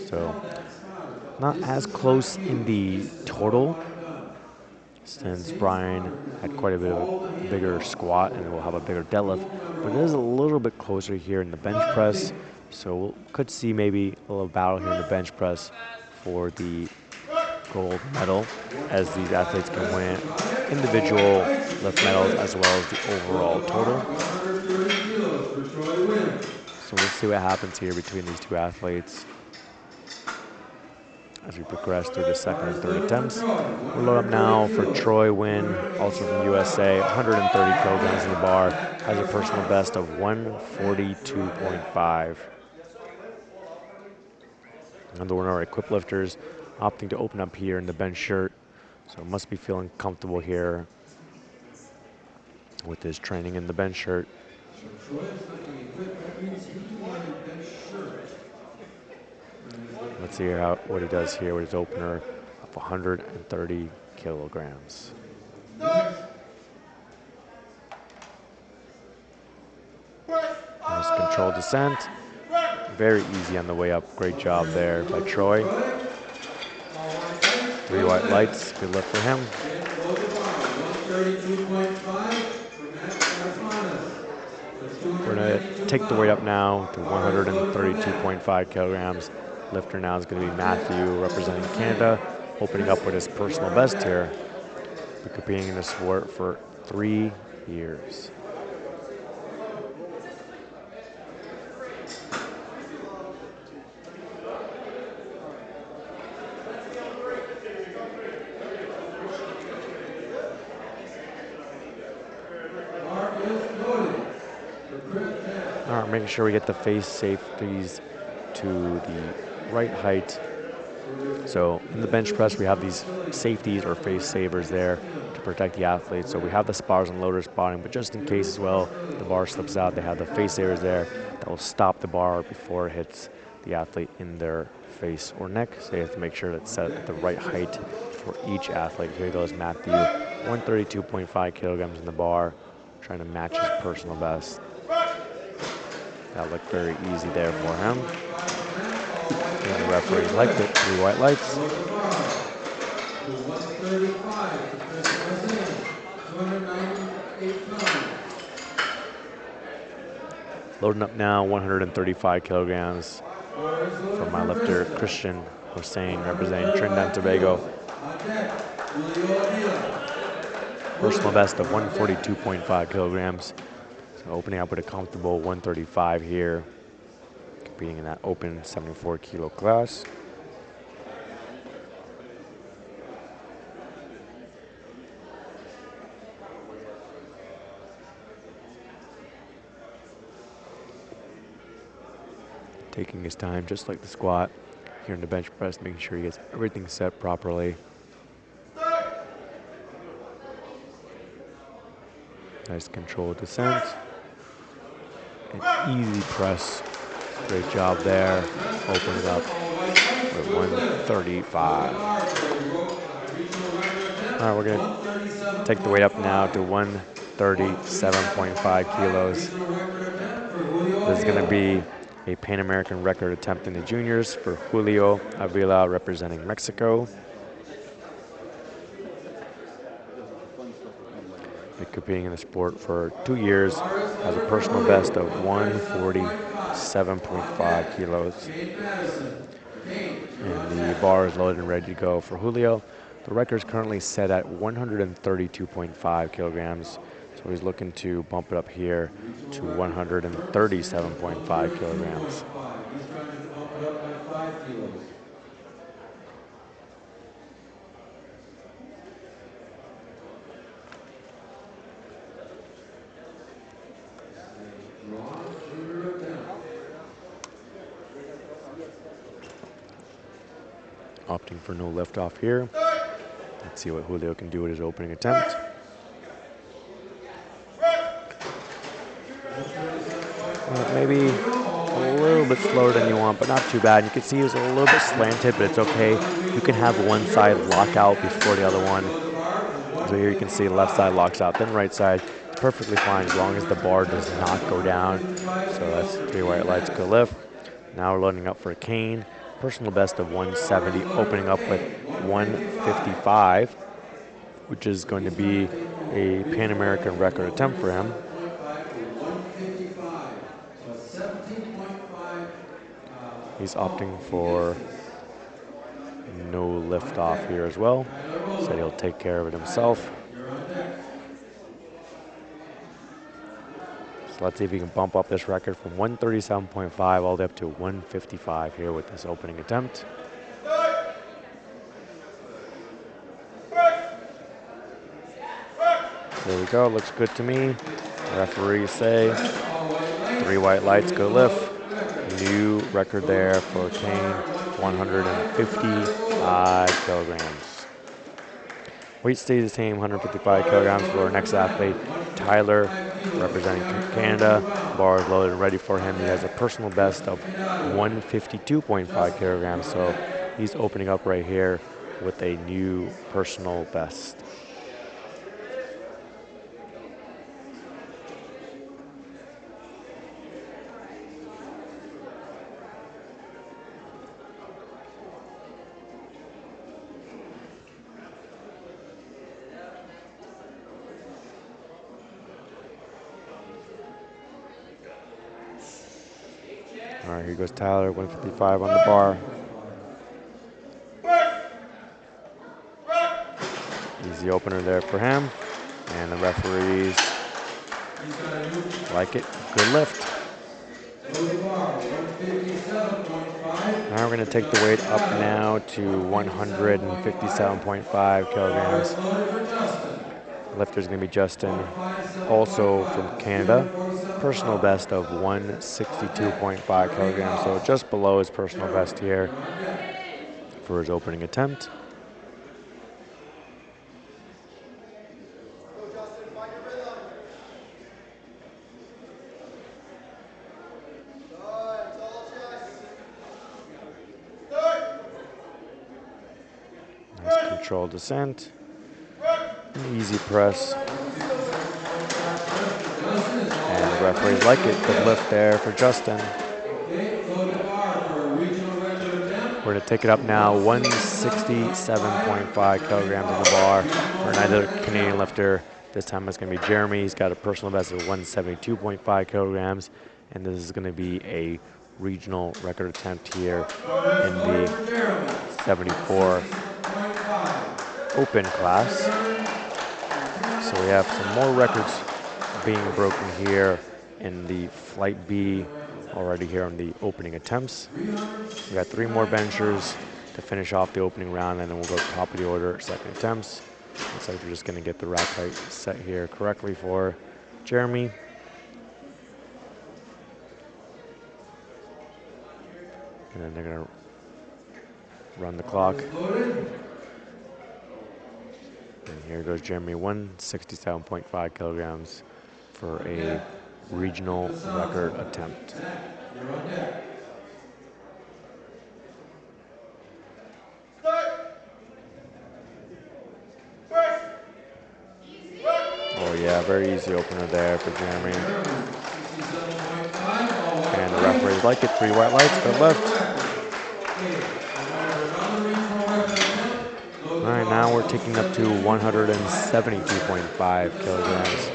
S1: So not as close in the total, since Brian had quite a bit of a bigger squat and will have a bigger deadlift, but it is a little bit closer here in the bench press. So we could see maybe a little battle here in the bench press for the gold medal, as these athletes can win individual lift medals as well as the overall total. So we'll see what happens here between these two athletes as we progress through the second and third attempts. We'll load up now for Troy Wynn, also from USA, 130 kilograms in the bar, has a personal best of 142.5. Another one of our equipped lifters opting to open up here in the bench shirt, so must be feeling comfortable here with his training in the bench shirt. Let's see what he does here with his opener of 130 kilograms. Nice controlled descent. Very easy on the way up. Great job there by Troy. 3 white lights. Good lift for him. We're going to take the weight up now to 132.5 kilograms. Lifter now is going to be Matthew, representing Canada, opening up with his personal best here. Been competing in the sport for 3 years. All right, making sure we get the face safeties to the right height. So in the bench press, we have these safeties or face savers there to protect the athletes. So we have the spotters and loaders spotting, but just in case as well, the bar slips out, they have the face savers there that will stop the bar before it hits the athlete in their face or neck. So you have to make sure it's set at the right height for each athlete. Here goes Matthew, 132.5 kilograms in the bar, trying to match his personal best. That looked very easy there for him. And the referees liked it. 3 white lights. Loading up now, 135 kilograms from my lifter, Christian Hossein, representing Trinidad and Tobago. Personal best of 142.5 kilograms. So opening up with a comfortable 135 here, competing in that open 74 kilo class. taking his time, just like the squat. Here in the bench press, making sure he gets everything set properly. Nice controlled descent. An easy press. Great job there. Opening up with 135. All right, we're going to take the weight up now to 137.5 kilos. This is going to be a Pan American record attempt in the juniors for Julio Avila representing Mexico. Been competing in the sport for 2 years, has a personal best of 147.5 kilos. And the bar is loaded and ready to go for Julio. The record is currently set at 132.5 kilograms. So he's looking to bump it up here to 137.5 kilograms.
S2: He's trying to bump it up by 5 kilos.
S1: Opting for no lift off here. Let's see what Julio can do with his opening attempt. Maybe a little bit slower than you want, but not too bad. You can see he's a little bit slanted, but it's okay. You can have one side lock out before the other one. So here you can see left side locks out, then right side. It's perfectly fine as long as the bar does not go down. So that's 3 white lights, good lift. Now we're loading up for a cane. Personal best of 170, opening up with 155, which is going to be a Pan American record attempt for him. He's opting for no lift off here as well. Said he'll take care of it himself. So let's see if he can bump up this record from 137.5 all the way up to 155 here with this opening attempt. There we go, looks good to me. Referees say 3 white lights, good lift. New record there for Kane, 155 kilograms. Weight stays the same, 155 kilograms for our next athlete, Tyler, representing Canada. Bar is loaded and ready for him. He has a personal best of 152.5 kilograms, so he's opening up right here with a new personal best. All right, here goes Tyler, 155 on the bar. Easy opener there for him. And the referees like it. Good lift. Now we're going to take the weight up now to 157.5 kilograms. Lifter is going to be Justin, also from Canada. Personal best of 162.5 kilograms, so just below his personal best here for his opening attempt. Nice controlled descent. Easy press. And the referees like it. Good lift there for Justin. We're going to take it up now, 167.5 kilograms on the bar for another Canadian lifter. This time it's going to be Jeremy. He's got a personal best of 172.5 kilograms. And this is going to be a regional record attempt here in the 74 open class. So we have some more records being broken here in the Flight B already here on the opening attempts. We got 3 more benchers to finish off the opening round, and then we'll go top of the order, second attempts. Looks like we're just going to get the rack height set here correctly for Jeremy. And then they're going to run the clock. And here goes Jeremy, 167.5 kilograms for a regional record attempt. Oh yeah, very easy opener there for Jeremy. And the referees like it. 3 white lights, good lift. All right, now we're taking up to 172.5 kilograms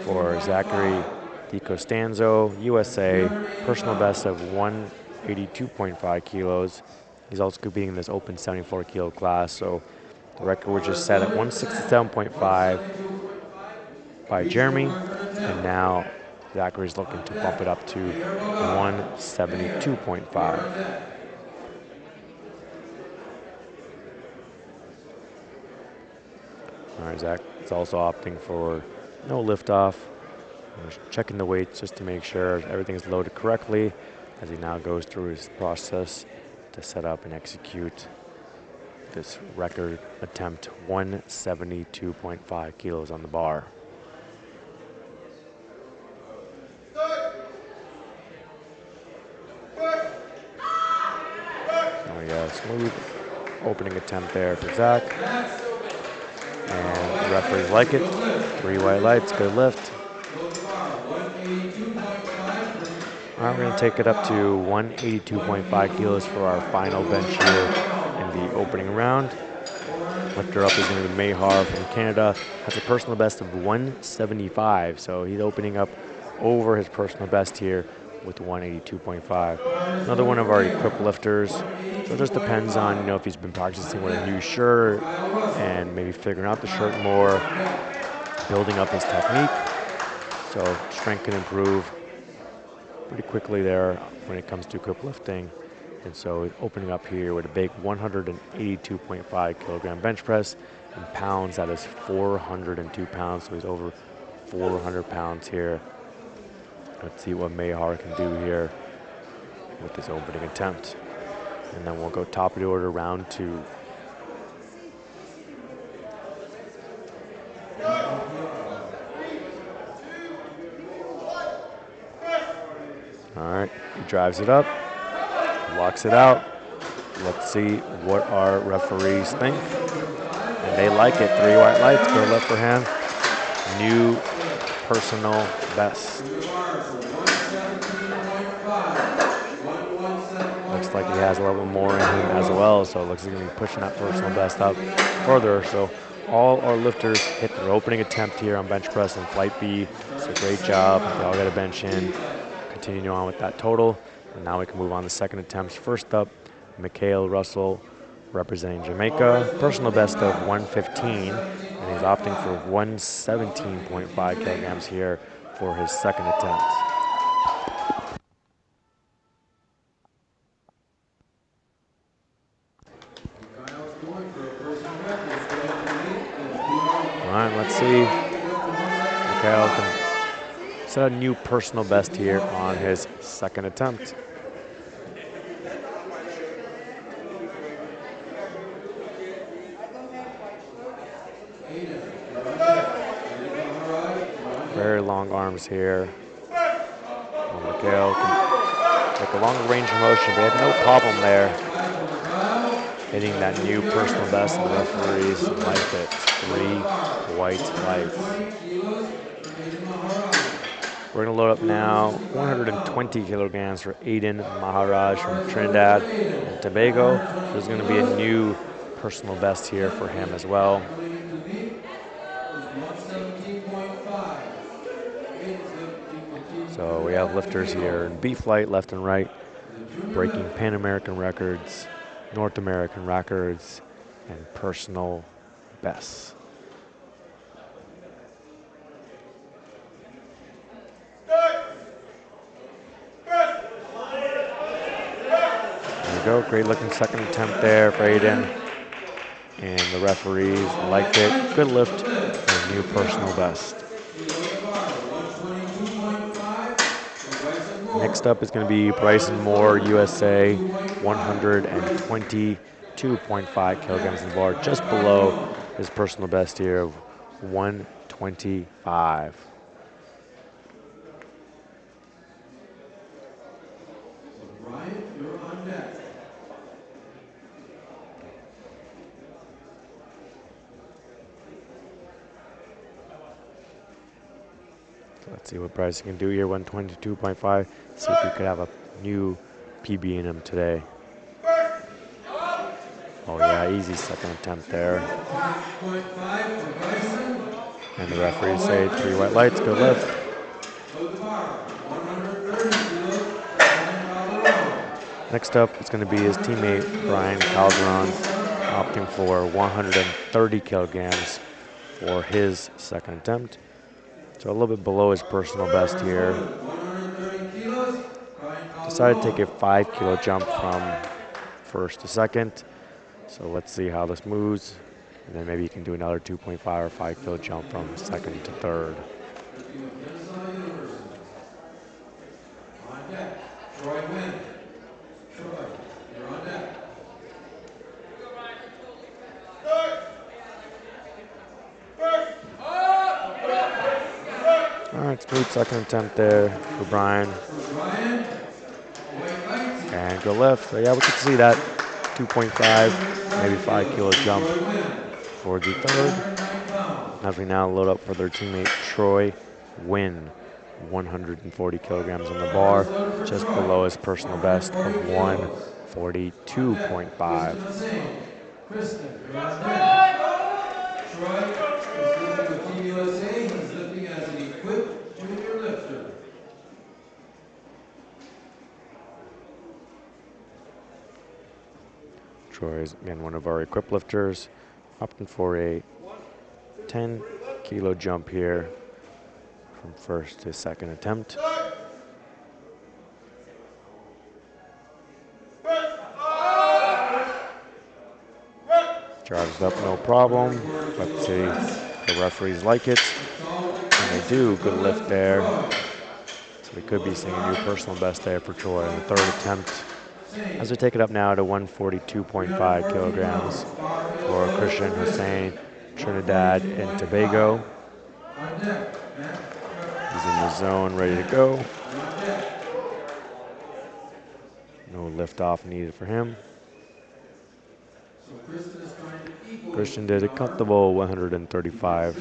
S1: for Zachary DiCostanzo, USA, personal best of 182.5 kilos. He's also competing in this open 74 kilo class, so the record was just set at 167.5 by Jeremy, and now Zachary's looking to bump it up to 172.5. All right, Zach is also opting for no liftoff. Just checking the weights just to make sure everything's loaded correctly as he now goes through his process to set up and execute this record attempt, 172.5 kilos on the bar. Oh yeah, smooth opening attempt there for Zach. And the referees like it. 3 white lights, good lift. All right, we're going to take it up to 182.5 kilos for our final bench here in the opening round. Lifter up is going to be Mahar from Canada. Has a personal best of 175, so he's opening up over his personal best here with 182.5. Another one of our equipped lifters. So it just depends on, if he's been practicing with a new shirt and maybe figuring out the shirt more, building up his technique. So strength can improve pretty quickly there when it comes to equipped lifting. And so opening up here with a big 182.5 kilogram bench press. In pounds, that is 402 pounds. So he's over 400 pounds here. Let's see what Mahar can do here with this opening attempt. And then we'll go top of the order, round 2. All right, he drives it up, locks it out. Let's see what our referees think. And they like it. 3 white lights, go left for him. New personal best. Looks like he has a little more in him as well, so it looks like he's going to be pushing that personal best up further. So all our lifters hit their opening attempt here on bench press and flight B. It's a great job. They all got a bench in. Continuing on with that total. And now we can move on to second attempts. First up, Mikhail Russell representing Jamaica. Personal best of 115, and he's opting for 117.5 kilograms here for his second attempt. All right, let's see. Mikhail can set a new personal best here on his second attempt. Very long arms here. Mikhail can take a longer range of motion, but he had no problem there hitting that new personal best, and the referees liked it. 3 white lights. We're going to load up now 120 kilograms for Aiden Maharaj from Trinidad and Tobago. There's going to be a new personal best here for him as well. So we have lifters here in B flight, left and right, breaking Pan American records, North American records, and personal bests. There we go, great looking second attempt there for Aiden. And the referees liked it. Good lift and new personal best. Next up is going to be Bryson Moore, USA, 122.5 kilograms in the bar, just below his personal best here of 125.
S2: Brian, you're on deck.
S1: Let's see what Bryson can do here, 122.5. See if he could have a new PB in him today. Oh yeah, easy second attempt there.
S2: 10.5 for Bryson.
S1: And the referees say 3 white lights, good lift.
S2: Load the bar, 130 kilos, Brian Calderon.
S1: Next up is going to be his teammate Brian Calderon, opting for 130 kilograms for his second attempt. So a little bit below his personal best here.
S2: 130 kilos, Brian
S1: Decided to take
S2: Calderon.
S1: a 5 kilo jump from first to second. So let's see how this moves. And then maybe you can do another 2.5 or 5 kilo jump from second to third.
S2: On deck, Troy Wynn. Troy, you're on deck.
S1: All right, smooth second attempt there for Brian.
S2: For Brian, white lights.
S1: And good lift. So yeah, we could see that 2.5, maybe 5 kilo jump for the third. As we now load up for their teammate Troy Wynn, 140 kilograms on the bar, just below his personal best of 142.5.
S2: Kristen, you're on deck. Troy is lifting with Team USA. He's lifting as an equipped junior lifter.
S1: Troy is again one of our equipped lifters, opting for a 10 kilo jump here from first to second attempt. Charged up, no problem. Let's see if the referees like it. And they do. Good lift there. So we could be seeing a new personal best there for Troy in the third attempt. As we take it up now to 142.5 kilograms for Christian Hussein, Trinidad and Tobago. He's in the zone, ready to go. No lift off needed for him. Christian did a comfortable 135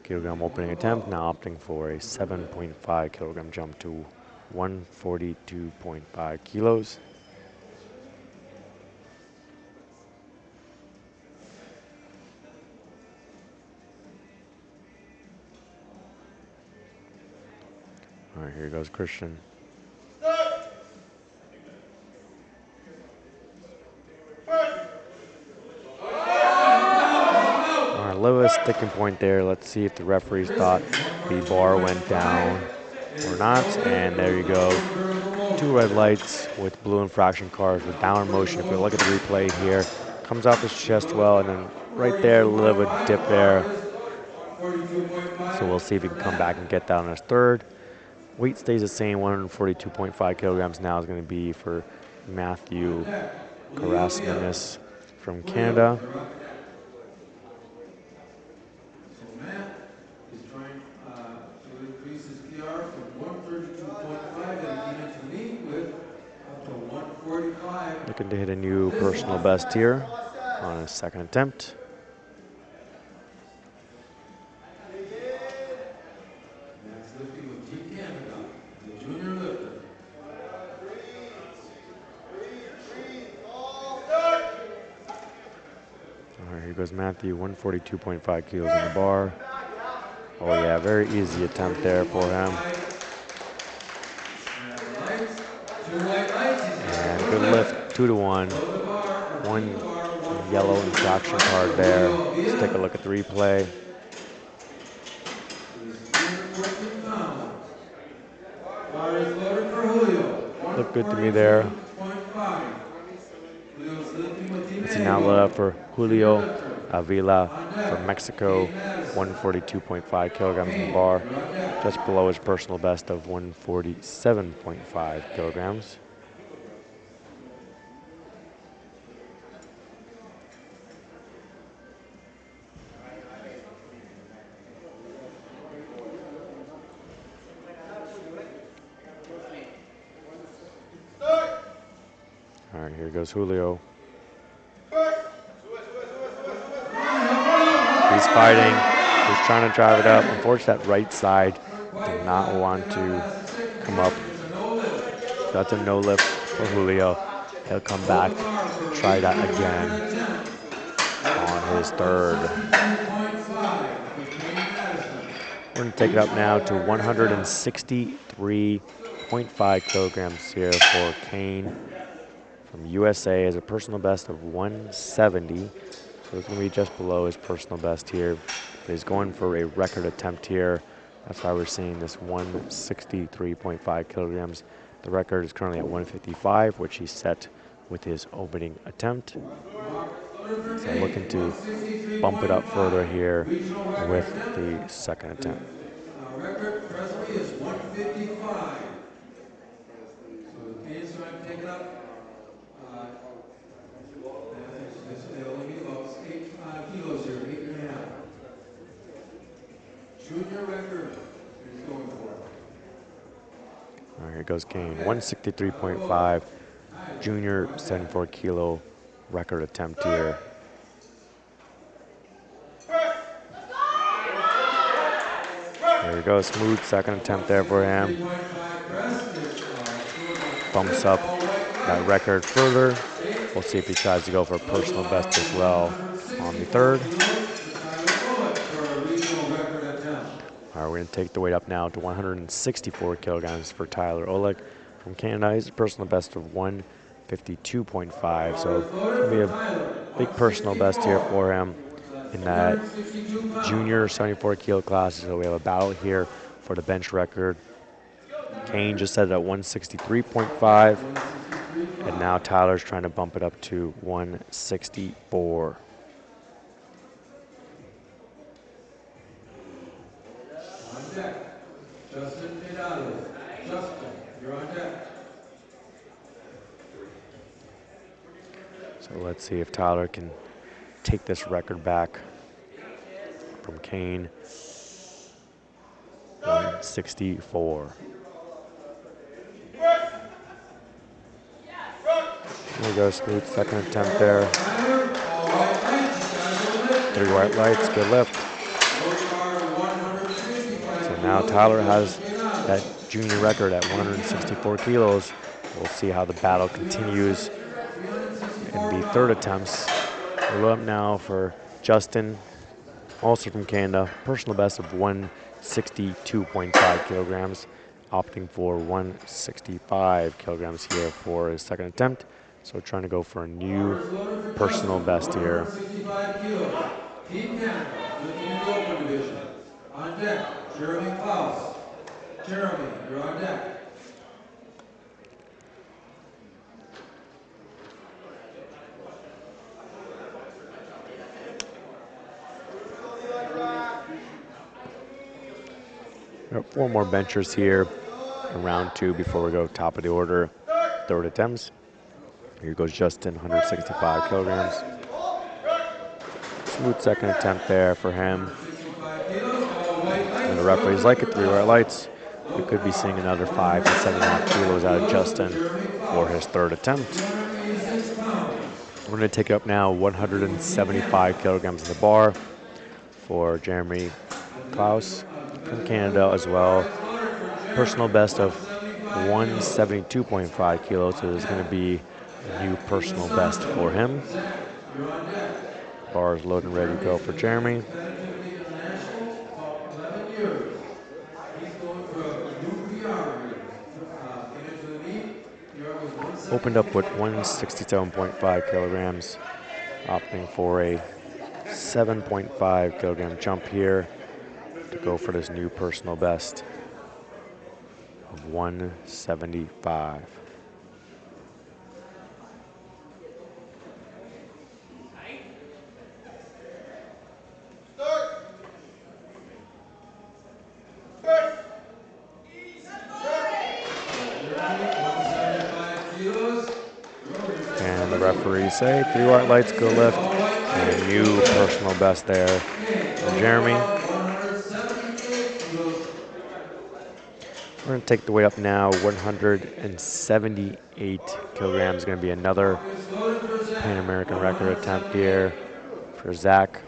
S1: kilogram opening attempt, now opting for a 7.5 kilogram jump to 142.5 kilos. All right, here goes Christian. Lowest sticking point there. Let's see if the referees thought the bar went down or not. And there you go. 2 red lights with blue infraction cards with downward motion. If you look at the replay here, comes off his chest well, and then right there, a little bit of dip there. So we'll see if he can come back and get that on his third. Weight stays the same, 142.5 kilograms now is going to be for Matthew Karasmanis from Canada. Looking to hit a new personal best here on his second attempt. All right, here goes Matthew, 142.5 kilos in the bar. Oh yeah, very easy attempt there for him. And good lift, 2-to-1. 1 yellow infraction card there. Let's take a look at the replay. Looked good to me there. Let's see now load up for Julio Avila from Mexico, 142.5 kilograms in the bar, just below his personal best of 147.5 kilograms. All right, here goes Julio. He's fighting. He's trying to drive it up. Unfortunately, that right side did not want to come up. That's a no lift for Julio. He'll come back, try that again on his third. We're going to take it up now to 163.5 kilograms here for Kane from USA as a personal best of 170. So it's going to be just below his personal best here. But he's going for a record attempt here. That's why we're seeing this 163.5 kilograms. The record is currently at 155, which he set with his opening attempt. So looking to bump it up further here with the second attempt.
S2: Record presently is 155. So Kane's trying to take it up. They only need about 8 kilos here, 8.5. Junior record he's going for.
S1: All right, here goes Kane. 163.5, junior 74 kilo record attempt here. There we go, smooth second attempt there for him. Bumps up that record further. We'll see if he tries to go for a personal best as well on the third. All right, we're going to take the weight up now to 164 kilograms for Tyler Oleg from Canada. He's a personal best of 152.5, so it's going to be a big personal best here for him in that junior 74 kilo class. So we have a battle here for the bench record. Kane just set it at 163.5, and now Tyler's trying to bump it up to 164.
S2: On deck, Justin Pinado. Justin, you're on deck.
S1: So let's see if Tyler can take this record back from Kane. 164. There we go, smooth second attempt there. 3 white lights, good lift. So now Tyler has that junior record at 164 kilos. We'll see how the battle continues in the third attempts. We're up now for Justin, also from Canada, personal best of 162.5 kilograms, opting for 165 kilograms here for his second attempt. So trying to go for a new personal best here.
S2: Team Canada, lifting in the open division. On deck, Jeremy Klaus. Jeremy, you're on deck.
S1: We have 4 more benchers here in round 2 before we go top of the order. Third attempts. Here goes Justin, 165 kilograms. Smooth second attempt there for him. And the referees like it, 3 white lights. We could be seeing another 5 to 7.5 kilos out of Justin for his third attempt. We're going to take it up now 175 kilograms in the bar for Jeremy Klaus from Canada as well. Personal best of 172.5 kilos, so there's going to be a new personal best for him. Bar is loaded and ready to go for Jeremy. Opened up with 167.5 kilograms, opting for a 7.5 kilogram jump here to go for this new personal best of 175. the referees say. 3 white lights, good lift, and a new personal best there for Jeremy. We're going to take the weight up now. 178 kilograms. Going to be another Pan American record attempt here for Zach.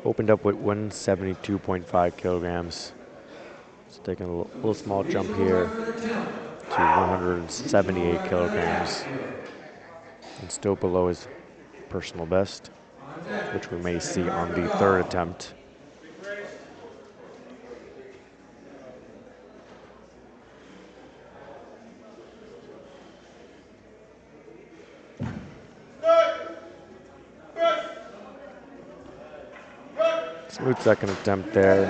S1: Opened up with 172.5 kilograms. So taking a little small jump here to 178 kilograms. And still below his personal best, which we may see on the 3rd attempt. Smooth 2nd attempt there.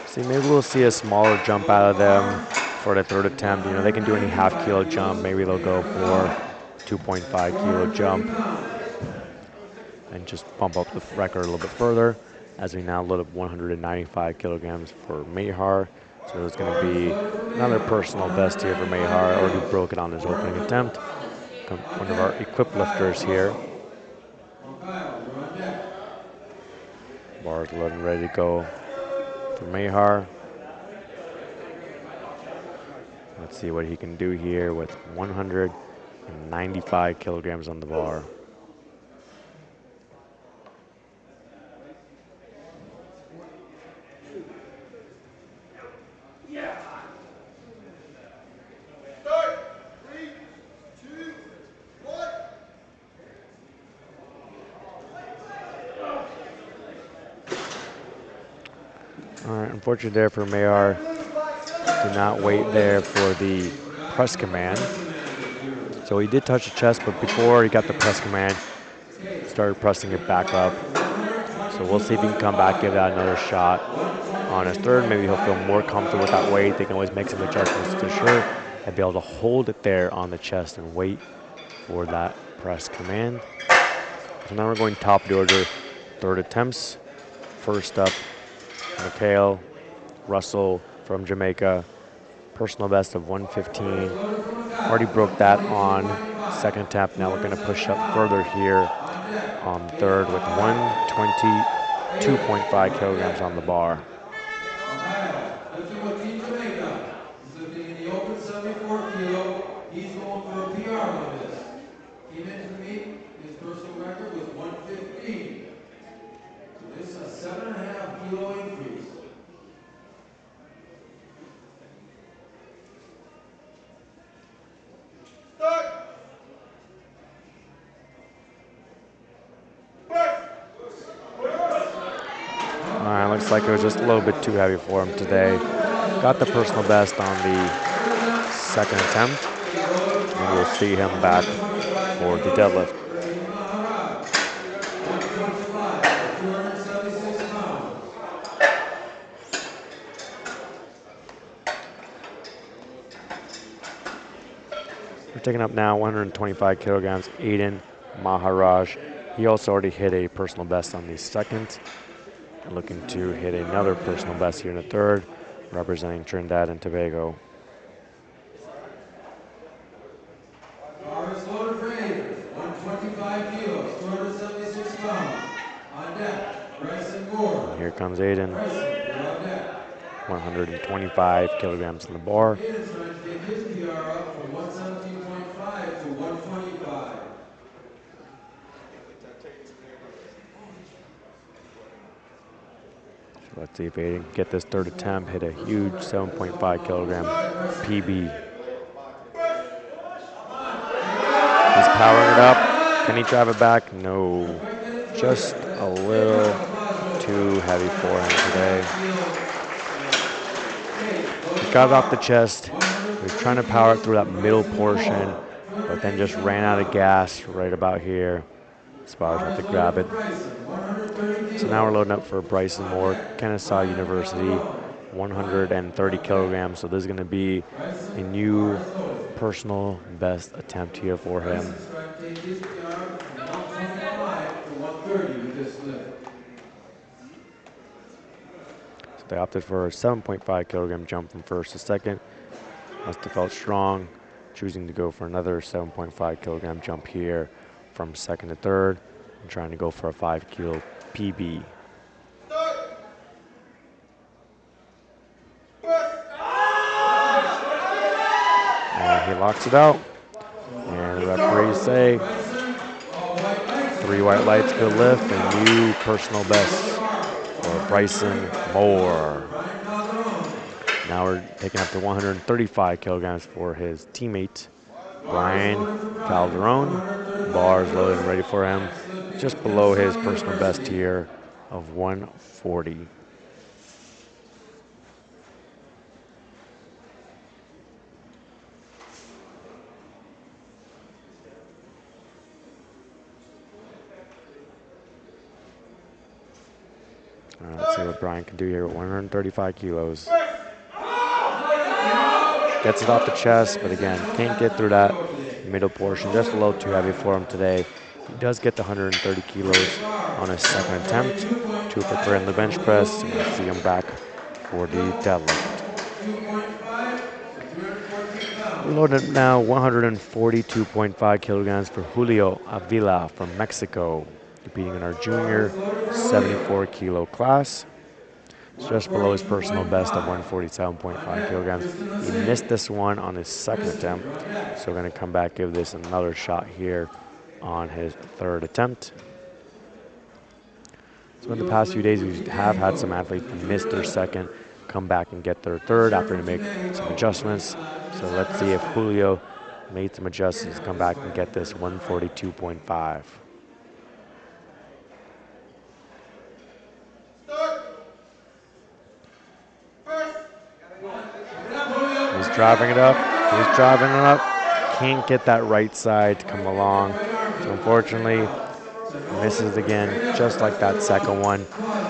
S1: See, maybe we'll see a smaller jump out of them for the 3rd attempt. You know, they can do any half-kilo jump. Maybe they'll go for 2.5-kilo jump and just bump up the record a little bit further, as we now load up 195 kilograms for Mayhar. So it's going to be another personal best here for Mayhar. Already broke it on his opening attempt. One of our equipped lifters here. Bars loaded and ready to go for Mayhar. Let's see what he can do here with 195 kilograms on the bar. Unfortunately there for Mayhar, did not wait there for the press command. So he did touch the chest, but before he got the press command, started pressing it back up. So we'll see if he can come back, give that another shot on his 3rd. Maybe he'll feel more comfortable with that weight. They can always make some adjustments to sure and be able to hold it there on the chest and wait for that press command. So now we're going top of the order, 3rd attempts. First up, Mikhail Russell from Jamaica, personal best of 115. Already broke that on 2nd attempt. Now we're going to push up further here on 3rd with 122.5 kilograms on the bar.
S2: He's going for a PR on this. He mentioned to me his personal record was 115. So this is a 7.5 kilo increase.
S1: All right, looks like it was just a little bit too heavy for him today. Got the personal best on the 2nd attempt, and we'll see him back for the deadlift. We're taking up now 125 kilograms, Aiden Maharaj. He also already hit a personal best on the 2nd. And looking to hit another personal best here in the 3rd, representing Trinidad and Tobago.
S2: Bars loaded for Aiden, 125 kilos, 276 pounds. On deck, Bryson Moore.
S1: And here comes Aiden. 125 kilograms in the bar.
S2: Aiden's trying to take his PR up from 117.5 to 125.
S1: So let's see if Aiden can get this 3rd attempt, hit a huge 7.5 kilogram PB. He's powering it up. Can he drive it back? No. Just a little too heavy for him today. He got it off the chest. He was trying to power it through that middle portion, but then just ran out of gas right about here. Spars had to grab it. So now we're loading up for Bryson Moore, Kennesaw University, 130 kilograms. So this is going to be a new personal best attempt here for him. So They opted for a 7.5 kilogram jump from first to second. Must have felt strong, choosing to go for another 7.5 kilogram jump here from second to third, and trying to go for a 5 kilo PB. And he locks it out. And the referees say 3 white lights, good lift, and new personal best for Bryson Moore. Now we're taking up to 135 kilograms for his teammate, Brian Calderon. Bars loaded and ready for him, just below his personal best here of 140. Let's see what Brian can do here at 135 kilos. Gets it off the chest, but again, can't get through that middle portion. Just a little too heavy for him today. He does get the 130 kilos on his second attempt. 2 for 3 on the bench press. And we'll see him back for the deadlift. We're loading now 142.5 kilograms for Julio Avila from Mexico, competing in our junior 74 kilo class. It's just below his personal best of 147.5 kilograms. He missed this one on his second attempt, so we're going to come back, give this another shot here on his third attempt. So in the past few days, we have had some athletes miss their second, come back and get their third after they make some adjustments. So let's see if Julio made some adjustments, come back and get this 142.5. He's driving it up. He's driving it up. Can't get that right side to come along. So unfortunately, misses again, just like that second one.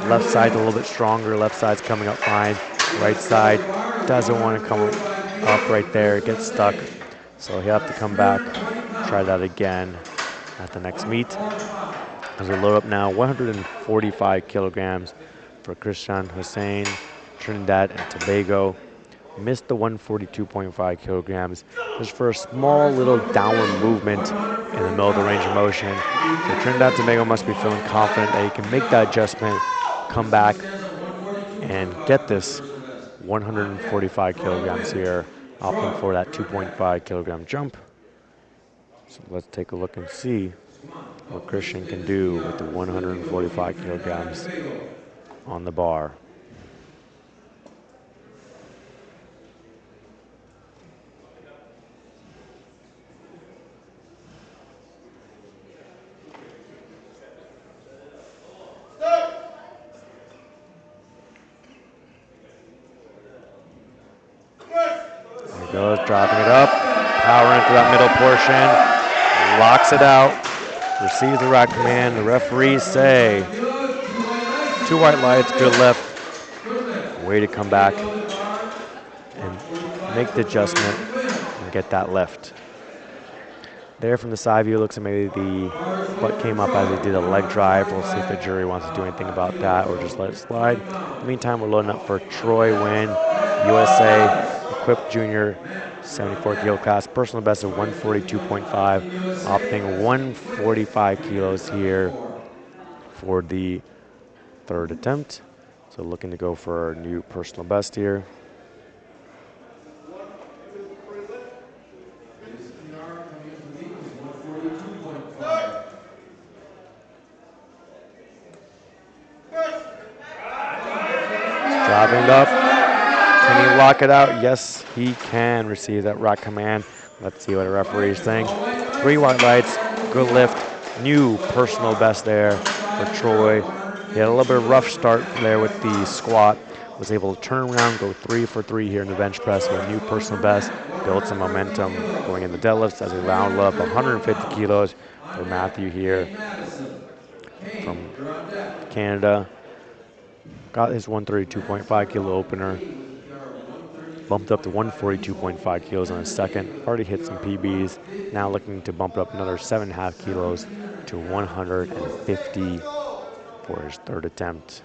S1: Left side's a little bit stronger. Left side's coming up fine. Right side doesn't want to come up right there. It gets stuck. So he'll have to come back, try that again at the next meet. As we load up now, 145 kilograms for Christian Hussein, Trinidad and Tobago. Missed the 142.5 kilograms just for a small little downward movement in the middle of the range of motion. So Trinidad and Tobago must be feeling confident that he can make that adjustment, come back, and get this 145 kilograms here, opting for that 2.5 kilogram jump. So let's take a look and see what Christian can do with the 145 kilograms on the bar. Goes, dropping it up, powering into that middle portion, locks it out, receives the rack command. The referees say 2 white lights, good lift. Way to come back and make the adjustment and get that lift. There from the side view, looks like maybe the butt came up as he did a leg drive. We'll see if the jury wants to do anything about that or just let it slide. In the meantime, we're loading up for Troy Wynn, USA. Equipped junior 74 kilo class, personal best of 142.5, opting 145 kilos here for the third attempt. So looking to go for a new personal best here. Driving it up. Can he lock it out? Yes, he can receive that rack command. Let's see what the referee is saying. 3 white lights, good lift, new personal best there for Troy. He had a little bit of rough start there with the squat. Was able to turn around, go 3 for 3 here in the bench press with a new personal best. Build some momentum going in the deadlifts as we round up 150 kilos for Matthew here from Canada. Got his 132.5 kilo opener. Bumped up to 142.5 kilos on his second. Already hit some PBs. Now looking to bump it up another 7.5 kilos to 150 for his third attempt.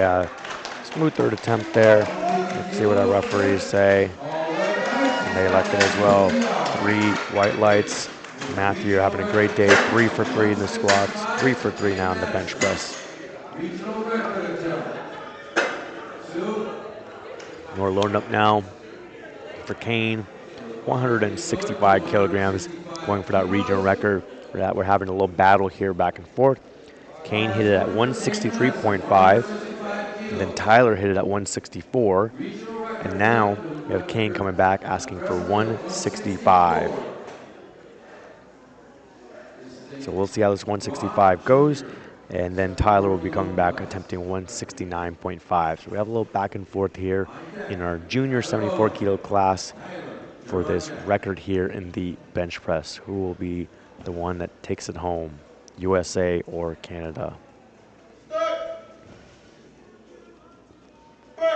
S1: yeah, smooth third attempt there. Let's see what our referees say. And they like it as well. 3 white lights. Matthew, you're having a great day. 3 for 3 in the squats. 3 for 3 now in the bench press. And we're loading up now for Kane. 165 kilograms, going for that regional record. We're having a little battle here back and forth. Kane hit it at 163.5, and then Tyler hit it at 164, and now we have Kane coming back asking for 165. So we'll see how this 165 goes, and then Tyler will be coming back attempting 169.5. So we have a little back and forth here in our junior 74 kilo class for this record here in the bench press. Who will be the one that takes it home, USA or Canada? All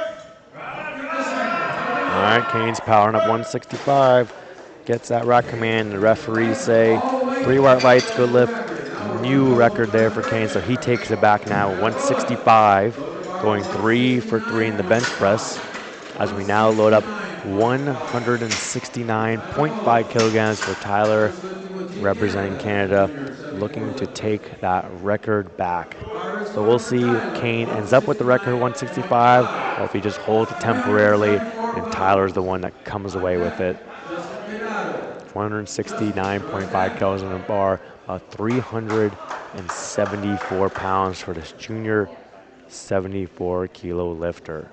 S1: right, Kane's powering up 165, gets that rack command. The referees say 3 white lights, good lift, new record there for Kane, so he takes it back now, 165, going 3 for 3 in the bench press, as we now load up 169.5 kilograms for Tyler, representing Canada, looking to take that record back. So we'll see if Kane ends up with the record 165, or if he just holds it temporarily, and Tyler's the one that comes away with it. 169.5 kilos in the bar, 374 pounds for this junior 74 kilo lifter.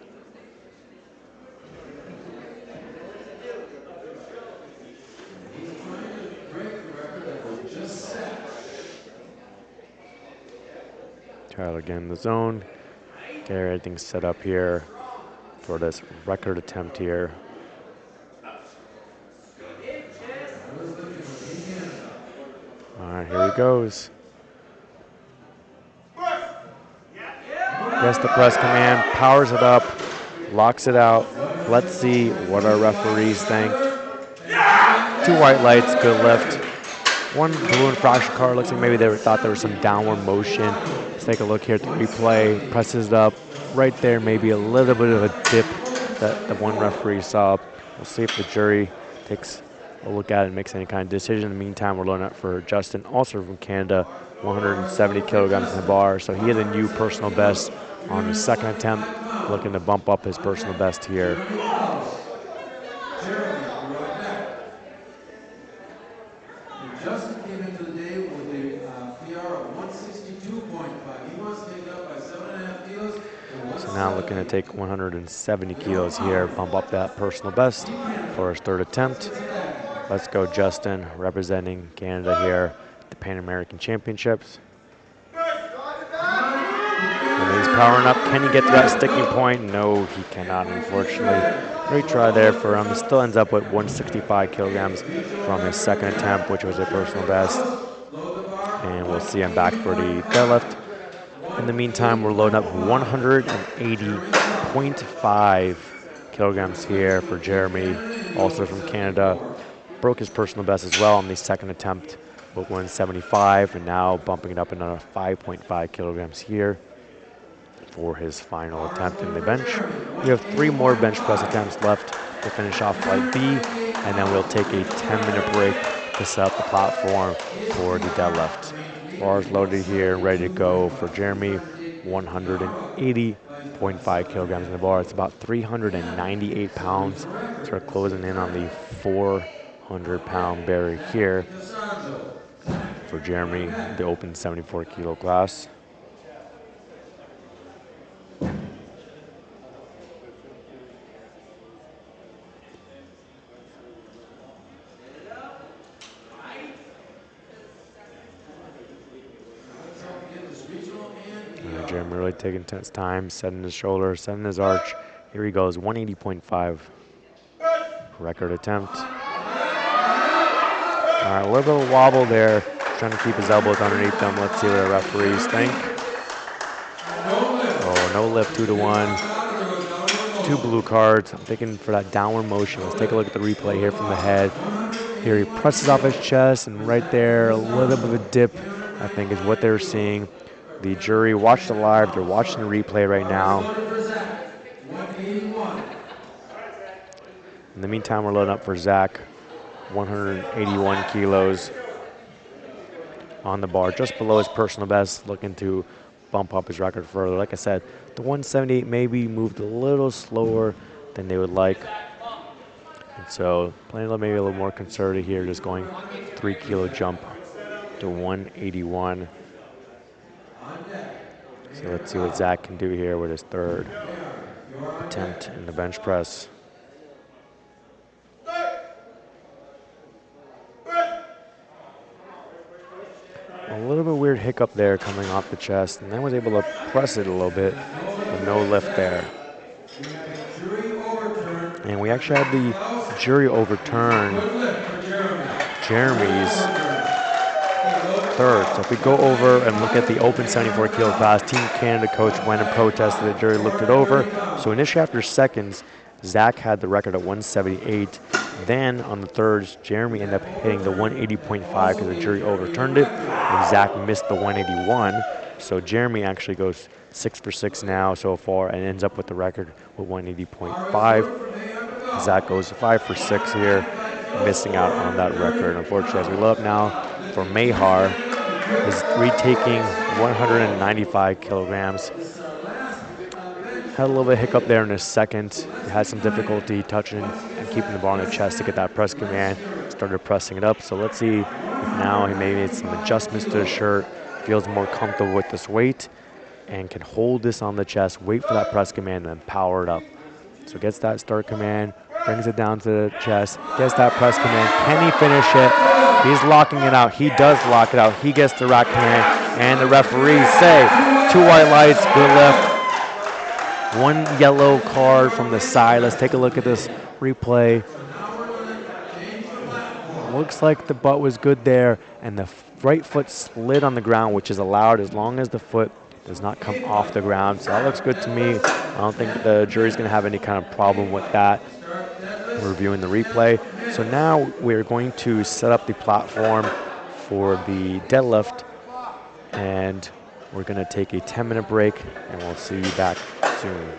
S1: Tyler again in the zone. Get everything set up here for this record attempt here. All right, here he goes. Gets the press command, powers it up, locks it out. Let's see what our referees think. 2 white lights, good lift. 1 blue infraction card, looks like maybe they thought there was some downward motion. Let's take a look here at the replay. Presses it up right there, maybe a little bit of a dip that the one referee saw. We'll see if the jury takes a look at it and makes any kind of decision. In the meantime, we're loading up for Justin, also from Canada, 170 kilograms in the bar. So he had a new personal best on his second attempt, looking to bump up his personal best here.
S2: Justin came into the day with a PR of 162.5. He wants to take it up by 7.5 kilos.
S1: So now looking to take 170 kilos here, bump up that personal best for his third attempt. Let's go, Justin, representing Canada here at the Pan American Championships. And he's powering up. Can he get to that sticking point? No, he cannot, unfortunately. Great try there for him. He still ends up with 165 kilograms from his second attempt, which was a personal best. And we'll see him back for the deadlift. In the meantime, we're loading up 180.5 kilograms here for Jeremy, also from Canada. Broke his personal best as well on the second attempt with 175, and now bumping it up another 5.5 kilograms here for his final attempt in the bench. We have 3 more bench press attempts left to finish off flight B, and then we'll take a 10-minute break to set up the platform for the deadlift. Bars loaded here and ready to go for Jeremy. 180.5 kilograms in the bar. It's about 398 pounds. So we're closing in on the 400-pound barrier here for Jeremy, the open 74 kilo class. Jeremy really taking his time, setting his shoulder, setting his arch. Here he goes, 180.5. Record attempt. All right, a little bit of a wobble there, trying to keep his elbows underneath them. Let's see what the referees think. Oh, no lift, 2-1. 2 blue cards. I'm thinking for that downward motion. Let's take a look at the replay here from the head. Here he presses off his chest, and right there, a little bit of a dip, I think, is what they're seeing. The jury watched it live. They're watching the replay right now.
S2: Loaded for Zach, 181.
S1: In the meantime, we're loading up for Zach, 181 kilos on the bar, just below his personal best, looking to bump up his record further. Like I said, the 178 maybe moved a little slower than they would like. And so playing maybe a little more conservative here, just going 3 kilo jump to 181. So let's see what Zach can do here with his third attempt in the bench press. A little bit weird hiccup there coming off the chest, and then was able to press it a little bit with no lift there. And we actually had the jury overturn Jeremy's third. So if we go over and look at the open 74 kilo class, Team Canada coach went and protested. The jury looked it over. So initially after seconds, Zach had the record at 178. Then on the thirds, Jeremy ended up hitting the 180.5 because the jury overturned it, and Zach missed the 181. So Jeremy actually goes 6 for 6 now so far and ends up with the record with 180.5. Zach goes 5 for 6 here, missing out on that record. Unfortunately, as we look up now for Mahar, is retaking 195 kilograms. Had a little bit of hiccup there in his second. He had some difficulty touching and keeping the bar on the chest to get that press command. Started pressing it up. So let's see if now he made some adjustments to his shirt, feels more comfortable with this weight, and can hold this on the chest, wait for that press command, and then power it up. So gets that start command, brings it down to the chest, gets that press command. Can he finish it? He's locking it out. He does lock it out. He gets the rack command, and the referees say 2 white lights, good lift. 1 yellow card from the side. Let's take a look at this replay. Looks like the butt was good there, and the right foot slid on the ground, which is allowed as long as the foot does not come off the ground. So that looks good to me. I don't think the jury's going to have any kind of problem with that reviewing the replay. So now we're going to set up the platform for the deadlift, and we're going to take a 10-minute break, and we'll see you back soon.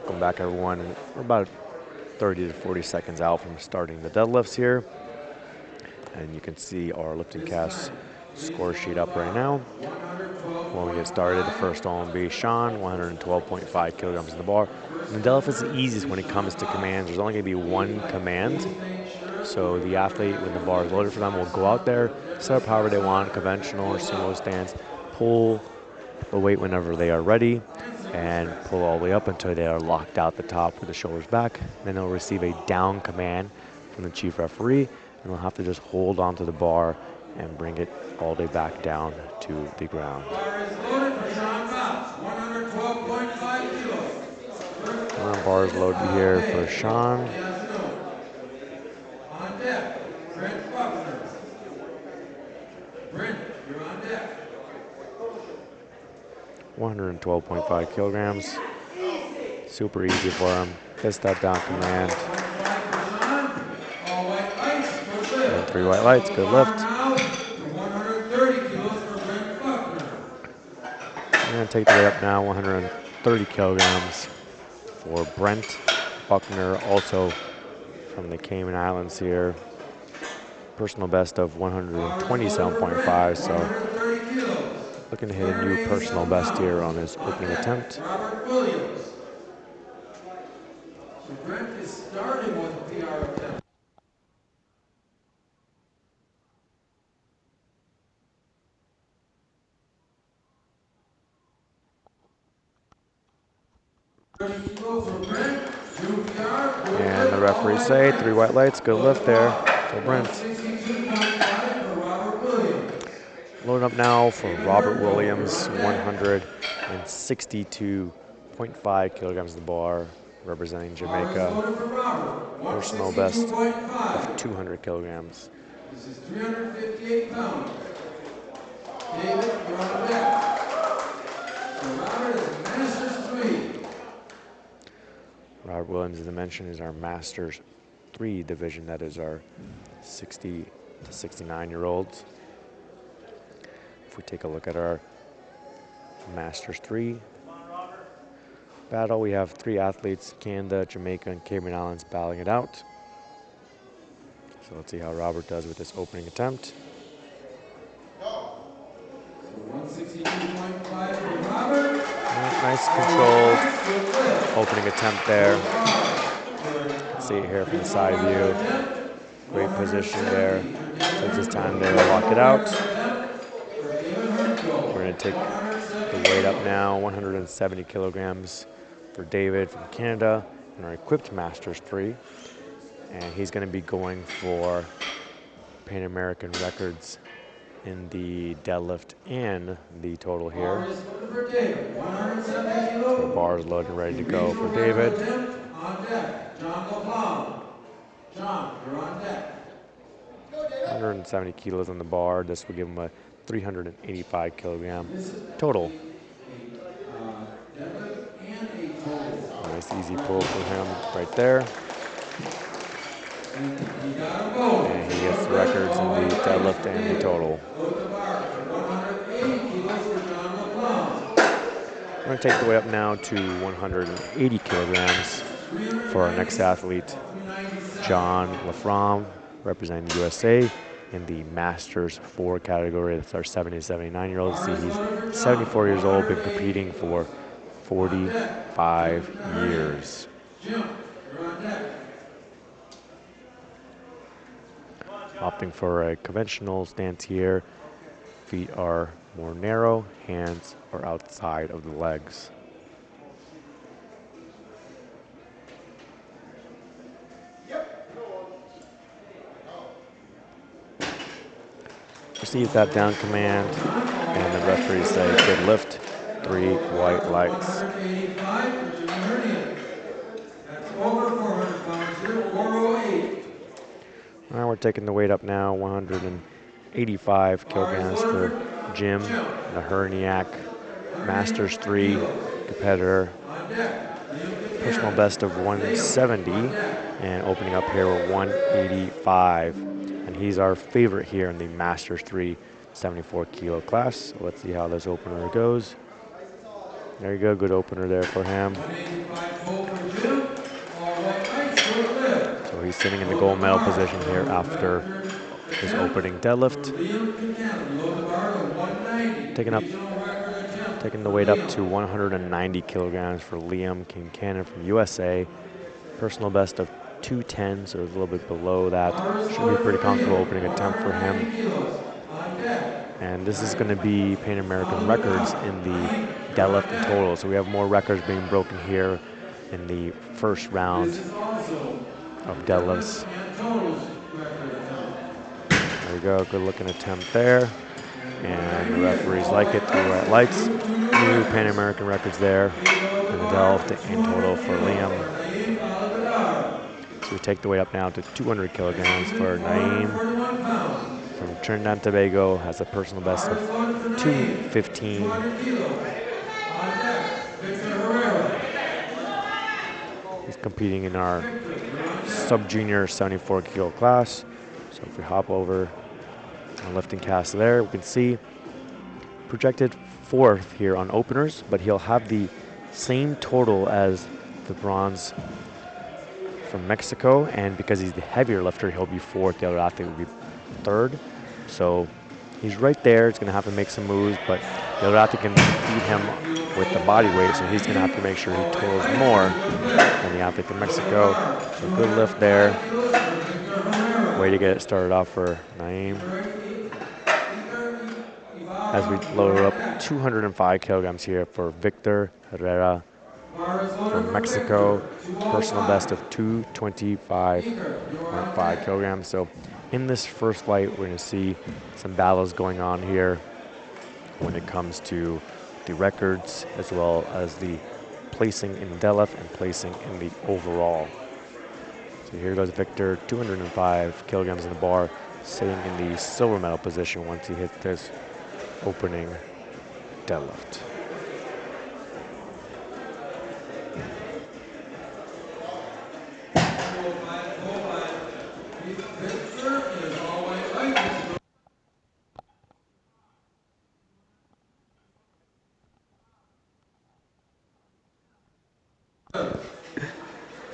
S1: Welcome back, everyone. We're about 30 to 40 seconds out from starting the deadlifts here. And you can see our lifting cast score sheet up right now. When we get started, the first one will be Sean, 112.5 kilograms in the bar. And the deadlift is the easiest when it comes to commands. There's only going to be one command. So the athlete, when the bar is loaded for them, will go out there, set up however they want, conventional or sumo stance, pull the weight whenever they are ready, and pull all the way up until they are locked out the top with the shoulders back. Then they'll receive a down command from the chief referee, and they'll have to just hold onto the bar and bring it all the way back down to the ground. Bar is loaded here for Sean.
S2: On deck, Brent Buckner. Brent, you're on deck.
S1: 112.5 kilograms. Super easy for him. Gets that down command. And 3 white lights, good lift.
S2: 130 kilos for Brent Buckner.
S1: I'm going to take the weight up now, 130 kilograms for Brent Buckner, also from the Cayman Islands here. Personal best of 127.5, so looking to hit a new personal best here on his opening attempt.
S2: Robert Williams. So Brent is starting with a PR attempt.
S1: And the referees say 3 white lights, good lift there for Brent. Loading up now for Robert Williams, 162.5 kilograms of the bar, representing Jamaica. Personal best of 200 kilograms.
S2: This is 358 pounds. David, you're on deck. So Robert is Masters 3.
S1: Robert Williams, as I mentioned, is our Masters 3 division. That is our 60 to 69-year-olds. If we take a look at our Masters 3 battle, we have 3 athletes, Canada, Jamaica, and Cayman Islands, battling it out. So let's see how Robert does with this opening attempt.
S2: 162.5 for Robert.
S1: Nice controlled opening attempt there. See it here from the side view. Great position there. Takes his time there to lock it out. We're going to take the weight up now, 170 kilograms for David from Canada, in our equipped Masters 3. And he's going to be going for Pan American records in the deadlift and the total here. So the bar is loaded and ready to go for David.
S2: John, you're on deck.
S1: 170 kilos on the bar. This will give him a 385 kilogram total. Nice easy pull for him right there. And he gets the records in the deadlift and the total. We're going to take the weight up now to 180 kilograms for our next athlete, John Lafram, representing the USA in the Masters 4 category. That's our 70 to 79-year-olds. See, he's 74 years old, been competing for 45 years. Opting for a conventional stance here. Feet are more narrow, hands are outside of the legs. Receive that down command, and the referees say good lift, 3 white lights.
S2: That's over 400 pounds here, 408.
S1: Now we're taking the weight up now, 185 kilograms for Jim, the Herniak, Masters 3 competitor. Personal best of 170, and opening up here with 185. And he's our favorite here in the Masters 3 74 kilo class. So let's see how this opener goes. There you go, good opener there for him. he's sitting in the gold medal position here after his opening deadlift. Taking the weight up to 190 kilograms for Liam Kincannon from USA. Personal best of 210, so it's a little bit below that. Should be pretty comfortable opening attempt for him. And this is going to be Pan American records in the deadlift and total. So we have more records being broken here in the first round of deadlifts. There we go, good looking attempt there. And the referees like it, 3 white lights. New Pan American records there in the deadlift and total for Liam. So we take the weight up now to 200 kilograms for Naeem from Trinidad and Tobago, has a personal best of 215. He's competing in our subjunior 74 kilo class. So if we hop over on lifting cast there, we can see projected 4th here on openers, but he'll have the same total as the bronze from Mexico, and because he's the heavier lifter, he'll be 4th. The other athlete will be 3rd. So he's right there. He's going to have to make some moves, but the other athlete can beat him with the body weight, so he's going to have to make sure he totals more than the athlete from Mexico. So good lift there. Way to get it started off for Naeem. As we load up 205 kilograms here for Victor Herrera from Mexico. Personal best of 225.5 kilograms. So in this first fight, we're going to see some battles going on here when it comes to the records as well as the placing in the deadlift and placing in the overall. So here goes Victor, 205 kilograms in the bar, sitting in the silver medal position once he hits this opening deadlift.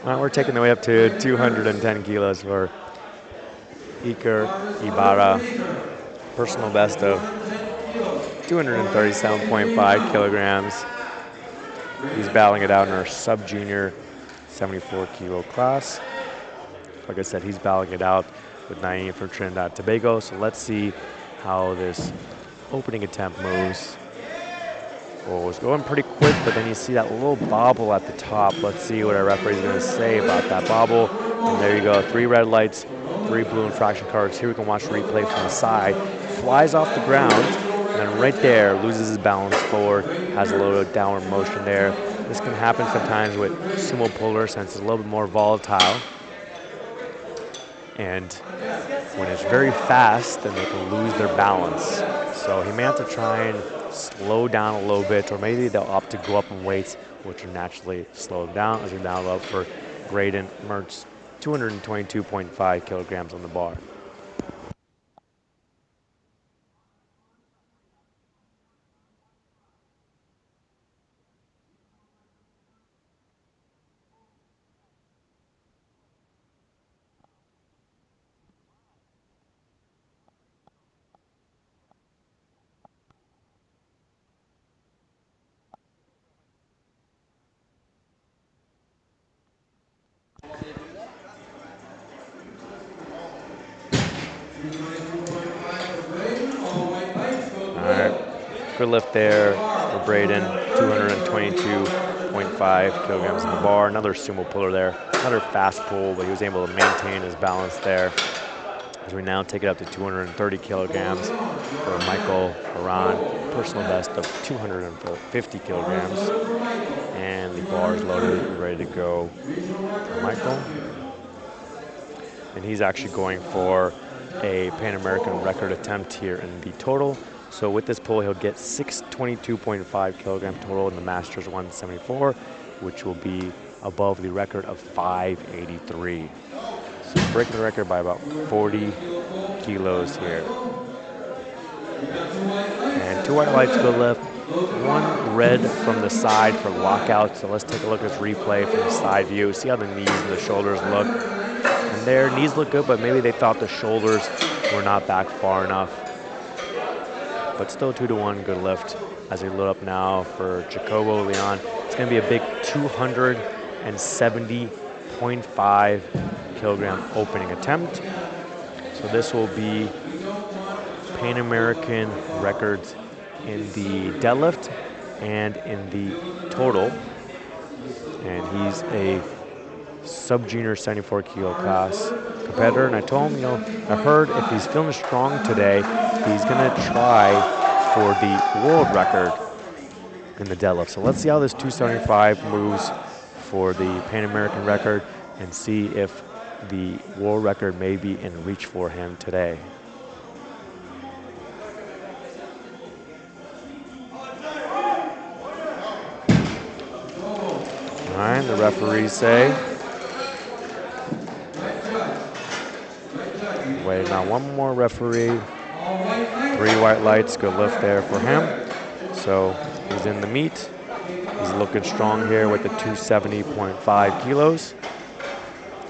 S1: We're taking the way up to 210 kilos for Iker Ibarra. Personal best of 237.5 kilograms. He's battling it out in our sub-junior 74 kilo class. Like I said, he's battling it out with Naeem from Trinidad and Tobago. So let's see how this opening attempt moves. Oh, it's going pretty quick, but then you see that little bobble at the top. Let's see what our referee is going to say about that bobble. And there you go, 3 red lights, 3 blue infraction cards. Here we can watch the replay from the side. Flies off the ground, and then right there, loses his balance forward, has a little downward motion there. This can happen sometimes with sumo pullers since it's a little bit more volatile. And when it's very fast, then they can lose their balance. So he may have to try and slow down a little bit, or maybe they'll opt to go up in weights, which will naturally slow them down. As we now look for Braden Mertz, 222.5 kilograms on the bar. Good lift there for Braden, 222.5 kilograms in the bar. Another sumo puller there, another fast pull, but he was able to maintain his balance there. As we now take it up to 230 kilograms for Michael Haran, personal best of 250 kilograms. And the bar is loaded and ready to go for Michael. And he's actually going for a Pan American record attempt here in the total. So with this pull, he'll get 622.5 kilogram total in the Masters 174, which will be above the record of 583. So breaking the record by about 40 kilos here. And 2 white lights, good lift. 1 red from the side for lockout. So let's take a look at this replay from the side view. See how the knees and the shoulders look. And And their knees look good, but maybe they thought the shoulders were not back far enough. But still 2-to-1, good lift. As we load up now for Jacobo Leon, it's going to be a big 270.5 kilogram opening attempt. So this will be Pan American records in the deadlift and in the total. And he's a sub-junior 74 kilo class competitor. And I told him, I heard if he's feeling strong today, he's gonna try for the world record in the deadlift. So let's see how this 275 moves for the Pan American record and see if the world record may be in reach for him today. All right, the referees say. Waiting on one more referee. 3 white lights, good lift there for him. So he's in the meet. He's looking strong here with the 270.5 kilos.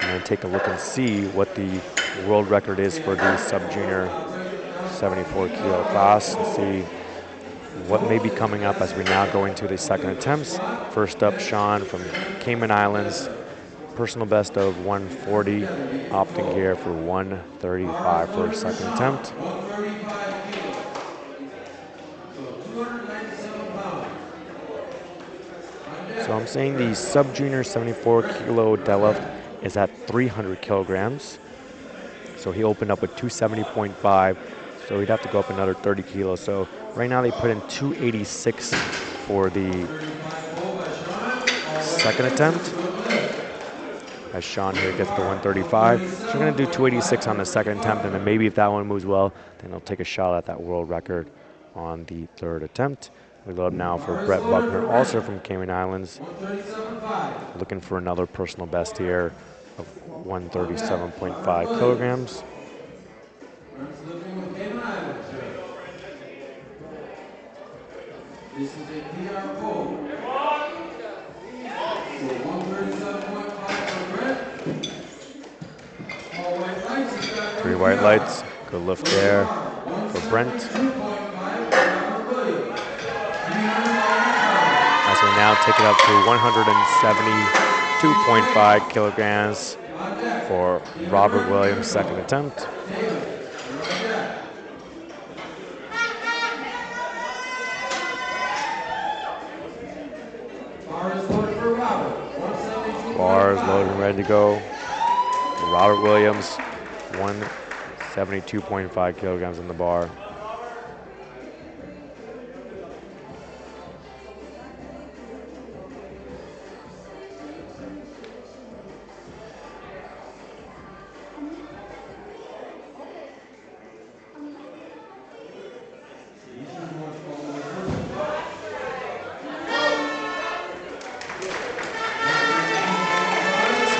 S1: I'm gonna take a look and see what the world record is for the sub-junior 74 kilo class and see what may be coming up as we now go into the second attempts. First up, Sean from Cayman Islands, personal best of 140, opting here for 135 for a second attempt. So I'm saying the sub-junior 74 kilo deadlift is at 300 kilograms. So he opened up with 270.5, so he'd have to go up another 30 kilos. So right now they put in 286 for the second attempt. As Sean here gets to 135. So we're gonna do 286 on the second attempt, and then maybe if that one moves well, then he'll take a shot at that world record on the third attempt. We load up now for Brett Buckner, also from Cayman Islands. Looking for another personal best here of 137.5 kilograms.
S2: This is a PR code. So 137.5 for Brett. All white lights.
S1: 3 white lights. Good lift there for Brent. As we now take it up to 172.5 kilograms for Robert Williams' second attempt. Bars loaded and ready to go. Robert Williams, 172.5 kilograms in the bar.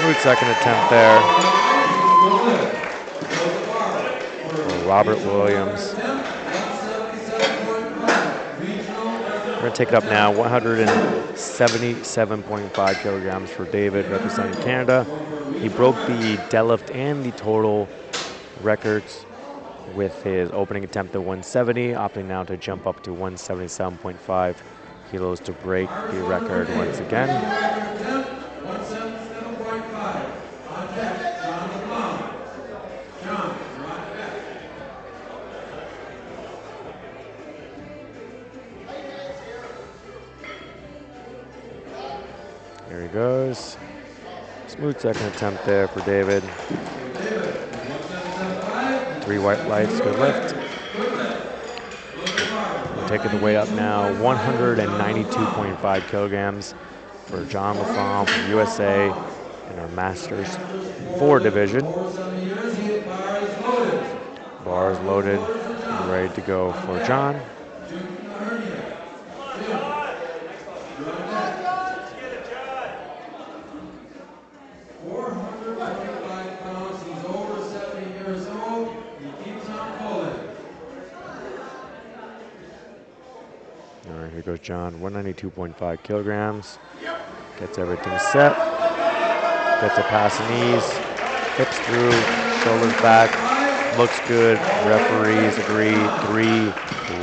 S1: Smooth second attempt there for Robert Williams. We're going to take it up now, 177.5 kilograms for David, representing Canada. He broke the deadlift and the total records with his opening attempt at 170, opting now to jump up to 177.5 kilos to break the record once again. Here he goes. Smooth second attempt there for David. 3 white lights, good lift. We're taking the weight up now, 192.5 kilograms for John LaFawn from USA in our Masters 4 division. Bars loaded and ready to go for John. Here goes John, 192.5 kilograms. Gets everything set. Gets a pass and ease. Hips through, shoulders back, looks good. Referees agree, 3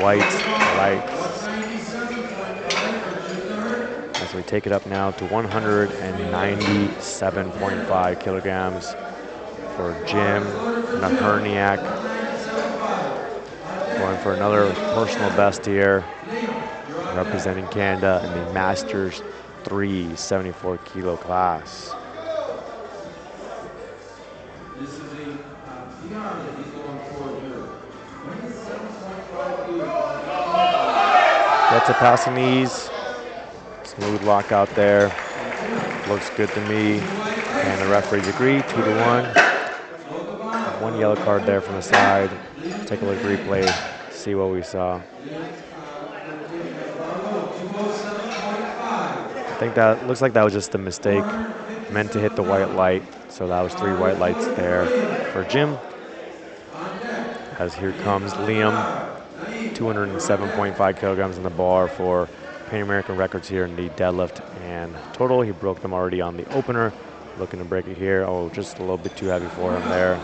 S1: white lights. As we take it up now to 197.5 kilograms for Jim Naherniak. Going for another personal best here, representing Canada in the Masters 374 kilo class.
S2: This is a PR that he's going for here. 27.5 kilos.
S1: Gets a passing knees. Smooth lockout there. Looks good to me. And the referees agree, 2-1. 1 yellow card there from the side. Take a look at the replay, see what we saw. I think that looks like that was just a mistake. Meant to hit the white light. So that was 3 white lights there for Jim. As here comes Liam, 207.5 kilograms in the bar for Pan American records here in the deadlift and total. He broke them already on the opener. Looking to break it here. Oh, just a little bit too heavy for him there.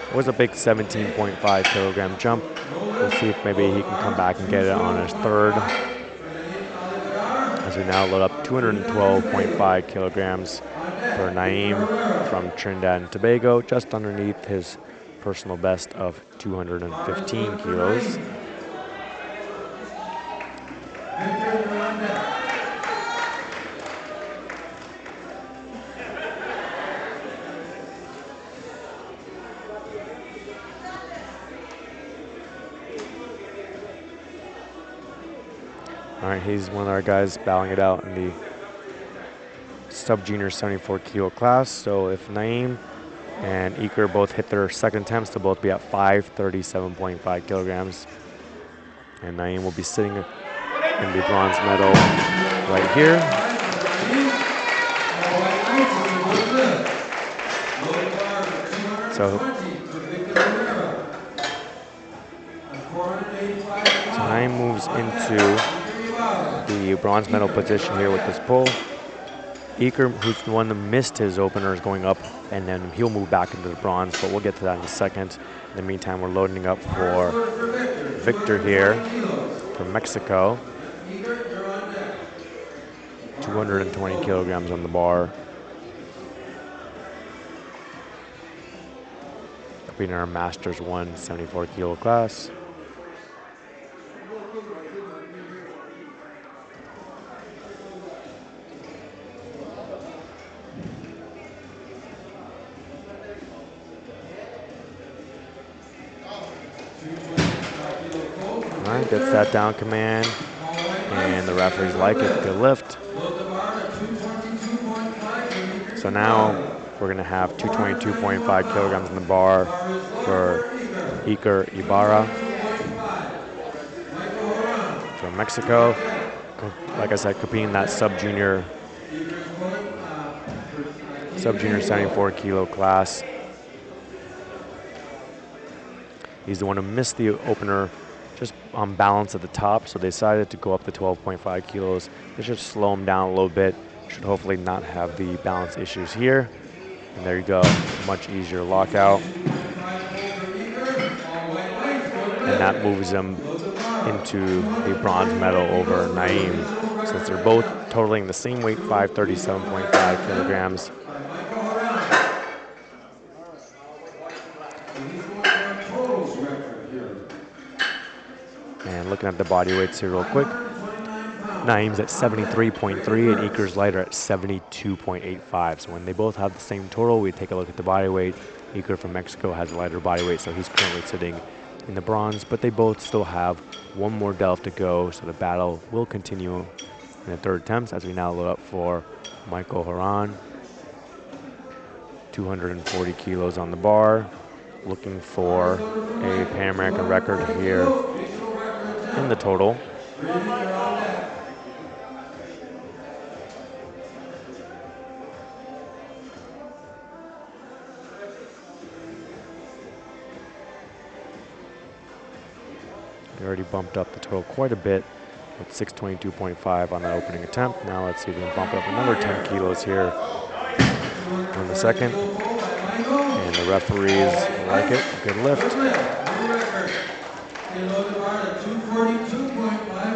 S1: It was a big 17.5 kilogram jump. We'll see if maybe he can come back and get it on his third. As we now load up 212.5 kilograms for Naeem from Trinidad and Tobago, just underneath his personal best of 215 kilos. All right, he's one of our guys battling it out in the sub-junior 74 kilo class. So if Naeem and Iker both hit their second attempts, they'll both be at 537.5 kilograms. And Naeem will be sitting in the bronze medal right here. So Naeem moves into the bronze medal position here with this pull. Iker, who's the one that missed his opener, is going up, and then he'll move back into the bronze, but we'll get to that in a second. In the meantime, we're loading up for Victor here from Mexico. 220 kilograms on the bar. Competing in our Masters 174 kilo class. All right, gets that down command, and the referees like it. Good lift. So now we're going to have 222.5 kilograms in the bar for Iker Ibarra from Mexico. Like I said, competing in that sub-junior 74 kilo class. He's the one who missed the opener just on balance at the top, so they decided to go up to 12.5 kilos. They should slow him down a little bit. Should hopefully not have the balance issues here. And there you go, much easier lockout. And that moves him into the bronze medal over Naeem. Since they're both totaling the same weight, 537.5 kilograms. And looking at the body weights here real quick. Naeem's at 73.3 and Iker's lighter at 72.85. So when they both have the same total, we take a look at the body weight. Iker from Mexico has a lighter body weight, so he's currently sitting in the bronze, but they both still have one more deadlift to go, so the battle will continue in the third attempt as we now load up for Michael Haran. 240 kilos on the bar, looking for a Pan American record here in the total. We already bumped up the total quite a bit with 622.5 on that opening attempt. Now let's see if we can bump it up another 10 kilos here in the second. And And the referees like it. Good lift.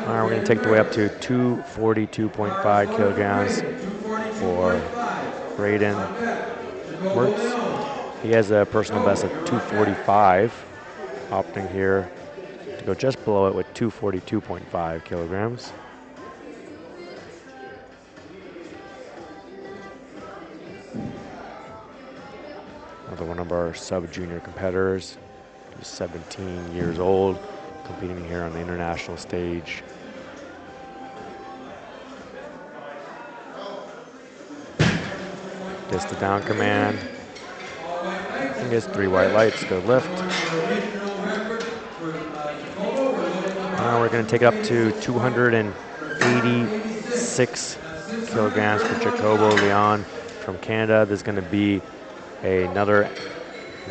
S1: All right, we're going to take the weight up to 242.5 kilograms for Braden Wirtz. He has a personal best of 245, opting here to go just below it with 242.5 kilograms. Another one of our sub-junior competitors, who's 17 years old, competing here on the international stage. Gets the down command. And gets 3 white lights. Good lift. Now we're going to take it up to 286 kilograms for Jacobo Leon from Canada. There's going to be another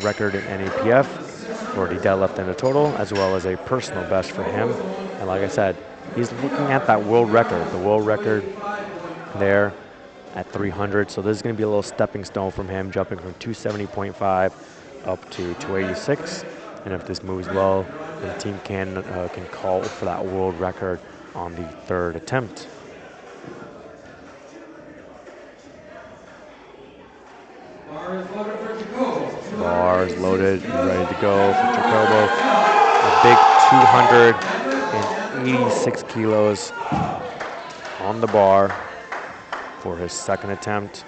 S1: record in NAPF for the deadlift and the total, as well as a personal best for him. And like I said, he's looking at that world record, the world record there at 300. So this is going to be a little stepping stone from him, jumping from 270.5 up to 286. And if this moves well, the team can call for that world record on the 3rd attempt. Bar is loaded, ready to go for Jacobo. A big 286 kilos on the bar for his 2nd attempt.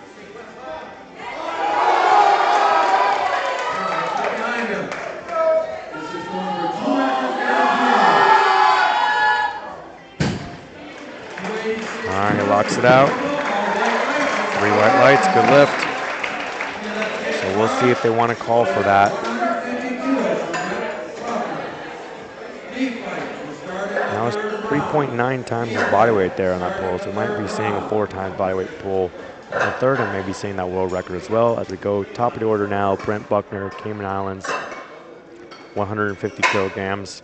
S1: All right, he locks it out. 3 white lights, good lift. So we'll see if they want to call for that. Now it's 3.9 times his body weight there on that pull, so we might be seeing a 4 times body weight pull on the 3rd, and maybe seeing that world record as well. As we go top of the order now, Brent Buckner, Cayman Islands, 150 kilograms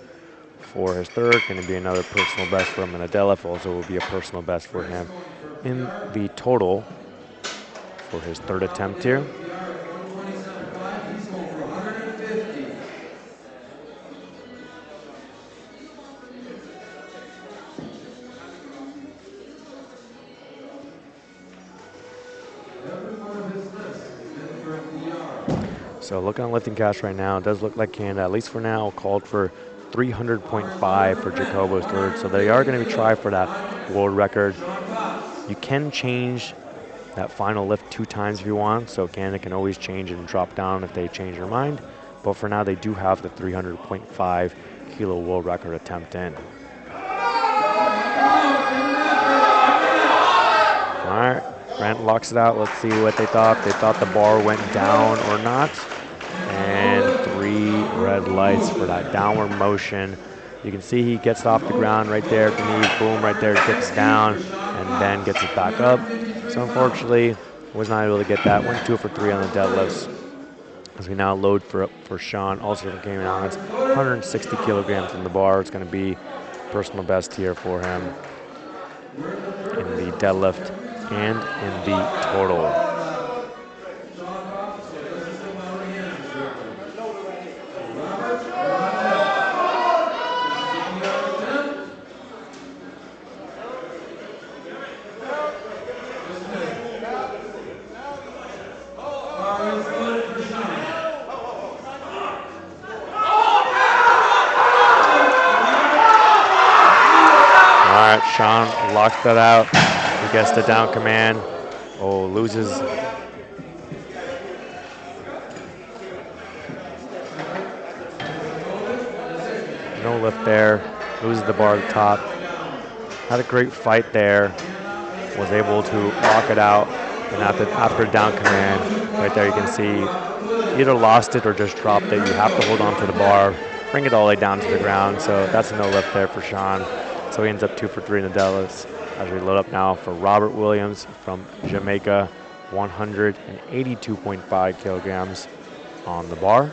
S1: for his 3rd. Going to be another personal best for him, and the deadlift also will be a personal best for him in the total for his 3rd attempt here. So looking on lifting cash right now, it does look like Canada, at least for now, called for 300.5 for Jacobo's 3rd. So they are going to try for that world record. You can change that final lift 2 times if you want. So Canada can always change it and drop down if they change their mind. But for now, they do have the 300.5 kilo world record attempt in. All right, Brent locks it out. Let's see what they thought. They thought the bar went down or not. And 3 red lights for that downward motion. You can see he gets off the ground right there at the knee, boom, right there, dips down, and then gets it back up. So unfortunately, was not able to get that. Went 2 for 3 on the deadlifts. As we now load for Sean, also from Cayman Islands, 160 kilograms in the bar. It's going to be personal best here for him in the deadlift and in the total. Sean locks that out. He gets the down command. Oh, loses. No lift there. Loses the bar at the top. Had a great fight there. Was able to lock it out. And after down command, right there you can see either lost it or just dropped it. You have to hold on to the bar, bring it all the way down to the ground. So that's a no lift there for Sean. So he ends up 2 for 3 in the deadlifts. As we load up now for Robert Williams from Jamaica, 182.5 kilograms on the bar.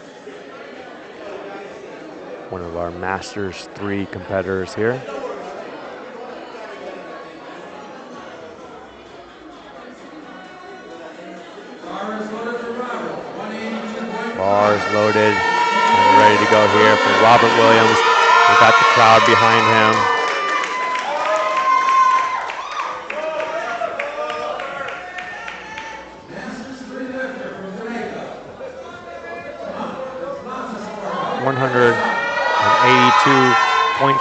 S1: One of our Masters 3 competitors here. bars loaded and ready to go here for Robert Williams. We got the crowd behind him.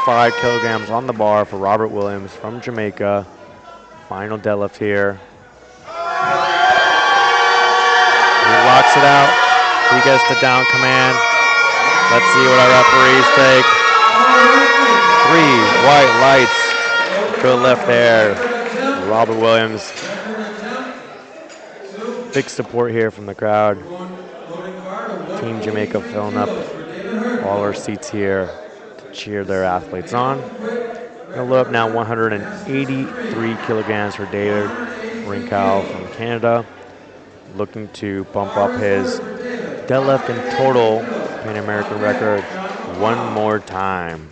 S1: .5 kilograms on the bar for Robert Williams from Jamaica. Final deadlift here. He locks it out. He gets the down command. Let's see what our referees take. 3 white lights. Good lift there. Robert Williams. Big support here from the crowd. Team Jamaica filling up all our seats here to cheer their athletes on. Gonna load up now 183 kilograms for David Rinkow from Canada. Looking to bump up his deadlift and total Pan American record one more time.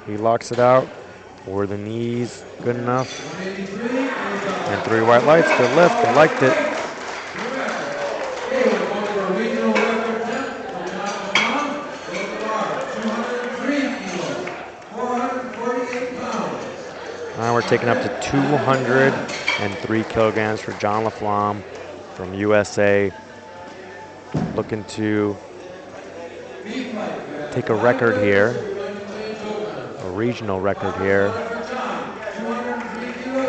S1: He locks it out over the knees, good enough. And 3 white lights, good lift, I liked it. Now we're taking up to 203 kilograms for John LaFlamme from USA. Looking to take a record here. Regional record here.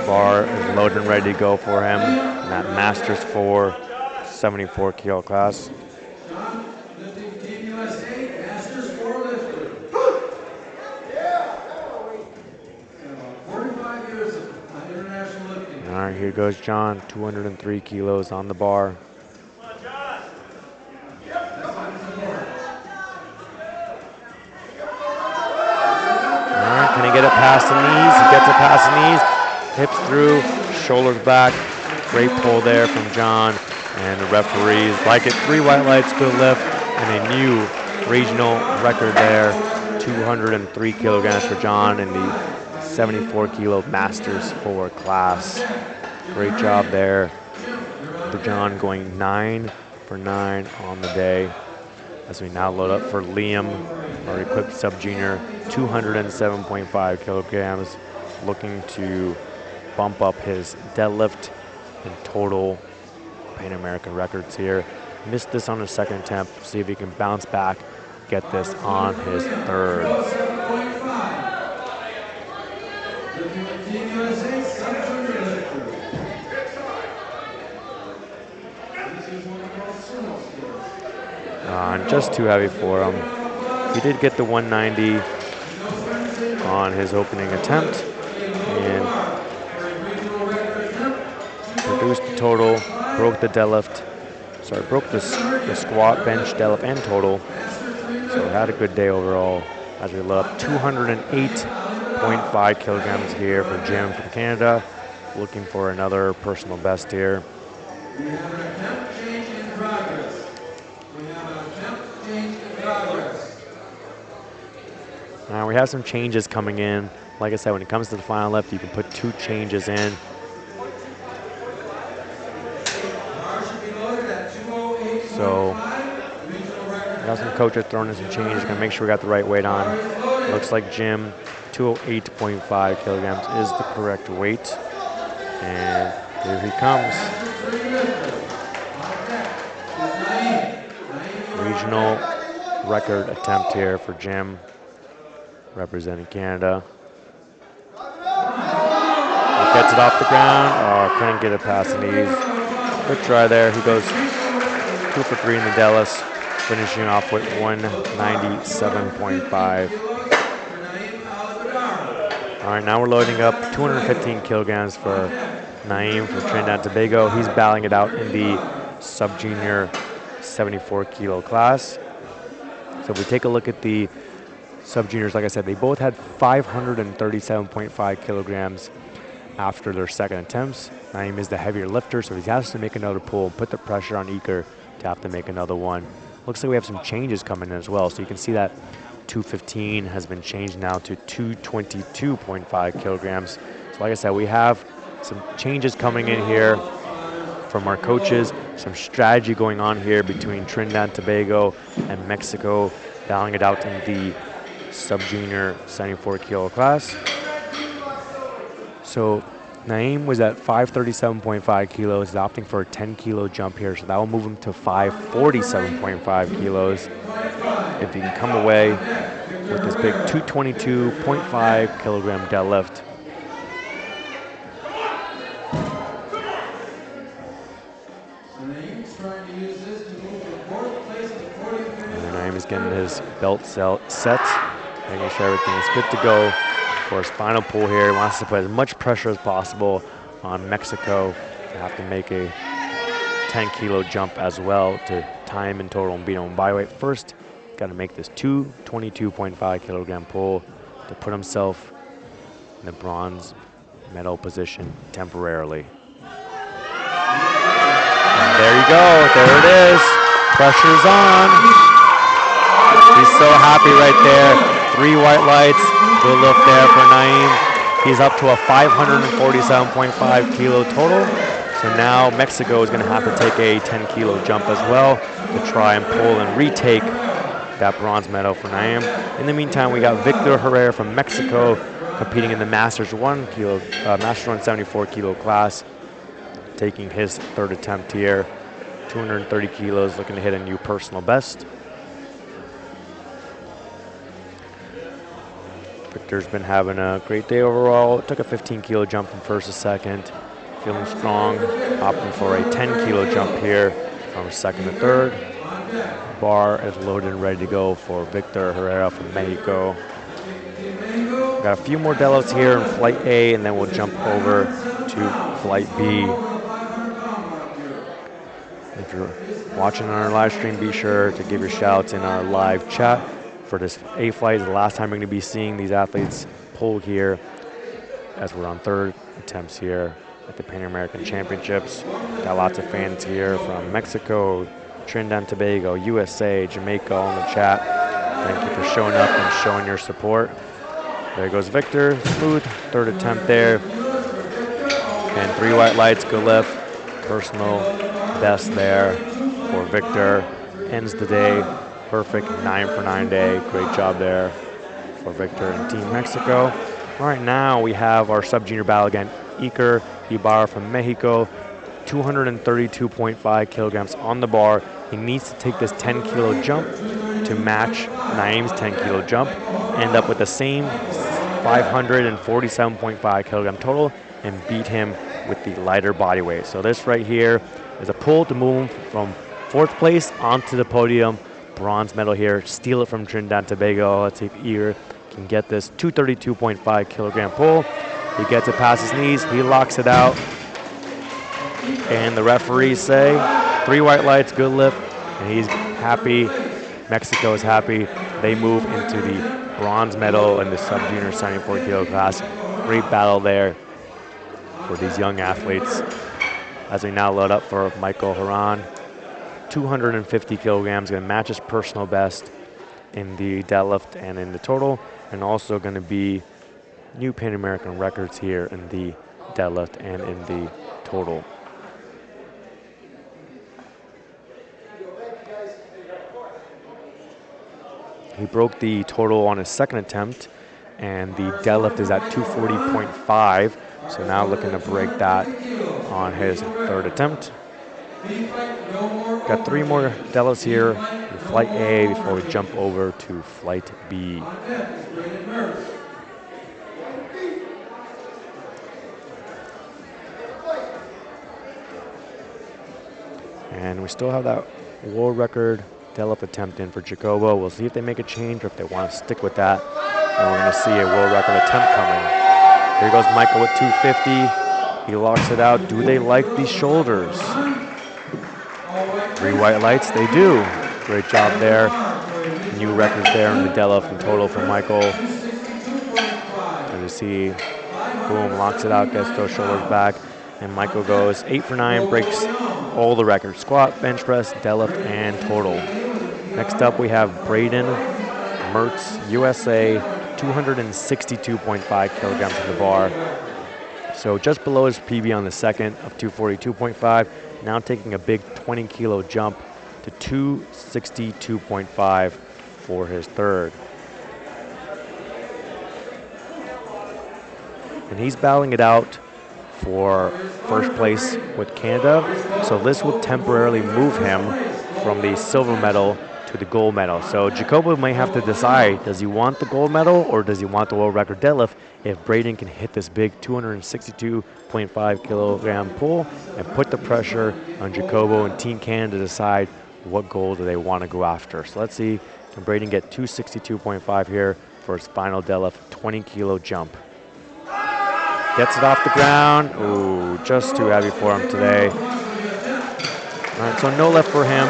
S1: Bar is loaded and ready to go for him in that Masters 4 74 kilo class. All right, here goes John, 203 kilos on the bar. Can he get it past the knees? He gets it past the knees. Hips through, shoulders back. Great pull there from John. And the referees like it. 3 white lights, good lift. And a new regional record there. 203 kilograms for John in the 74 kilo Masters 4 class. Great job there for John, going 9 for 9 on the day. As we now load up for Liam, our equipped sub-junior, 207.5 kilograms, looking to bump up his deadlift and total Pan American records here. Missed this on his second attempt, see if he can bounce back, get this on his third. Just too heavy for him. He did get the 190 on his opening attempt and produced the total, broke the deadlift, broke the squat, bench, deadlift, and total. So had a good day overall as we load up 208.5 kilograms here for Jim from Canada, looking for another personal best here.
S2: We have an attempt change in progress.
S1: Now we have some changes coming in. Like I said, when it comes to the final lift, you can put 2 changes in. So we got some coaches throwing in some changes. Gonna make sure we got the right weight on. Looks like Jim, 208.5 kilograms is the correct weight. And here he comes. Regional record attempt here for Jim, representing Canada. He gets it off the ground. Oh, couldn't get it past the knees. Good try there. He goes 2 for 3 in the deadlifts, finishing off with 197.5. All right, now we're loading up 215 kilograms for Naeem from Trinidad and Tobago. He's battling it out in the sub-junior 74 kilo class. So if we take a look at the sub-juniors, like I said, they both had 537.5 kilograms after their second attempts. Naeem is the heavier lifter, so he has to make another pull and put the pressure on Eaker to have to make another one. Looks like we have some changes coming in as well. So you can see that 215 has been changed now to 222.5 kilograms. So like I said, we have some changes coming in here from our coaches, some strategy going on here between Trinidad and Tobago and Mexico, battling it out in the sub-junior 74 kilo class. So Naeem was at 537.5 kilos, is opting for a 10 kilo jump here, so that will move him to 547.5 kilos. If he can come away with this big 222.5 kilogram deadlift. And Naeem is getting his belt set, making sure everything is good to go for his final pull here. He wants to put as much pressure as possible on Mexico to have to make a 10 kilo jump as well to tie him in total and beat him by weight. First, got to make this 222.5 kilogram pull to put himself in the bronze medal position temporarily. And there you go, there it is. Pressure's on. He's so happy right there. 3 white lights, good lift there for Naeem. He's up to a 547.5 kilo total. So now Mexico is gonna have to take a 10 kilo jump as well to try and pull and retake that bronze medal for Naeem. In the meantime, we got Victor Herrera from Mexico competing in the Masters 174 kilo class, taking his 3rd attempt here. 230 kilos, looking to hit a new personal best. Victor's been having a great day overall. Took a 15 kilo jump from 1st to 2nd. Feeling strong, opting for a 10 kilo jump here from 2nd to 3rd. Bar is loaded and ready to go for Victor Herrera from Mexico. Got a few more deadlifts here in Flight A, and then we'll jump over to Flight B. If you're watching on our live stream, be sure to give your shouts in our live chat for this A flight. Is the last time we're going to be seeing these athletes pull here, as we're on 3rd attempts here at the Pan American Championships. Got lots of fans here from Mexico, Trinidad and Tobago, USA, Jamaica, all in the chat. Thank you for showing up and showing your support. There goes Victor, smooth 3rd attempt there. And 3 white lights, good lift, personal best there for Victor. Ends the day, perfect 9 for 9 day. Great job there for Victor and Team Mexico. All right, now we have our sub-junior battle again. Iker Ibarra from Mexico, 232.5 kilograms on the bar. He needs to take this 10 kilo jump to match Naeem's 10 kilo jump, end up with the same 547.5 kilogram total, and beat him with the lighter body weight. So this right here is a pull to move him from 4th place onto the podium. Bronze medal here, steal it from Trinidad and Tobago. Let's see if Iker can get this 232.5 kilogram pull. He gets it past his knees, he locks it out. And the referees say 3 white lights, good lift, and he's happy. Mexico is happy. They move into the bronze medal in the sub-junior 74 kilo class. Great battle there for these young athletes as we now load up for Michael Haran. 250 kilograms, gonna match his personal best in the deadlift and in the total, and also gonna be new Pan American records here in the deadlift and in the total. He broke the total on his 2nd attempt, and the deadlift is at 240.5. So now looking to break that on his 3rd attempt. Got 3 more deadlifts here in Flight A before we jump over to Flight B. And we still have that world record deadlift attempt in for Jacobo. We'll see if they make a change or if they want to stick with that. And we're going to see a world record attempt coming. Here goes Michael with 250. He locks it out. Do they like these shoulders? 3 white lights, they do. Great job there. New records there in the deadlift and total for Michael. And you see, boom, locks it out, gets those shoulders back. And Michael goes 8 for 9, breaks all the records: squat, bench press, deadlift, and total. Next up, we have Braden Mertz, USA, 262.5 kilograms on the bar. So just below his PB on the second of 242.5, now taking a big 20 kilo jump to 262.5 for his third. And he's battling it out for first place with Canada, so this will temporarily move him from the silver medal to the gold medal. So Jacobo may have to decide, does he want the gold medal or does he want the world record deadlift if Braden can hit this big 262.5 kilogram pull and put the pressure on Jacobo and Team Canada to decide what goal do they want to go after. So let's see, can Braden get 262.5 here for his final deadlift 20 kilo jump. Gets it off the ground. Ooh, just too heavy for him today. All right, so no left for him.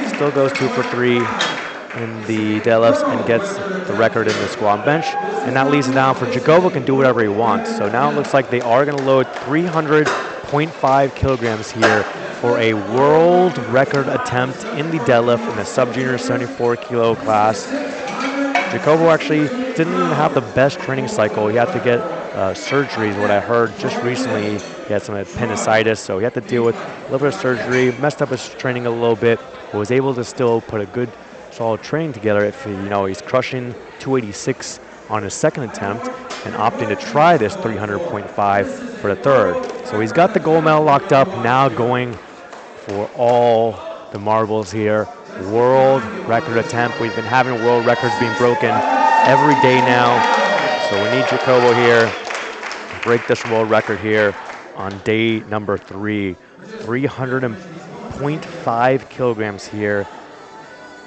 S1: Still goes 2 for 3 in the deadlifts and gets the record in the squat and bench. And that leaves it down for Jacobo, can do whatever he wants. So now it looks like they are going to load 300.5 kilograms here for a world record attempt in the deadlift in the sub-junior 74 kilo class. Jacobo actually didn't even have the best training cycle. He had to get surgeries, what I heard just recently. He had some appendicitis, so he had to deal with a little bit of surgery, messed up his training a little bit, but was able to still put a good, solid training together. If he's crushing 286 on his second attempt and opting to try this 300.5 for the third. So he's got the gold medal locked up, now going for all the marbles here. World record attempt. We've been having world records being broken every day now. So we need Jacobo here to break this world record here on day number 3. 300.5 kilograms here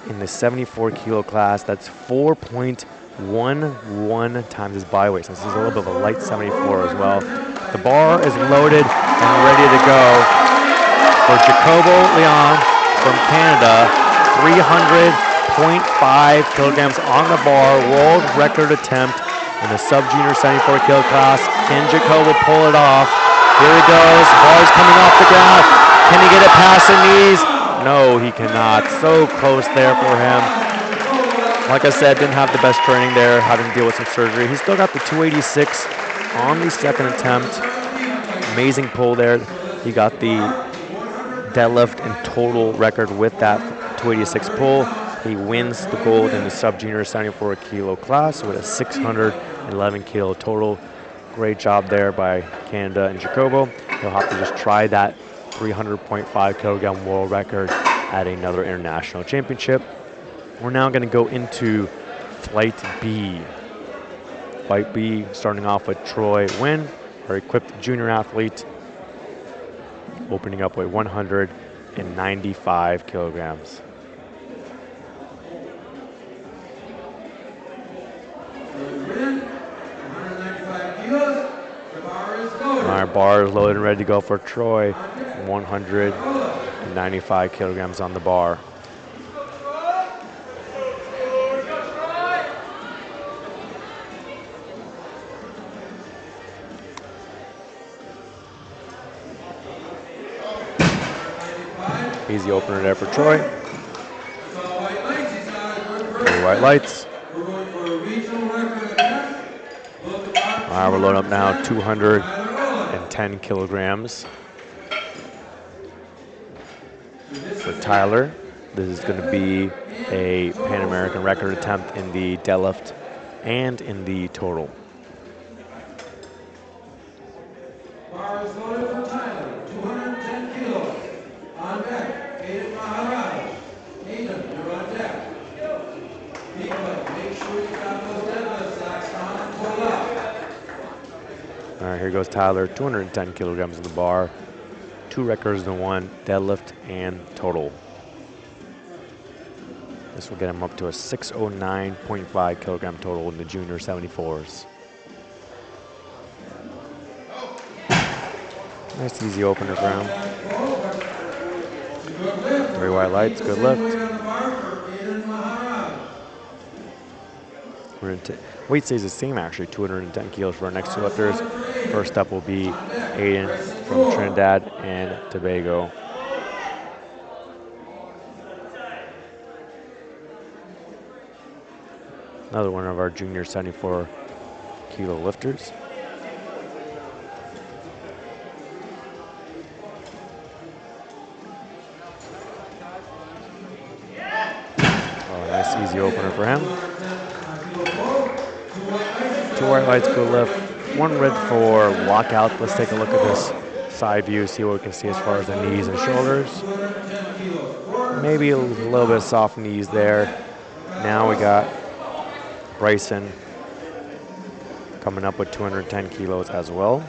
S1: in the 74 kilo class. That's 4.11 times his body weight. So this is a little bit of a light 74 as well. The bar is loaded and ready to go for Jacobo Leon from Canada. 300.5 kilograms on the bar, world record attempt in the sub-junior 74 kilo class. Can Jacobo pull it off? Here he goes, bar's coming off the ground. Can he get it past the knees? No, he cannot. So close there for him. Like I said, didn't have the best training there, having to deal with some surgery. He's still got the 286 on the second attempt. Amazing pull there. He got the deadlift and total record with that 286 pull. He wins the gold in the sub-junior 74 kilo class with a 611 kilo total. Great job there by Canada and Jacobo. He'll have to just try that 300.5 kilogram world record at another international championship. We're now going to go into Flight B. Flight B starting off with Troy Wynn, our equipped junior athlete, opening up with 195 kilograms. Our bar is loaded and ready to go for Troy. 195 kilograms on the bar. Easy opener there for Troy. 3 white lights. All right, we're loading up now 210 kilograms. For Tyler, this is going to be a Pan American record attempt in the deadlift and in the total.
S2: Bar is loaded for Tyler, 210 kilos. On deck, Aiden Maharaj. Aiden, you're on deck. Make sure you got those deadlift sacks on and pull up.
S1: All right, here goes Tyler, 210 kilograms in the bar. 2 records in 1, deadlift and total. This will get him up to a 609.5 kilogram total in the junior 74s. Nice easy opener for him. 3 white lights, good lift. Weight stays the same actually, 210 kilos for our next 2 lifters. First up will be Aiden from Trinidad and Tobago. Another one of our junior 74 kilo lifters. Oh, nice easy opener for him. 2 white lights, good lift. 1 red for lockout. Let's take a look at this side view, see what we can see as far as the knees and shoulders. Maybe a little bit of soft knees there. Now we got Bryson coming up with 210 kilos as well.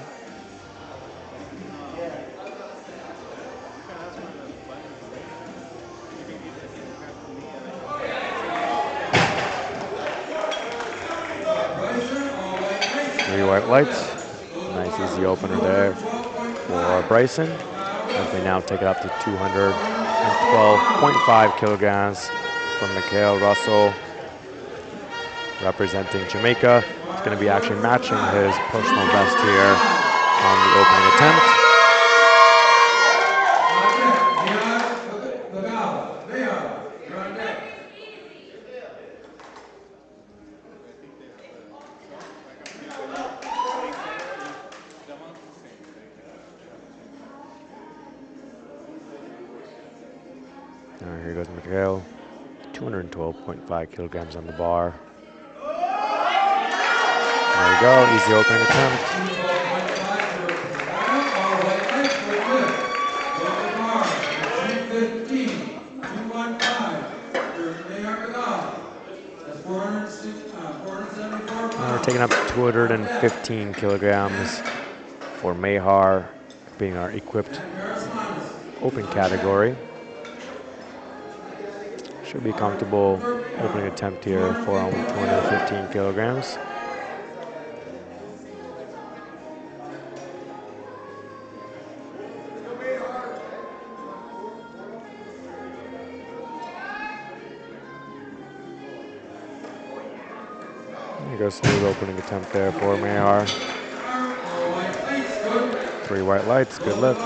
S1: White lights. Nice easy opener there for Bryson. As we now take it up to 212.5 kilograms from Mikhail Russell, representing Jamaica. It's going to be actually matching his personal best here on the opening attempt. Here goes Mikhail, 212.5 kilograms on the bar. There we go, easy opening attempt. Now we're taking up 215 kilograms for Mayhar, being our equipped open category. Should be comfortable opening attempt here for only 215 kilograms. There goes smooth opening attempt there for Mayhar. 3 white lights, good lift.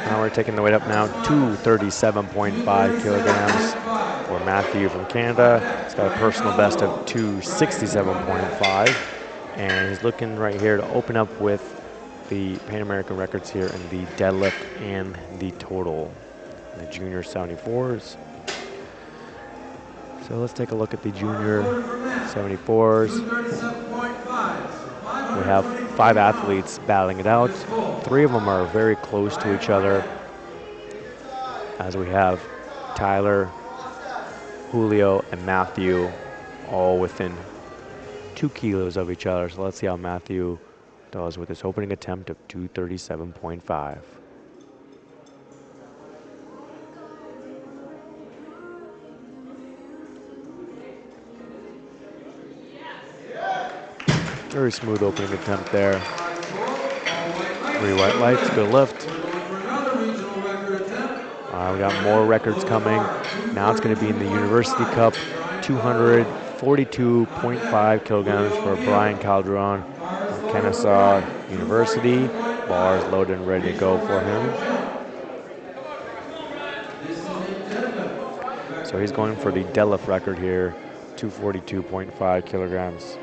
S1: Now we're taking the weight up now to 237.5 kilograms for Matthew from Canada. He's got a personal best of 267.5, and he's looking right here to open up with the Pan American records here in the deadlift and the total, the junior 74s. So let's take a look at the junior 74s. We have 5 athletes battling it out. 3 of them are very close to each other, as we have Tyler, Julio, and Matthew all within 2 kilos of each other. So let's see how Matthew does with his opening attempt of 237.5. Very smooth opening attempt there. 3 white lights, good lift. We got more records coming. Now it's going to be in the University Cup, 242.5 kilograms for Brian Calderon from Kennesaw University. Bars loaded and ready to go for him. So he's going for the deadlift record here, 242.5 kilograms.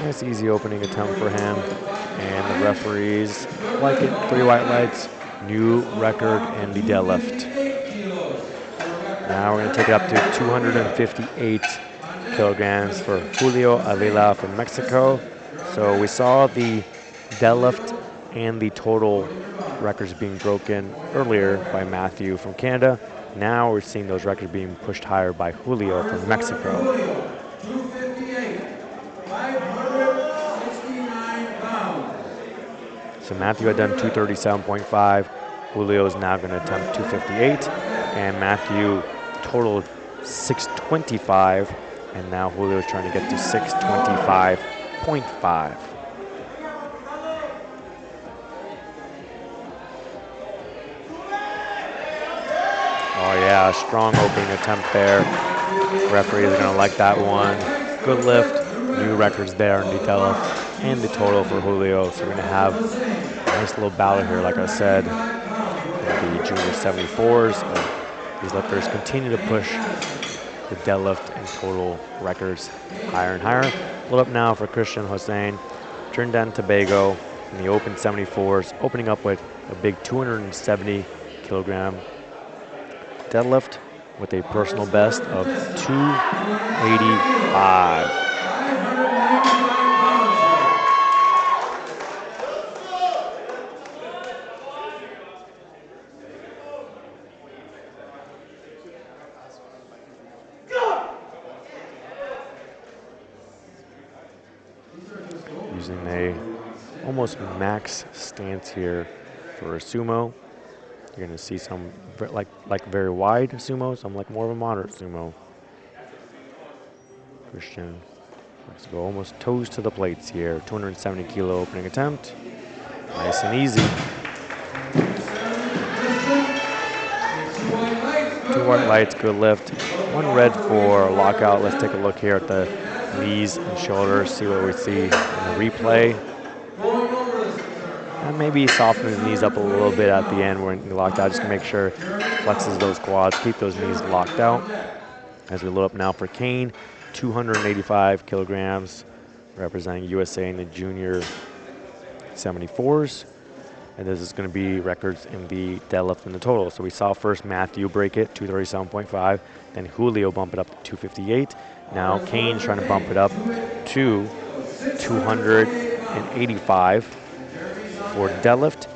S1: Nice easy opening attempt for him, and the referees like it. 3 white lights, new record in the deadlift. Now we're going to take it up to 258 kilograms for Julio Avila from Mexico. So we saw the deadlift and the total records being broken earlier by Matthew from Canada. Now we're seeing those records being pushed higher by Julio from Mexico. So Matthew had done 237.5. Julio is now going to attempt 258. And Matthew totaled 625 And now Julio's trying to get to 625.5. Oh yeah, strong opening attempt there. Referee is gonna like that one. Good lift, new records there in the deadlift and the total for Julio. So we're gonna have a nice little battle here, like I said. The junior 74s. These lifters continue to push the deadlift and total records higher and higher. Load up now for Christian Hossein, Trinidad and Tobago in the open 74s, opening up with a big 270 kilogram deadlift with a personal best of 285. Using a almost max stance here for a sumo. You're gonna see some like very wide sumo, some like more of a moderate sumo. Christian, let's go almost toes to the plates here. 270 kilo opening attempt. Nice and easy. 2 white lights, good lift. 1 red for lockout. Let's take a look here at the knees and shoulders, see what we see in the replay. And maybe soften his knees up a little bit at the end when he locked out, just to make sure flexes those quads, keep those knees locked out. As we load up now for Kane, 285 kilograms, representing USA in the junior 74s. And this is going to be records in the deadlift and the total. So we saw first Matthew break it, 237.5. Then Julio bump it up to 258. Now Kane's trying to bump it up to 285 for deadlift.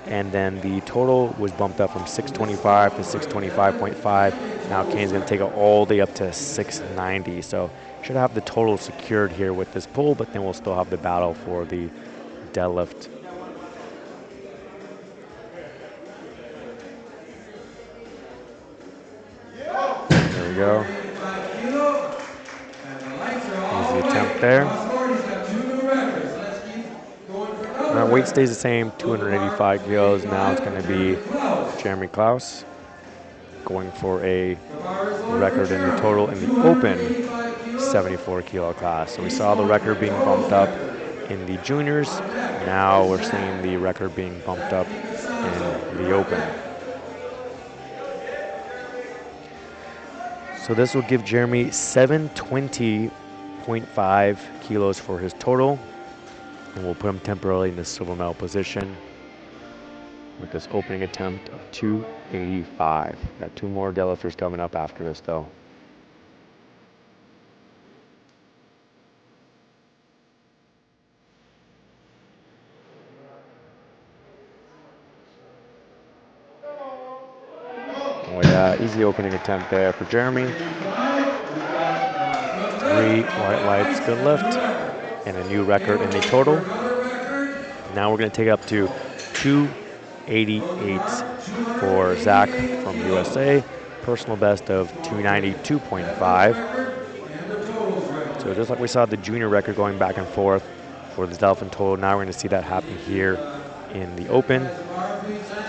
S1: And then the total was bumped up from 625 to 625.5. Now Kane's going to take it all the way up to 690. So should have the total secured here with this pull, but then we'll still have the battle for the deadlift. There we go. Easy attempt there. Our weight stays the same, 285 kilos. Now it's going to be Jeremy Klaus going for a record in the total in the open 74 kilo class. So we saw the record being bumped up in the juniors. Now we're seeing the record being bumped up in the open. So this will give Jeremy 720.5 kilos for his total. And we'll put him temporarily in the silver medal position with this opening attempt of 285. Got 2 more deadlifters coming up after this though. Oh yeah, easy opening attempt there for Jeremy. 3 white lights, good lift. And a new record in the total. Now we're going to take it up to 288 for Zach from USA. Personal best of 292.5. So just like we saw the junior record going back and forth for the deadlift and total, now we're going to see that happen here in the open.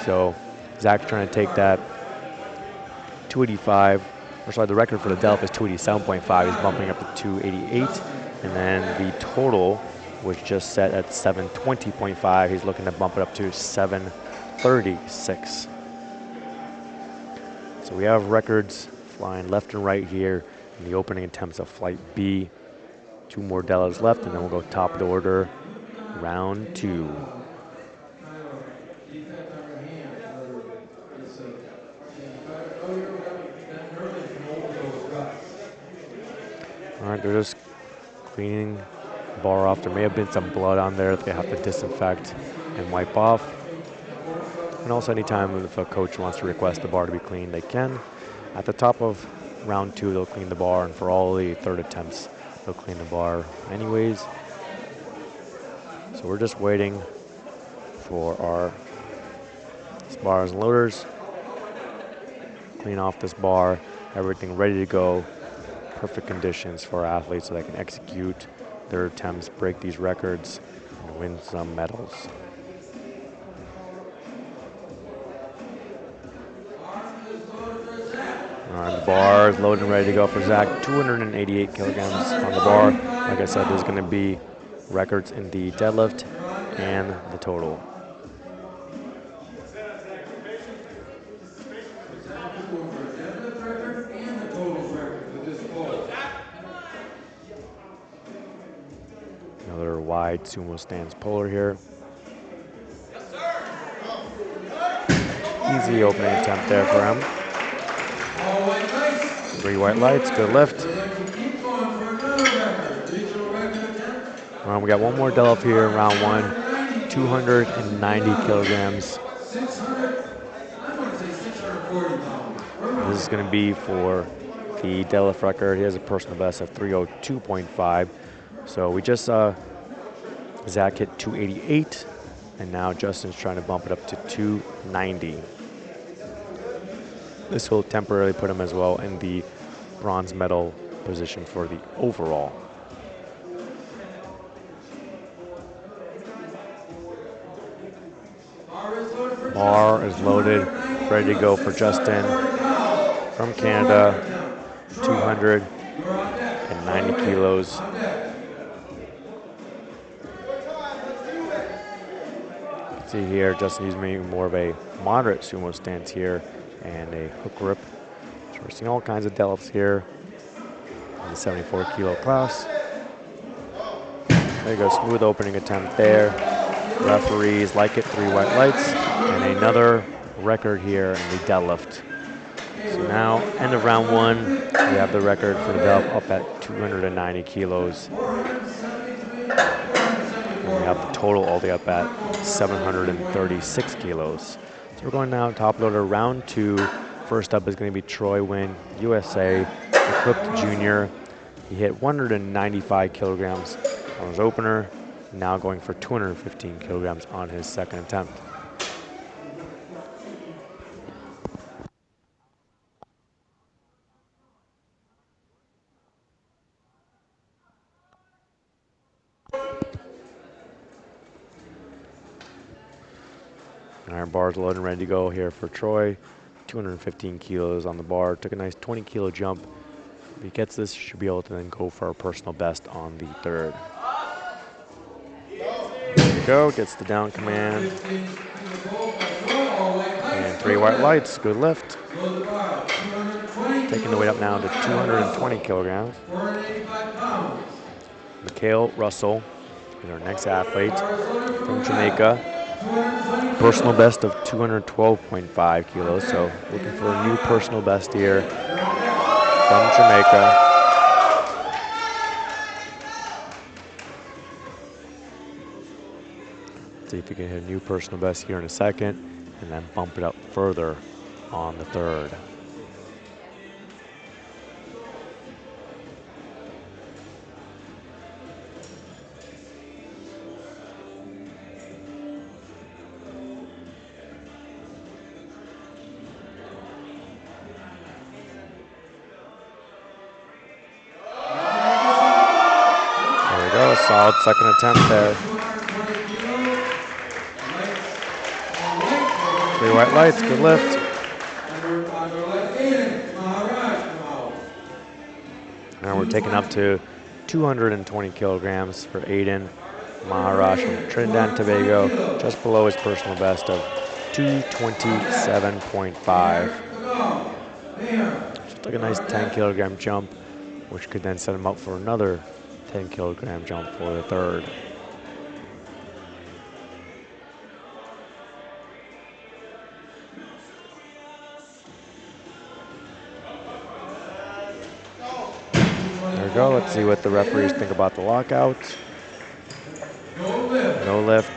S1: So Zach's trying to take that 285, or sorry, the record for the deadlift is 287.5. He's bumping up to 288. And then the total was just set at 720.5. He's looking to bump it up to 736. So we have records flying left and right here in the opening attempts of Flight B. 2 more deadlifts left, and then we'll go top of the order, round 2. All right, they're just cleaning the bar off. There may have been some blood on there that they have to disinfect and wipe off. And also anytime if a coach wants to request the bar to be cleaned, they can. At the top of round 2, they'll clean the bar, and for all the third attempts, they'll clean the bar anyways. So we're just waiting for our bars and loaders. Clean off this bar, everything ready to go perfect conditions for athletes so they can execute their attempts, break these records, and win some medals. All right, the bar is loaded and ready to go for Zach. 288 kilograms on the bar. Like I said, there's going to be records in the deadlift and the total. Another wide sumo stance puller here. Easy opening attempt there for him. 3 white lights, good lift. We got one more deadlift here in round 1, 290 kilograms. This is going to be for the deadlift record. He has a personal best of 302.5. So we just saw Zach hit 288, and now Justin's trying to bump it up to 290. This will temporarily put him as well in the bronze medal position for the overall. Bar is loaded, ready to go for Justin from Canada, 290 kilos. See here, Justin using more of a moderate sumo stance here and a hook grip. So we're seeing all kinds of deadlifts here in the 74 kilo class. There you go, smooth opening attempt there. Referees like it, 3 white lights, and another record here in the deadlift. So now, end of round 1, we have the record for the deadlift up at 290 kilos. And we have the total all the way up at 736 kilos. So we're going now top loader round 2. First up is going to be Troy Wynn, USA, equipped junior. He hit 195 kilograms on his opener, now going for 215 kilograms on his second attempt. Our bar's loaded and ready to go here for Troy. 215 kilos on the bar. Took a nice 20 kilo jump. If he gets this, he should be able to then go for our personal best on the third. There you go, gets the down command. And 3 white lights, good lift. Taking the weight up now to 220 kilograms. Mikhail Russell is our next athlete from Jamaica. Personal best of 212.5 kilos, so looking for a new personal best here from Jamaica. See if we can hit a new personal best here in a second, and then bump it up further on the third. Solid second attempt there. 3 white lights, good lift. Now we're taking up to 220 kilograms for Aiden Maharaj from Trinidad and Tobago, just below his personal best of 227.5. Just took a nice 10 kilogram jump, which could then set him up for another 10 kilogram jump for the third. There we go. Let's see what the referees think about the lockout. No lift.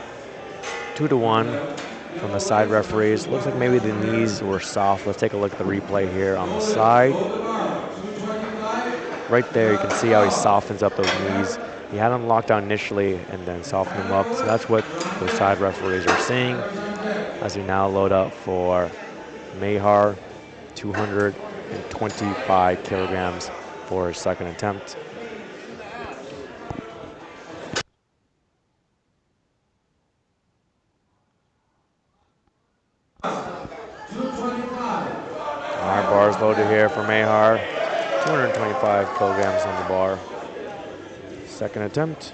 S1: 2-1 from the side referees. Looks like maybe the knees were soft. Let's take a look at the replay here on the side. Right there, you can see how he softens up those knees. He had them locked down initially and then softened them up. So that's what those side referees are seeing as we now load up for Mahar, 225 kilograms for his second attempt. All right, bars loaded here for Mahar. 225 kilograms on the bar. Second attempt.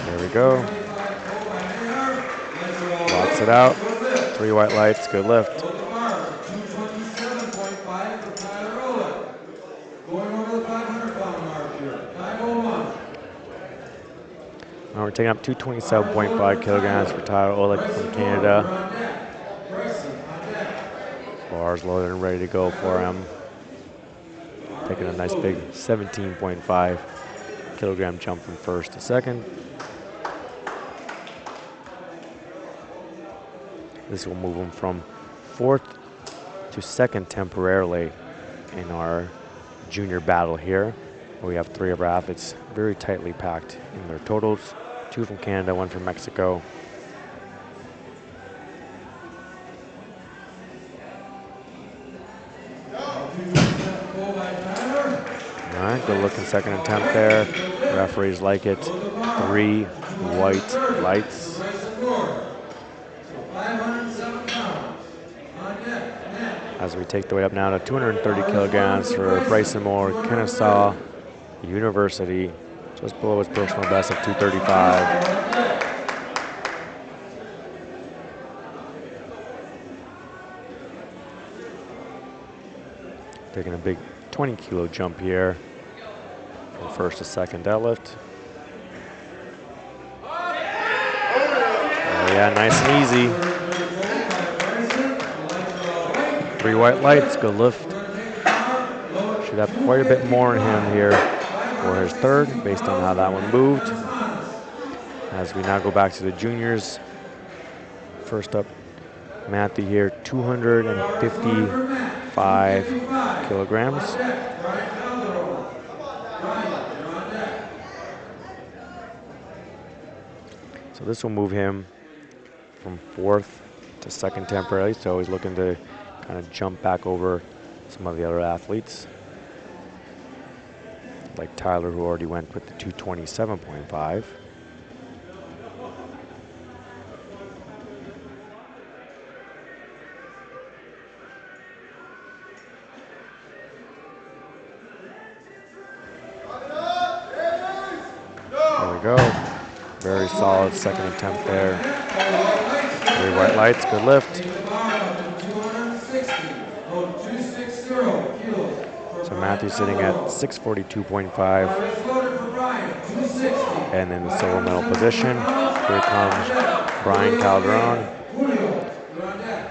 S1: There we go. Locks it out. 3 white lights, good lift. Now we're taking up 227.5 kilograms for Tyler Oleg from Canada. Bars loaded and ready to go for him. Taking a nice big 17.5 kilogram jump from first to second. This will move him from fourth to second temporarily in our junior battle here. We have 3 of our athletes very tightly packed in their totals. 2 from Canada, 1 from Mexico. All right, good looking second attempt there. Referees like it. 3 white lights. As we take the weight up now to 230 kilograms for Bryson Moore, Kennesaw University, just below his personal best of 235. Taking a big 20 kilo jump here from first to second deadlift. Oh yeah, nice and easy. 3 white lights, good lift. Should have quite a bit more in him here for his third, based on how that one moved. As we now go back to the juniors. First up, Matthew here, 255 kilograms. So this will move him from fourth to second temporarily, so he's looking to kind of jump back over some of the other athletes, like Tyler, who already went with the 227.5. There we go. Very solid second attempt there. 3 white lights, good lift. So Matthew's sitting at 642.5. And in the silver medal position, here comes Brian Calderon.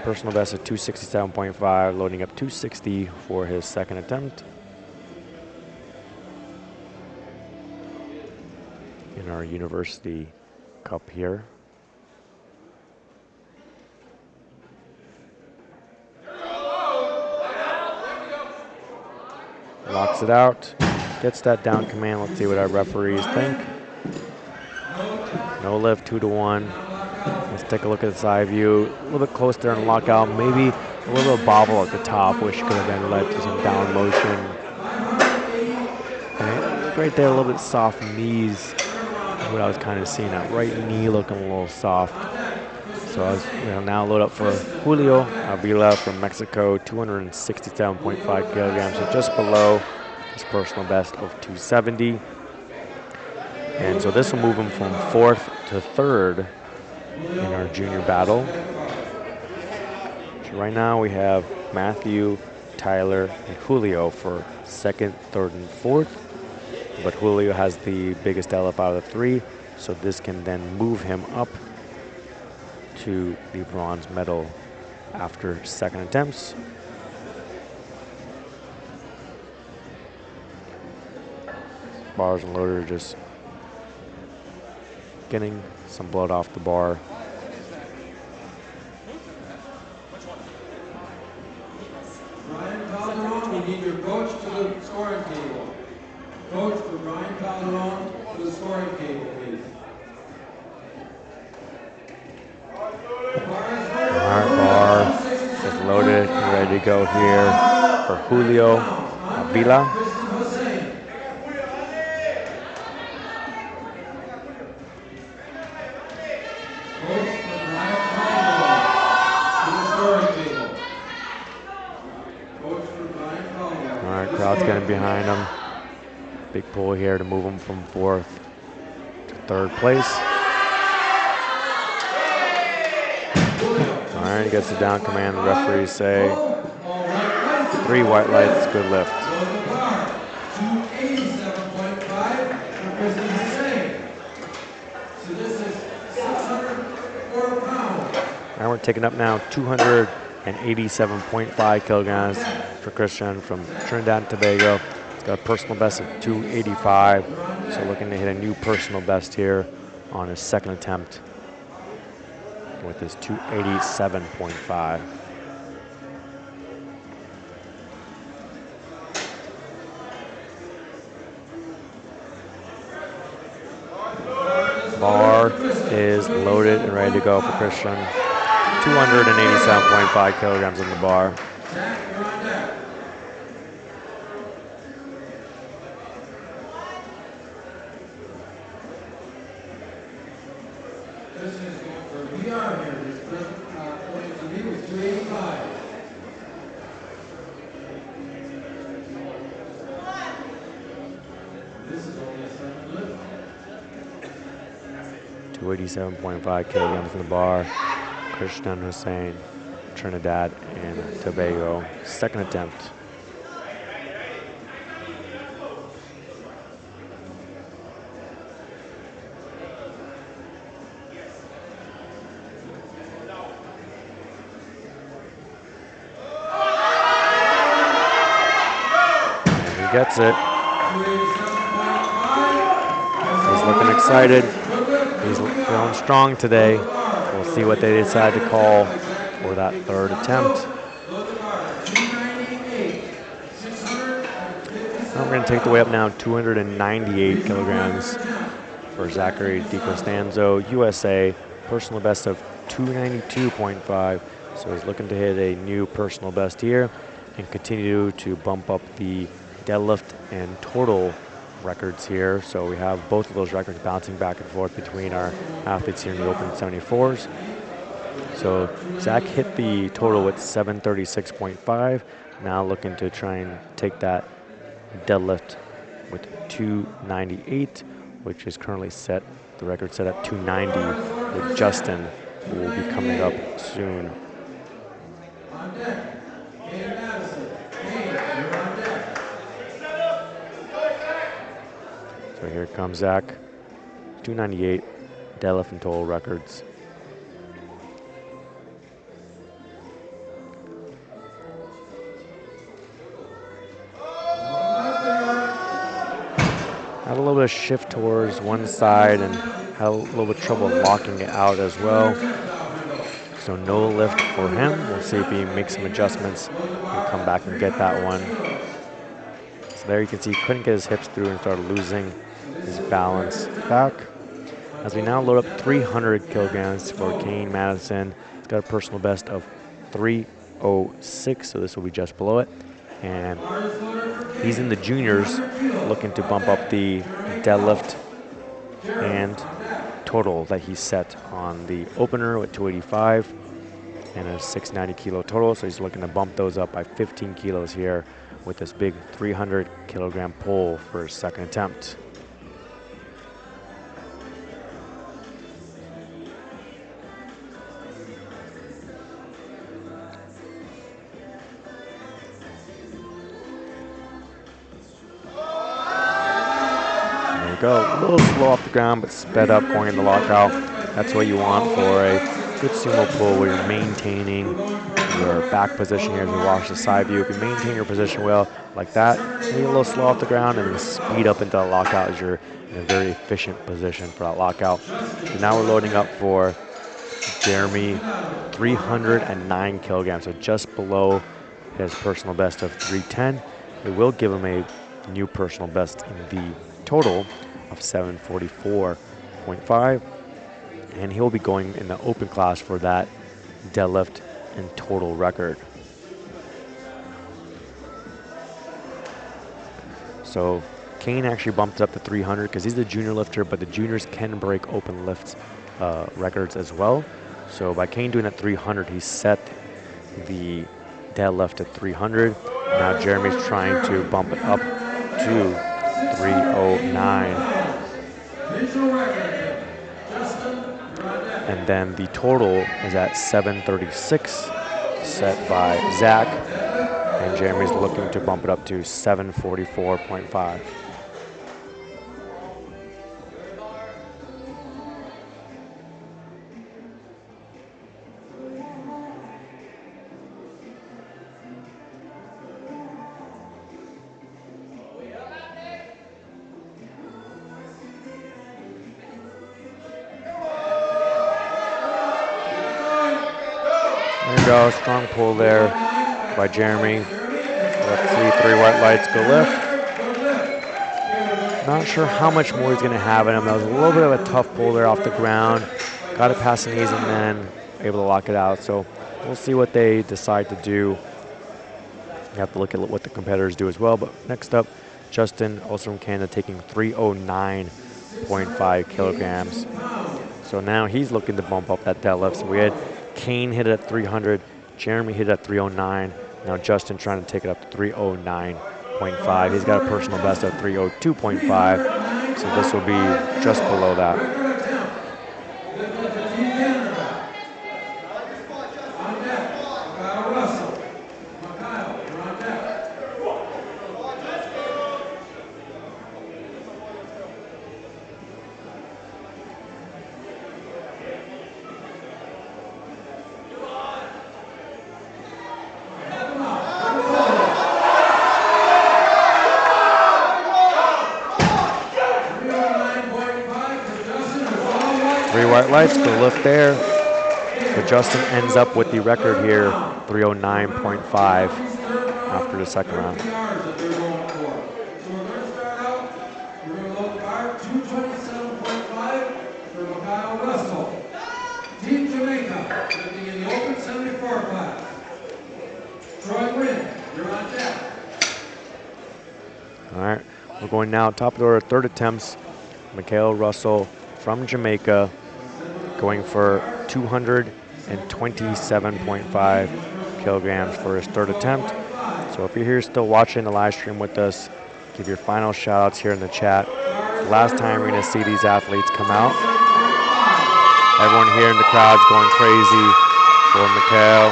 S1: Personal best of 267.5, loading up 260 for his second attempt. In our University Cup here. Locks it out, gets that down command. Let's see what our referees think. No lift, 2-1. Let's take a look at the side view. A little bit close there in lockout. Maybe a little bobble at the top, which could have then led to some down motion. And right there, a little bit soft knees is what I was kind of seeing. That right knee looking a little soft. So I was now load up for Julio Avila from Mexico, 267.5 kilograms, so just below his personal best of 270. And so this will move him from fourth to third in our junior battle. So right now we have Matthew, Tyler, and Julio for second, third, and fourth. But Julio has the biggest LF out of the 3, so this can then move him up to the bronze medal after second attempts. Bars and loader just getting some blood off the bar.
S2: Brian Calderon, we need your coach to the scoring table. Coach for Brian Calderon to the scoring table, please.
S1: Bar is loaded and ready to go here for Julio Avila. All right, crowd's getting behind him. Big pull here to move him from 4th to 3rd place. All right, he gets the down command. The referees say 3 white lights, good lift.
S2: 287.5 for Kristen Hussein. So this is 604 pounds.
S1: And we're taking up now 287.5 kilograms for Christian from Trinidad and Tobago. He's got a personal best of 285, so looking to hit a new personal best here on his 2nd attempt with his 287.5. Bar is loaded and ready to go for Christian. 287.5 kilograms on the bar.
S2: This is only a 7 lift.
S1: 287.5 kilograms in the bar. Christian Hussein, Trinidad and Tobago, 2nd attempt. And he gets it. He's looking excited. He's feeling strong today. We'll see what they decide to call for that 3rd attempt. I'm going to take the weight up now, 298 kilograms for Zachary DiCostanzo, USA, personal best of 292.5. So he's looking to hit a new personal best here and continue to bump up the deadlift and total records here. So we have both of those records bouncing back and forth between our athletes here in the open 74s. So Zach hit the total with 736.5. Now looking to try and take that deadlift with 298, which is currently set, the record set at 290 with Justin, who will be coming up soon.
S2: On deck, Kane Madison. Kane, you're on deck.
S1: So here comes Zach, 298 deadlift and total records. Had a little bit of shift towards one side and had a little bit of trouble locking it out as well. So no lift for him. We'll see if he makes some adjustments and come back and get that one. So there you can see he couldn't get his hips through and started losing his balance back. As we now load up 300 kilograms for Kane Madison. He's got a personal best of 306, so this will be just below it. And he's in the juniors, looking to bump up the deadlift and total that he set on the opener with 285 and a 690 kilo total. So he's looking to bump those up by 15 kilos here with this big 300 kilogram pull for his 2nd attempt. Go a little slow off the ground, but sped up going in the lockout. That's what you want for a good sumo pull where you're maintaining your back position here as you watch the side view. If you maintain your position well like that, maybe a little slow off the ground and then speed up into the lockout as you're in a very efficient position for that lockout. So now we're loading up for Jeremy, 309 kilograms, so just below his personal best of 310. it will give him a new personal best in the total of 744.5, and he'll be going in the open class for that deadlift and total record. So Kane actually bumped it up to 300 because he's the junior lifter, but the juniors can break open lift records as well. So by Kane doing it at 300, he set the deadlift at 300. Now Jeremy's trying to bump it up to 309. And then the total is at 736, set by Zach. And Jeremy's looking to bump it up to 744.5. There you go, strong pull there by Jeremy. Let's see, 3 white lights, go lift. Not sure how much more he's gonna have in him. That was a little bit of a tough pull there off the ground. Got it past the knees and then able to lock it out. So we'll see what they decide to do. You have to look at what the competitors do as well. But next up, Justin, also from Canada, taking 309.5 kilograms. So now he's looking to bump up that deadlift. So we had Kane hit it at 300, Jeremy hit it at 309. Now Justin trying to take it up to 309.5. He's got a personal best of 302.5, so this will be just below that. White lights, good lift there. So Justin ends up with the record here, 309.5 after the second round.
S2: So we're going to start out, we're going to load bar 227.5 for Mikhail Russell. Team Jamaica, lifting in the open 74 class. Troy Wynn, you're on deck.
S1: All right, we're going now top of the order, third attempts. Mikhail Russell from Jamaica, going for 227.5 kilograms for his third attempt. So if you're here still watching the live stream with us, give your final shout outs here in the chat. Last time we're gonna see these athletes come out. Everyone here in the crowd's going crazy for Mikhail.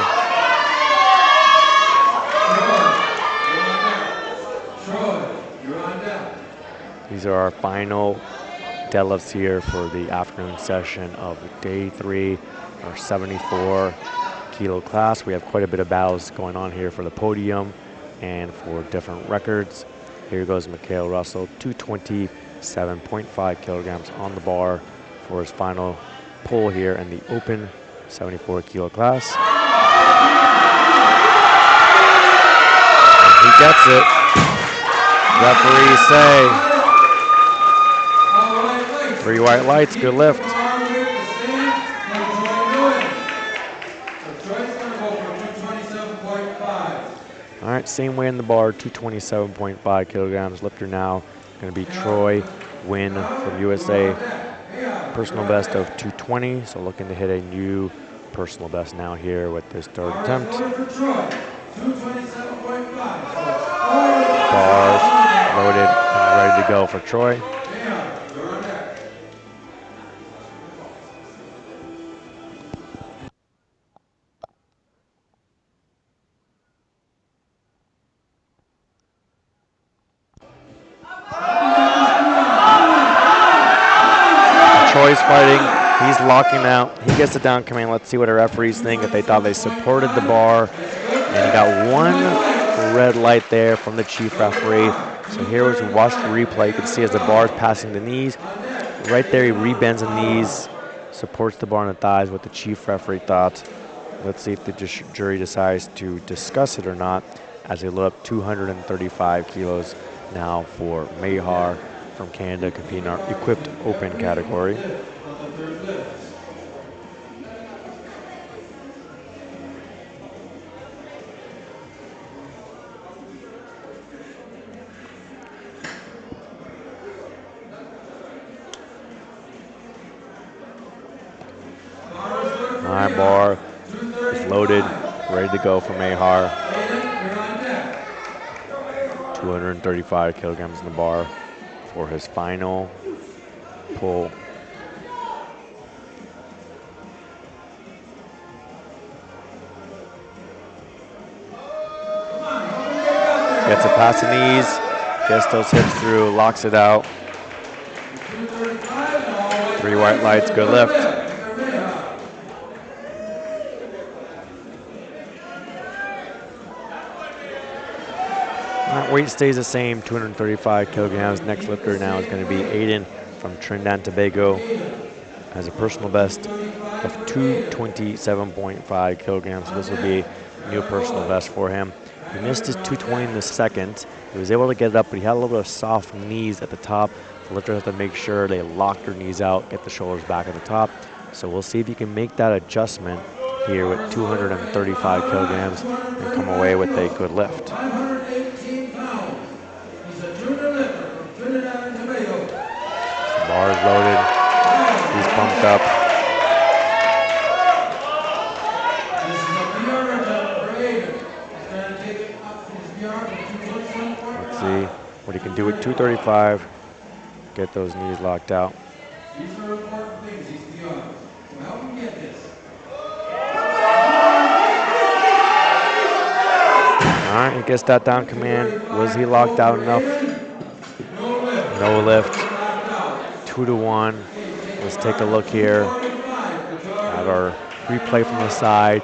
S1: These are our final deadlifts here for the afternoon session of day 3, our 74 kilo class. We have quite a bit of battles going on here for the podium and for different records. Here goes Mikhail Russell, 227.5 kilograms on the bar for his final pull here in the open 74 kilo class. And he gets it. Referees say 3 white lights, good lift. All right, same way in the bar, 227.5 kilograms. Lifter now going to be Troy Wynn from USA. Personal best of 220, so looking to hit a new personal best now here with this third attempt. Bars loaded and ready to go for Troy. Troy's fighting, he's locking out, he gets the down command. Let's see what our referees think, if they thought they supported the bar. And he got one red light there from the chief referee. So here as we watch the replay, you can see as the bar is passing the knees, right there he rebends the knees, supports the bar on the thighs, what the chief referee thought. Let's see if the jury decides to discuss it or not. as they load up 235 kilos now for Mayhar from Canada, competing in our equipped open category. High bar is loaded, ready to go for Mayhar. 235 kilograms in the bar for his final pull. Gets it past the knees, gets those hips through, locks it out. 3 white lights, good lift. Weight stays the same, 235 kilograms. Next lifter now is going to be Aiden from Trinidad and Tobago. Has a personal best of 227.5 kilograms. So this will be a new personal best for him. He missed his 220 in the second. He was able to get it up, but he had a little bit of soft knees at the top. The lifter has to make sure they lock their knees out, get the shoulders back at the top. So we'll see if he can make that adjustment here with 235 kilograms and come away with a good lift. Bar is loaded. He's pumped up. Let's see what he can do with 235. Get those knees locked out.
S2: These are important things. He's beyond. Well, help him get this.
S1: All right, he gets that down command. Was he locked out enough? No lift. 2-1. Let's take a look here at our replay from the side.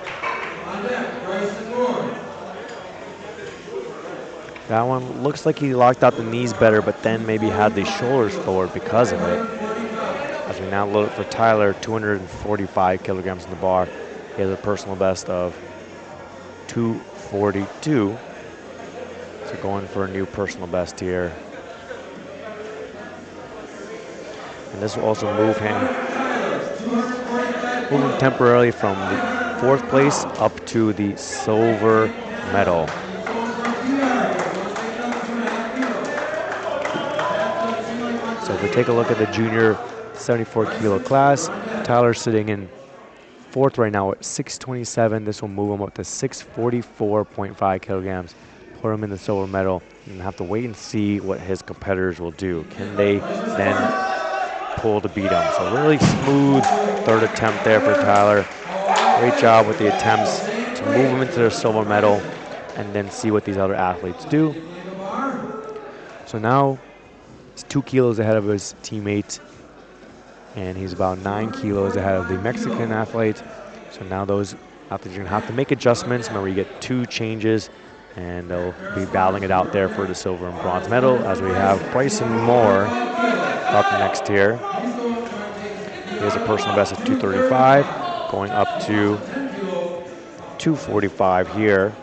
S1: That one looks like he locked out the knees better, but then maybe had the shoulders forward because of it. As we now load it for Tyler, 245 kilograms in the bar. He has a personal best of 242. So going for a new personal best here. And this will also move him temporarily from the 4th place up to the silver medal. So if we take a look at the junior 74 kilo class, Tyler's sitting in 4th right now at 627. This will move him up to 644.5 kilograms, put him in the silver medal, and have to wait and see what his competitors will do. Can they then pull to beat him? So really smooth 3rd attempt there for Tyler. Great job with the attempts to move him into the silver medal and then see what these other athletes do. So now he's 2 kilos ahead of his teammate, and he's about 9 kilos ahead of the Mexican athlete. So now those athletes are gonna have to make adjustments. Remember, you get 2 changes, and they'll be battling it out there for the silver and bronze medal, as we have Bryson Moore up next here. He has a personal best of 235, going up to 245 here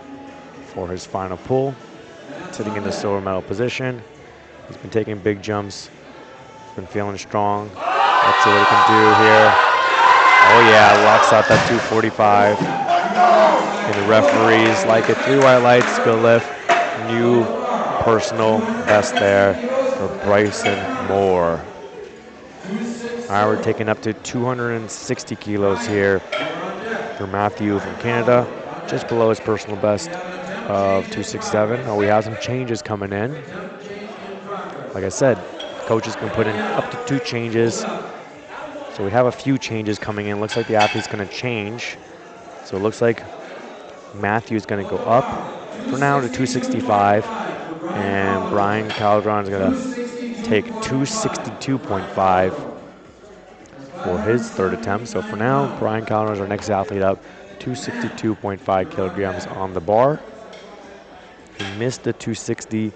S1: for his final pull. Sitting in the silver medal position. He's been taking big jumps. He's been feeling strong. Let's see what he can do here. Oh yeah, locks out that 245. And the referees like it. 3 white lights, good lift. New personal best there for Bryson Moore. All right, we're taking up to 260 kilos here for Matthew from Canada, just below his personal best of 267. Oh, we have some changes coming in. Like I said, coaches can put in up to 2 changes. So we have a few changes coming in. Looks like the athlete's gonna change. So it looks like Matthew's gonna go up for now to 265. And Brian Calderon is gonna take 262.5 for his 3rd attempt. So for now, Brian Calderon is our next athlete up, 262.5 kilograms on the bar. He missed the 260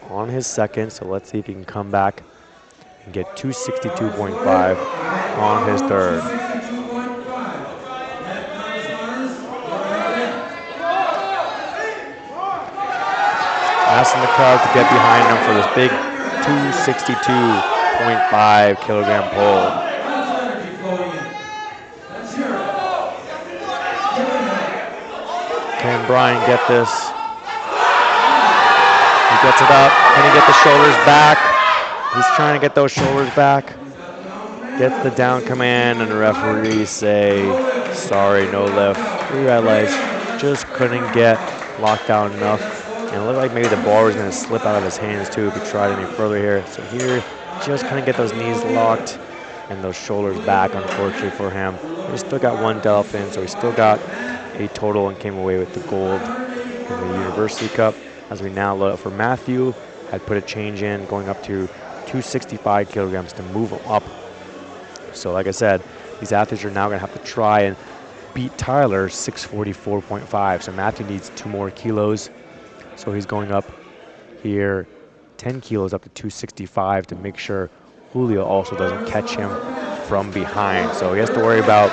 S1: on his second, so let's see if he can come back and get 262.5 on his 3rd. asking the crowd to get behind him for this big 262.5 kilogram pull. Can Brian get this? He gets it up. Can he get the shoulders back? He's trying to get those shoulders back. Gets the down command, and the referees say, sorry, no lift. 3 red lights. Just couldn't get locked down enough. And it looked like maybe the bar was going to slip out of his hands too if he tried any further here. So here, just couldn't get those knees locked and those shoulders back, unfortunately for him. He still got 1 deadlift in, so he still got a total and came away with the gold in the University Cup. As we now look for Matthew, had put a change in, going up to 265 kilograms to move him up. So like I said, these athletes are now going to have to try and beat Tyler 644.5. So Matthew needs 2 more kilos. So he's going up here 10 kilos up to 265 to make sure Julio also doesn't catch him from behind. So he has to worry about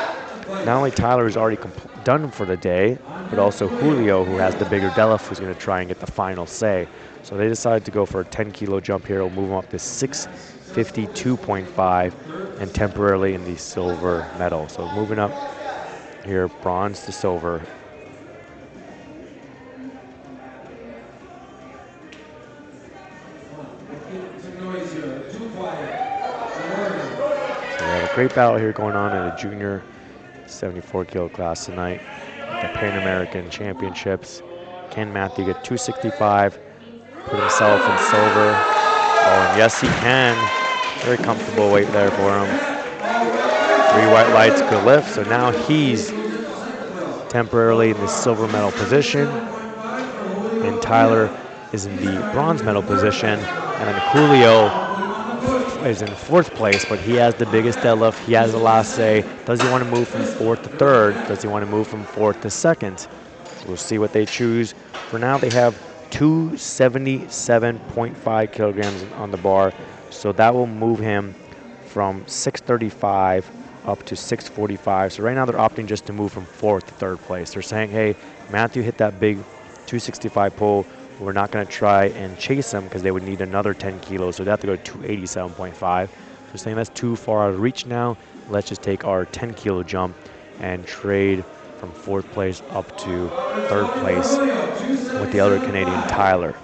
S1: not only Tyler, who's already done for the day, but also Julio, who has the bigger deadlift, who's going to try and get the final say. So they decided to go for a 10 kilo jump here. It'll move him up to 652.5 and temporarily in the silver medal. So moving up here, bronze to silver. So we have a great battle here going on in the junior 74 kilo class tonight at the Pan American Championships. Can Matthew get 265, put himself in silver? Oh, and yes, he can. Very comfortable weight there for him. 3 white lights, good lift. So now he's temporarily in the silver medal position, and Tyler is in the bronze medal position, and then Julio is in 4th place, but he has the biggest deadlift. He has the last say. Does he want to move from 4th to 3rd? Does he want to move from 4th to 2nd? So we'll see what they choose. For now, they have 277.5 kilograms on the bar, so that will move him from 635 up to 645. So right now they're opting just to move from 4th to 3rd place. They're saying, hey, Matthew hit that big 265 pull. We're not going to try and chase him because they would need another 10 kilos, so they have to go to 287.5. So saying that's too far out of reach now. Let's just take our 10 kilo jump and trade from 4th place up to 3rd place with the other Canadian, Tyler.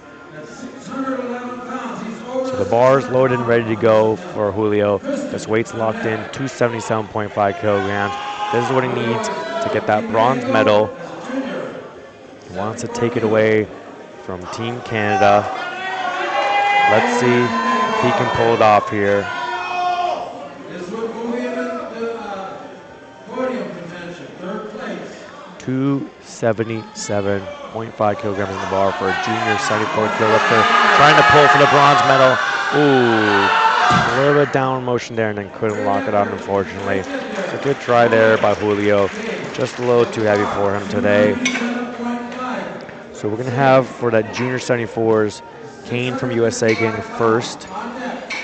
S1: So the bar's loaded and ready to go for Julio. This weight's locked in, 277.5 kilograms. This is what he needs to get that bronze medal. He wants to take it away from Team Canada. Let's see if he can pull it off here. 277.5 kilograms in the bar for a junior 74 kilo lifter. Trying to pull for the bronze medal. Ooh, a little bit down motion there and then couldn't lock it on, unfortunately. So good try there by Julio. Just a little too heavy for him today. So we're going to have for that junior 74s, Kane from USA getting 1st,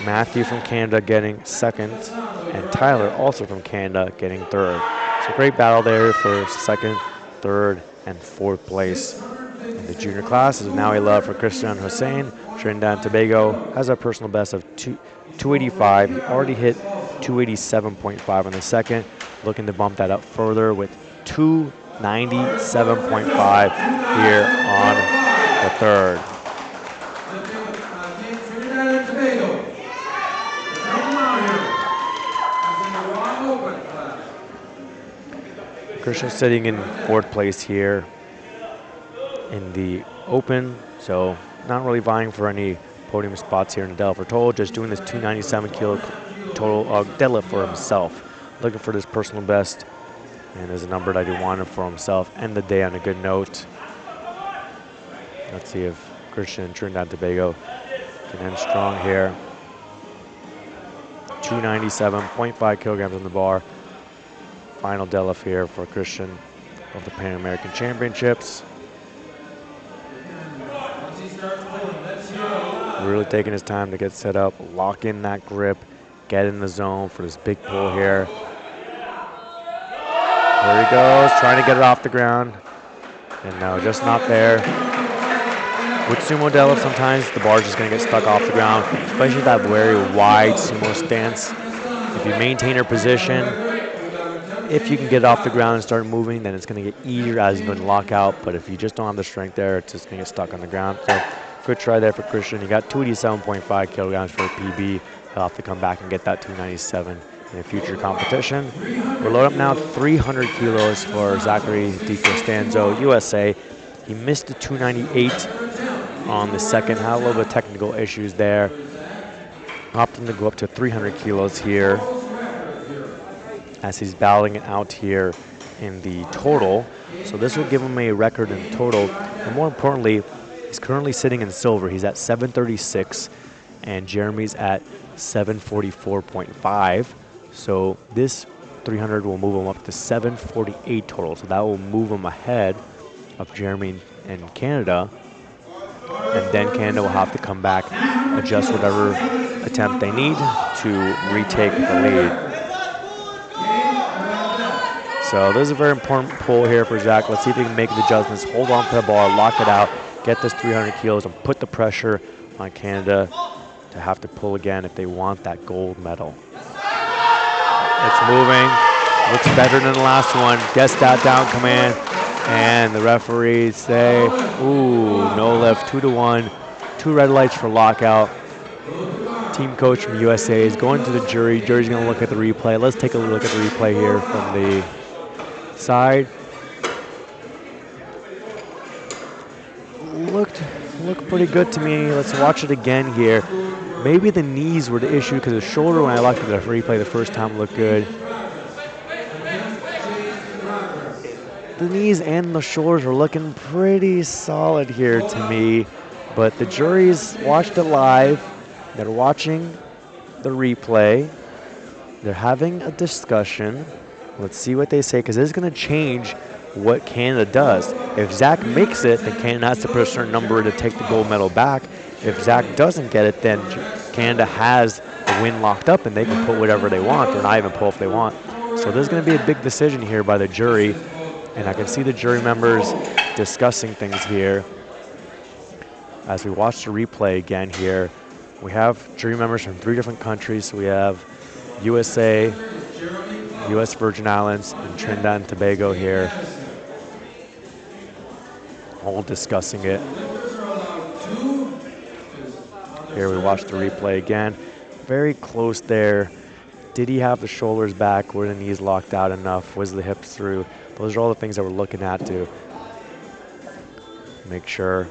S1: Matthew from Canada getting 2nd, and Tyler also from Canada getting 3rd. So great battle there for 2nd, 3rd, and 4th place in the junior classes. Now a love for Christian Hussein. Trinidad and Tobago has a personal best of 285. He already hit 287.5 on the 2nd. Looking to bump that up further with 297.5 here on the 3rd. Christian sitting in 4th place here in the open, so not really vying for any podium spots here in the deadlift for total, just doing this 297 kilo total deadlift for himself. Looking for this personal best, and there's a number that he wanted for himself. End the day on a good note. Let's see if Christian Trinidad and Tobago can end strong here. 297.5 kilograms on the bar. Final deadlift here for Christian of the Pan American Championships. Really taking his time to get set up, lock in that grip, get in the zone for this big pull here. There he goes, trying to get it off the ground. And no, just not there. With sumo deadlift, sometimes the bar's just going to get stuck off the ground, especially that very wide sumo stance. If you maintain your position, if you can get off the ground and start moving, then it's going to get easier as you go to lockout. But if you just don't have the strength there, it's just going to get stuck on the ground. So good try there for Christian. He got 287.5 kilograms for a PB. He'll have to come back and get that 297 in a future competition. We're loading up now 300 kilos for Zachary DiCostanzo, USA. He missed the 298 on the second, had a little bit of technical issues there. Opting to go up to 300 kilos here as he's battling it out here in the total. So this will give him a record in total. And more importantly, he's currently sitting in silver. He's at 736 and Jeremy's at 744.5. So this 300 will move him up to 748 total. So that will move him ahead of Jeremy and Canada. And then Canada will have to come back, adjust whatever attempt they need to retake the lead. So this is a very important pull here for Zach. Let's see if he can make the adjustments, hold on to the bar, lock it out, get this 300 kilos, and put the pressure on Canada to have to pull again if they want that gold medal. It's moving, looks better than the last one, gets that down command, and the referees say, ooh, no lift, 2-1, 2 red lights for lockout. Team coach from USA is going to the jury. Jury's gonna look at the replay. Let's take a look at the replay here from the side. Looked pretty good to me. Let's watch it again here. Maybe the knees were the issue because the shoulder, when I looked at the replay the first time, looked good. The knees and the shoulders were looking pretty solid here to me, but the jury's watched it live. They're watching the replay. They're having a discussion. Let's see what they say, because this is going to change what Canada does. If Zach makes it, then Canada has to put a certain number to take the gold medal back. If Zach doesn't get it, then Canada has the win locked up and they can put whatever they want, or not even pull if they want. So there's going to be a big decision here by the jury, and I can see the jury members discussing things here. As we watch the replay again here, we have jury members from 3 different countries. So we have USA, US Virgin Islands, and Trinidad and Tobago here, all discussing it. Here we watch the replay again. Very close there. Did he have the shoulders back? Were the knees locked out enough? Was the hips through? Those are all the things that we're looking at to make sure.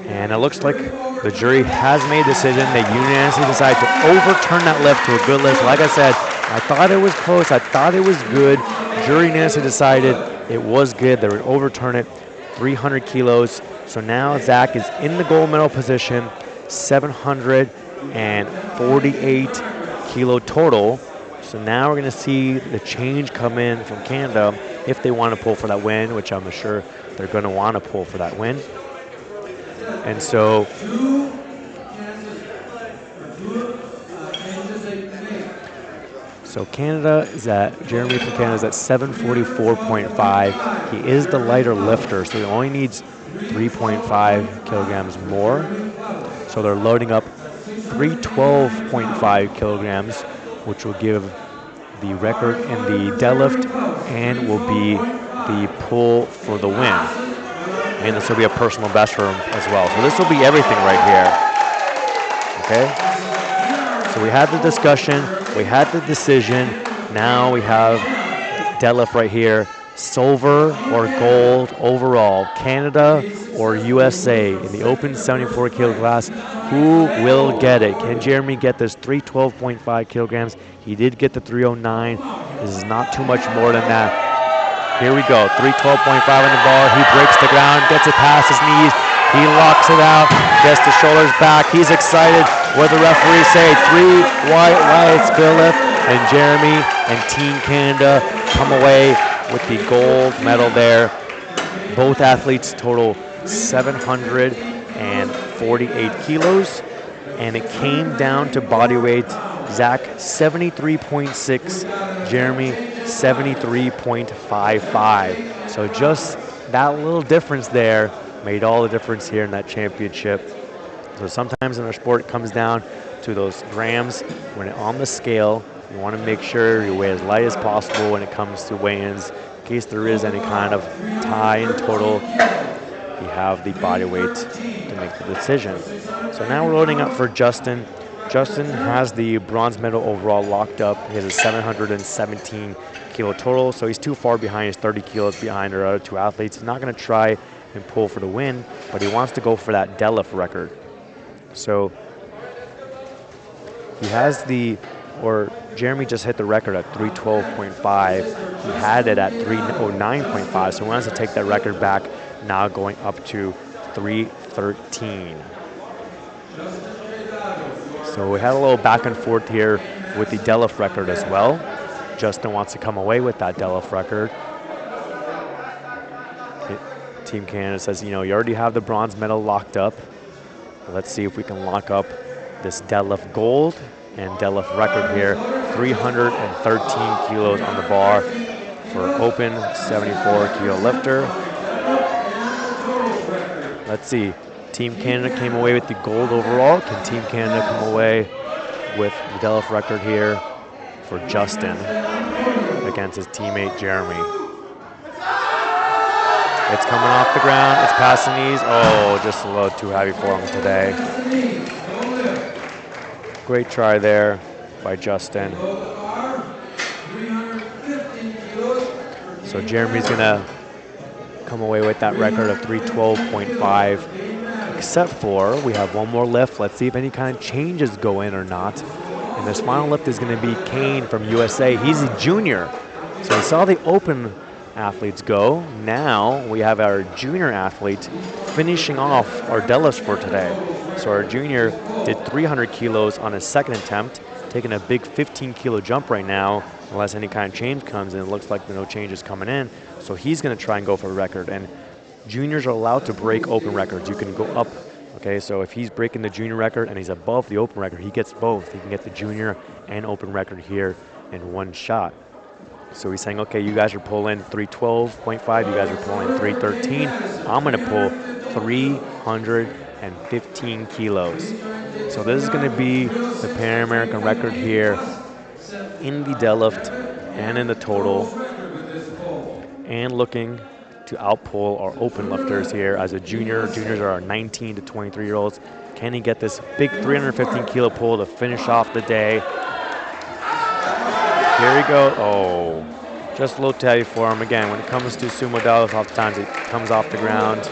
S1: And it looks like the jury has made a decision. They unanimously decided to overturn that lift to a good lift. Like I said, I thought it was close. I thought it was good. Jury unanimously decided it was good. They would overturn it, 300 kilos. So now Zach is in the gold medal position, 748 kilo total. So now we're going to see the change come in from Canada if they want to pull for that win, which I'm sure they're going to want to pull for that win. And so Canada is at, Jeremy from Canada is at 744.5. He is the lighter lifter, so he only needs 3.5 kilograms more. So they're loading up 312.5 kilograms, which will give the record in the deadlift and will be the pull for the win. And this will be a personal best for him as well. So this will be everything right here. Okay? So we had the discussion, we had the decision. Now we have deadlift right here. Silver or gold overall. Canada or USA in the open 74 kilo class. Who will get it? Can Jeremy get this 312.5 kilograms? He did get the 309. This is not too much more than that. Here we go, 312.5 on the bar. He breaks the ground, gets it past his knees. He locks it out, gets the shoulders back. He's excited. What the referees say, 3 white lights, good lift. And Jeremy and Team Canada come away with the gold medal there. Both athletes total 748 kilos. And it came down to body weight. Zach 73.6, Jeremy 73.55. So just that little difference there made all the difference here in that championship. So sometimes in our sport, it comes down to those grams. When on the scale, you want to make sure you weigh as light as possible when it comes to weigh-ins, in case there is any kind of tie in total. You have the body weight to make the decision. So now we're loading up for Justin. Justin has the bronze medal overall locked up. He has a 717 kilo total, so he's too far behind. He's 30 kilos behind our other two athletes. He's not going to try and pull for the win, but he wants to go for that deadlift record. So he has Jeremy just hit the record at 312.5. He had it at 309.5, so he wants to take that record back, now going up to 313. So we had a little back and forth here with the deadlift record as well. Justin wants to come away with that deadlift record. Team Canada says, you already have the bronze medal locked up. Let's see if we can lock up this deadlift gold and deadlift record here. 313 kilos on the bar for open 74 kilo lifter. Let's see. Team Canada came away with the gold overall. Can Team Canada come away with the deadlift record here for Justin against his teammate Jeremy? It's coming off the ground. It's past the knees. Oh, just a little too heavy for him today. Great try there by Justin. So Jeremy's going to come away with that record of 312.5, except for we have one more lift. Let's see if any kind of changes go in or not. And this final lift is going to be Kane from USA. He's a junior. So we saw the open athletes go. Now we have our junior athlete finishing off our deadlifts for today. So our junior did 300 kilos on his second attempt, taking a big 15 kilo jump right now, unless any kind of change comes in. It looks like no change is coming in. So he's going to try and go for a record. And juniors are allowed to break open records. You can go up. Okay, so if he's breaking the junior record and he's above the open record, he gets both. He can get the junior and open record here in one shot. So he's saying, okay, you guys are pulling 312.5, you guys are pulling 313. I'm going to pull 315 kilos. So this is going to be the Pan American record here in the deadlift and in the total, and looking to outpull our open lifters here as a junior. Juniors are our 19 to 23-year-olds. Can he get this big 315 kilo pull to finish off the day? Here we go. Oh, just a little too heavy for him. Again, when it comes to sumo deadlift, oftentimes it comes off the ground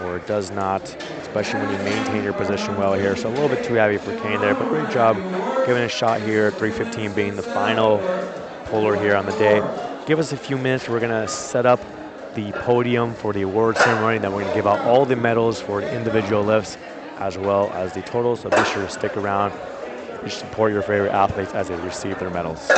S1: or it does not, especially when you maintain your position well here. So a little bit too heavy for Kane there, but great job giving a shot here. 315 being the final puller here on the day. Give us a few minutes. We're going to set up the podium for the award ceremony. Then we're going to give out all the medals for the individual lifts as well as the total. So be sure to stick around. You should support your favorite athletes as they receive their medals.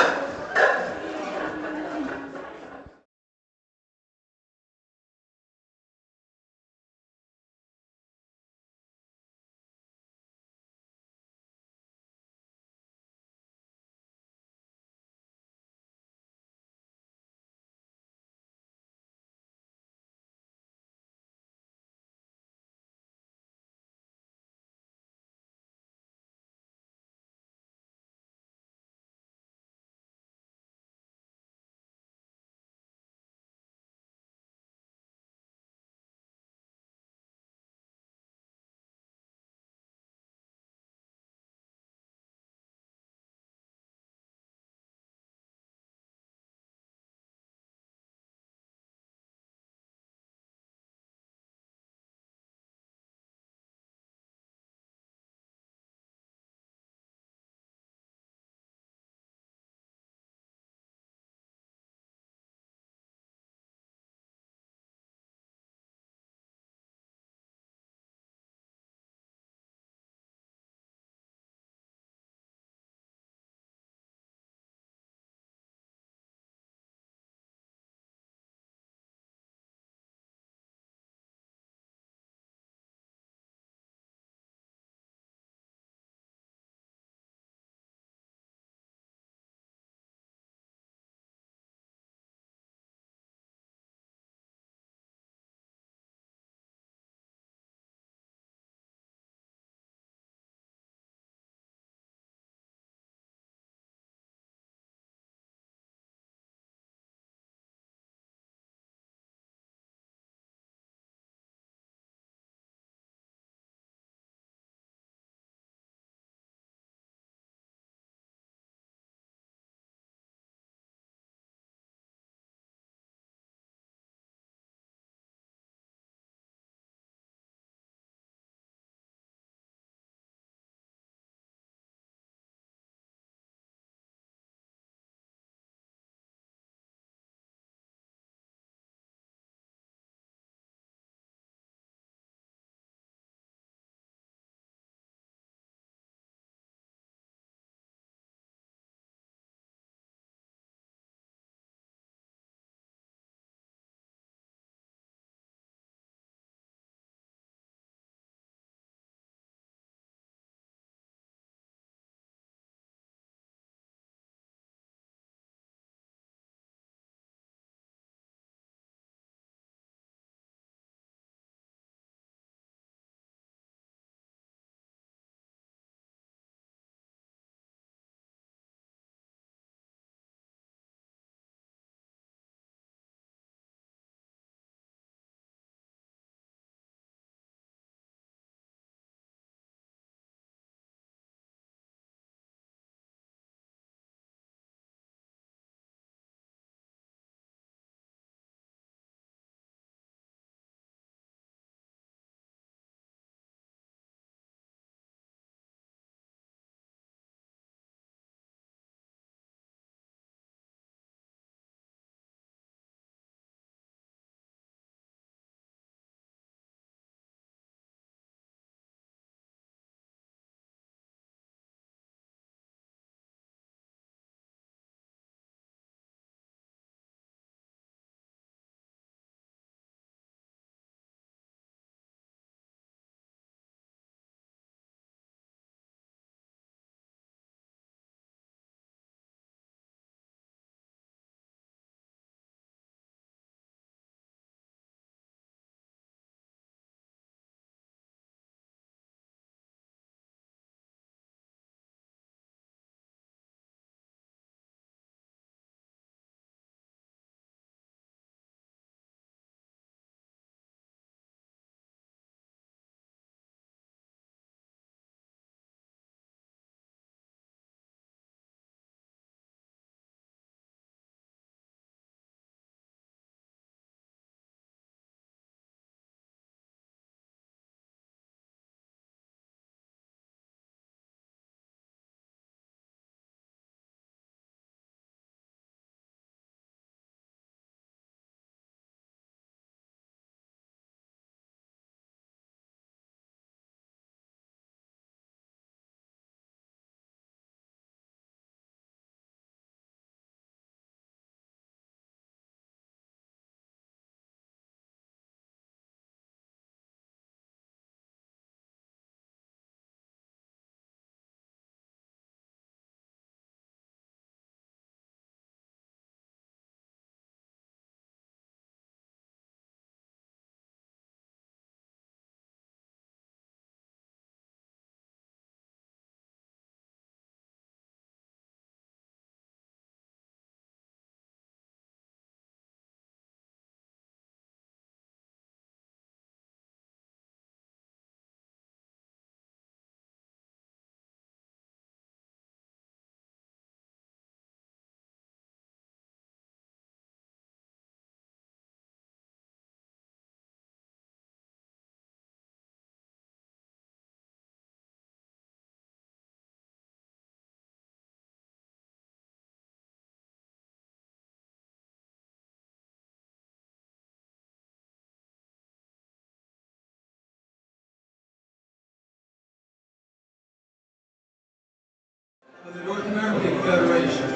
S2: Powerlifting Federation.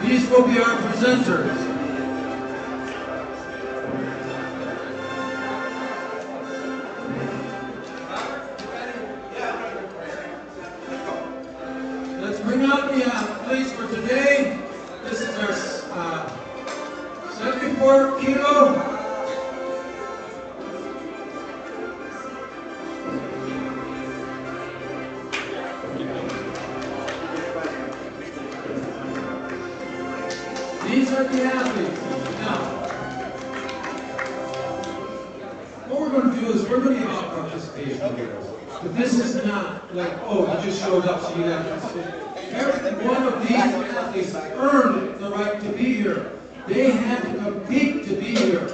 S2: These will be our presenters. Let's bring out the athletes for today. This is our 74 kilo. These are the athletes. Now, what we're going to do is we're going to give out participation here. But this is not like, oh, you just showed up, so you got to participate. Every one of these athletes earned the right to be here. They had to compete to be here.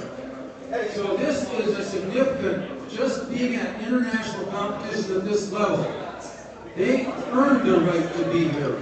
S2: So this is a significant, just being at international competition at this level, they earned the right to be here.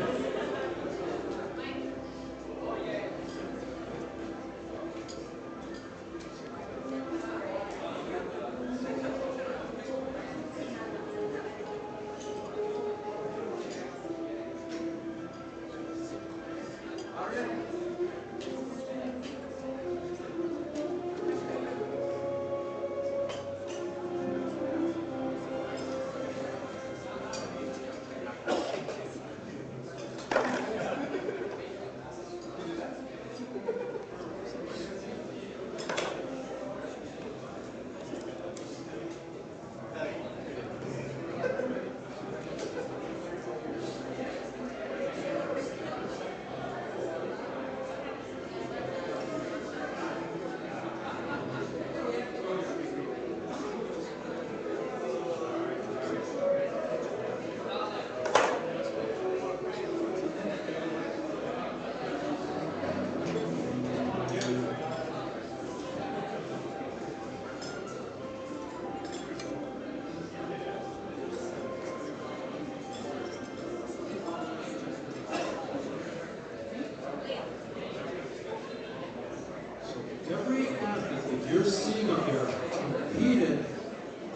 S2: Every athlete that you're seeing up here competed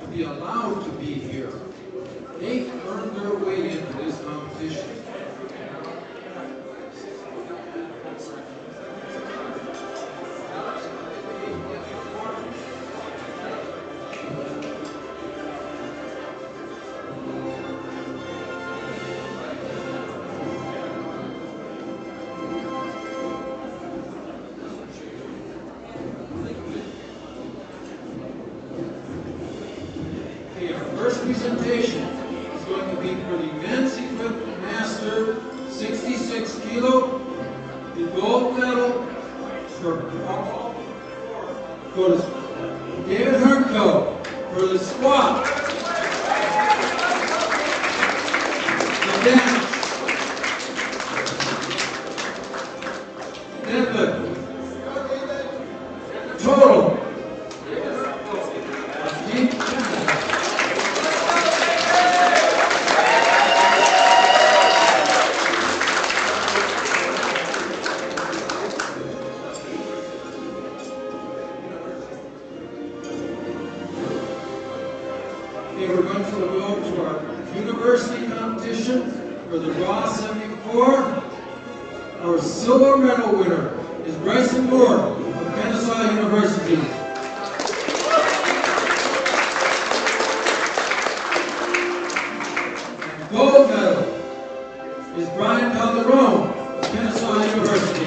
S2: to be allowed to be here. They earned their way into this competition. First presentation is going to be for the men's equipment master, 66 kilo. The gold medal goes to David Hernko for the squat. The bench. Deadlift. Total. Okay, we're going to go to our university competition for the Raw 74. Our silver medal winner is Bryson Moore of Kennesaw University. And gold medal is Brian Calderon of Kennesaw University.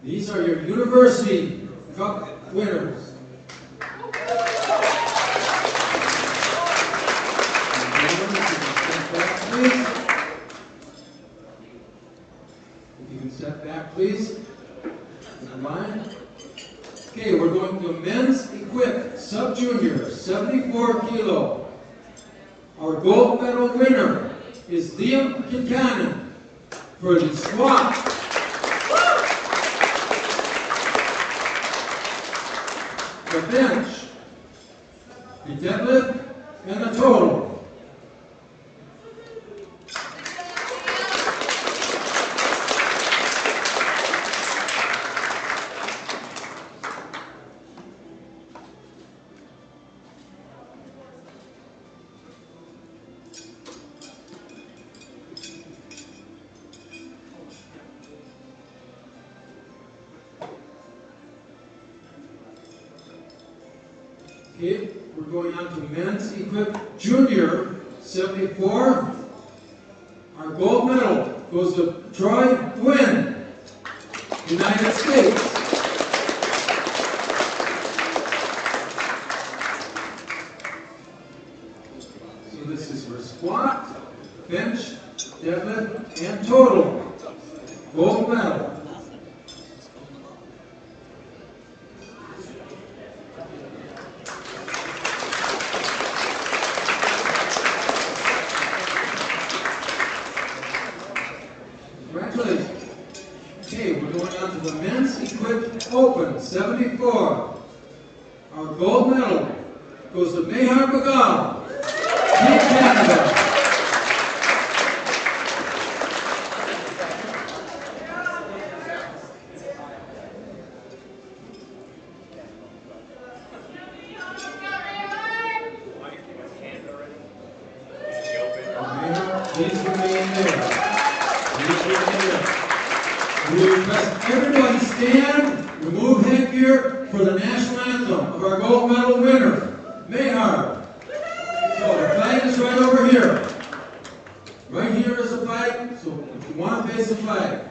S2: These are your University Cup winners. If you can step back, please. In line. Okay, we're going to men's equipped subjunior, 74 kilo. Our gold medal winner is Liam Kincannon for the squat. The bench, the deadlift, and the total. Okay, we're going on to men's equipped junior 74. Our gold medal goes to Troy Gwynn, United States. So this is for squat, bench, deadlift, and total. Gold medal. Congratulations. Okay, we're going on to the men's equipped open 74. Our gold medal goes to Mehar Bagal, Team Canada. Please remain there. Please remain there. We request everybody stand, remove headgear for the national anthem of our gold medal winner, Mehar. So the flag is right over here. Right here is the flag, so if you want to face the flag.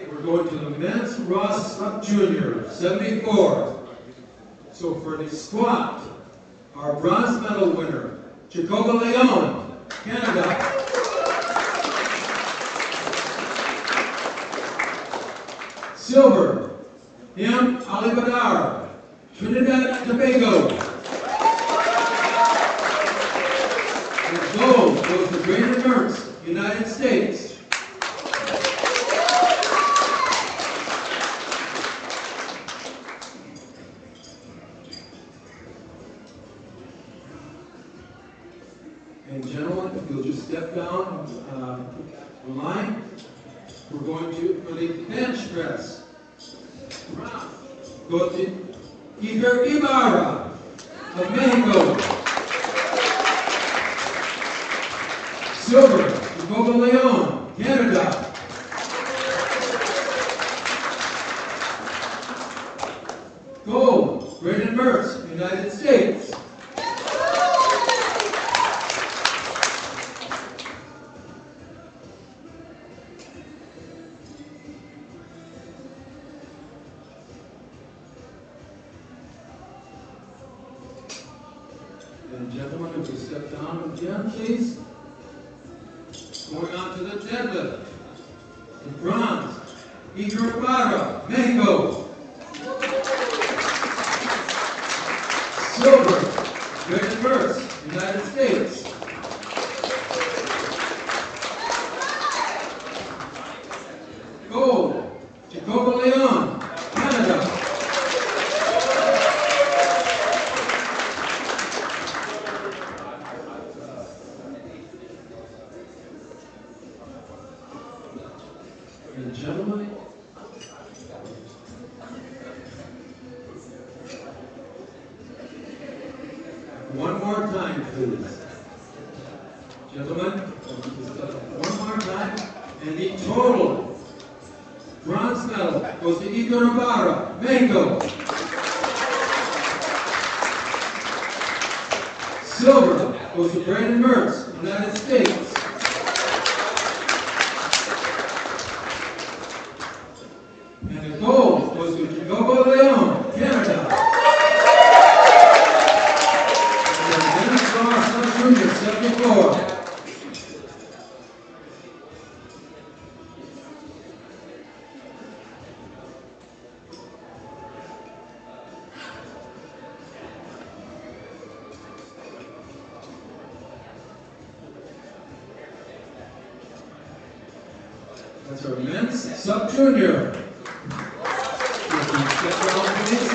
S2: We're going to the men's Ross subjunior 74. So for the squat, our bronze medal winner, Jacoba Leon, Canada. Silver, Him Ali Badar, Trinidad and Tobago. And gold goes to Brandon Mertz, United States. And gentlemen, if you'll just step down the line, we're going to, for the bench press, go to Iker Ibarra of Mexico. Silver, Jacoba Leon, Canada. Gold, Brandon Mertz, United States. And gentlemen, if you step down again, please. Going on to the deadlift. In bronze, Iker Ibarra, Mexico. Silver, Brandon Mertz, United States. Gold, Jacoba Leon, Canada. And gentlemen, one more time, please. Gentlemen, one more time, and the total bronze medal goes to Igor Ibarra, Mexico. Silver goes to Brandon Mertz, United States. And the gold goes to Diogo Leon, Canada. And the men's draw subjunior 74. That's our men's subjunior. Step down, please.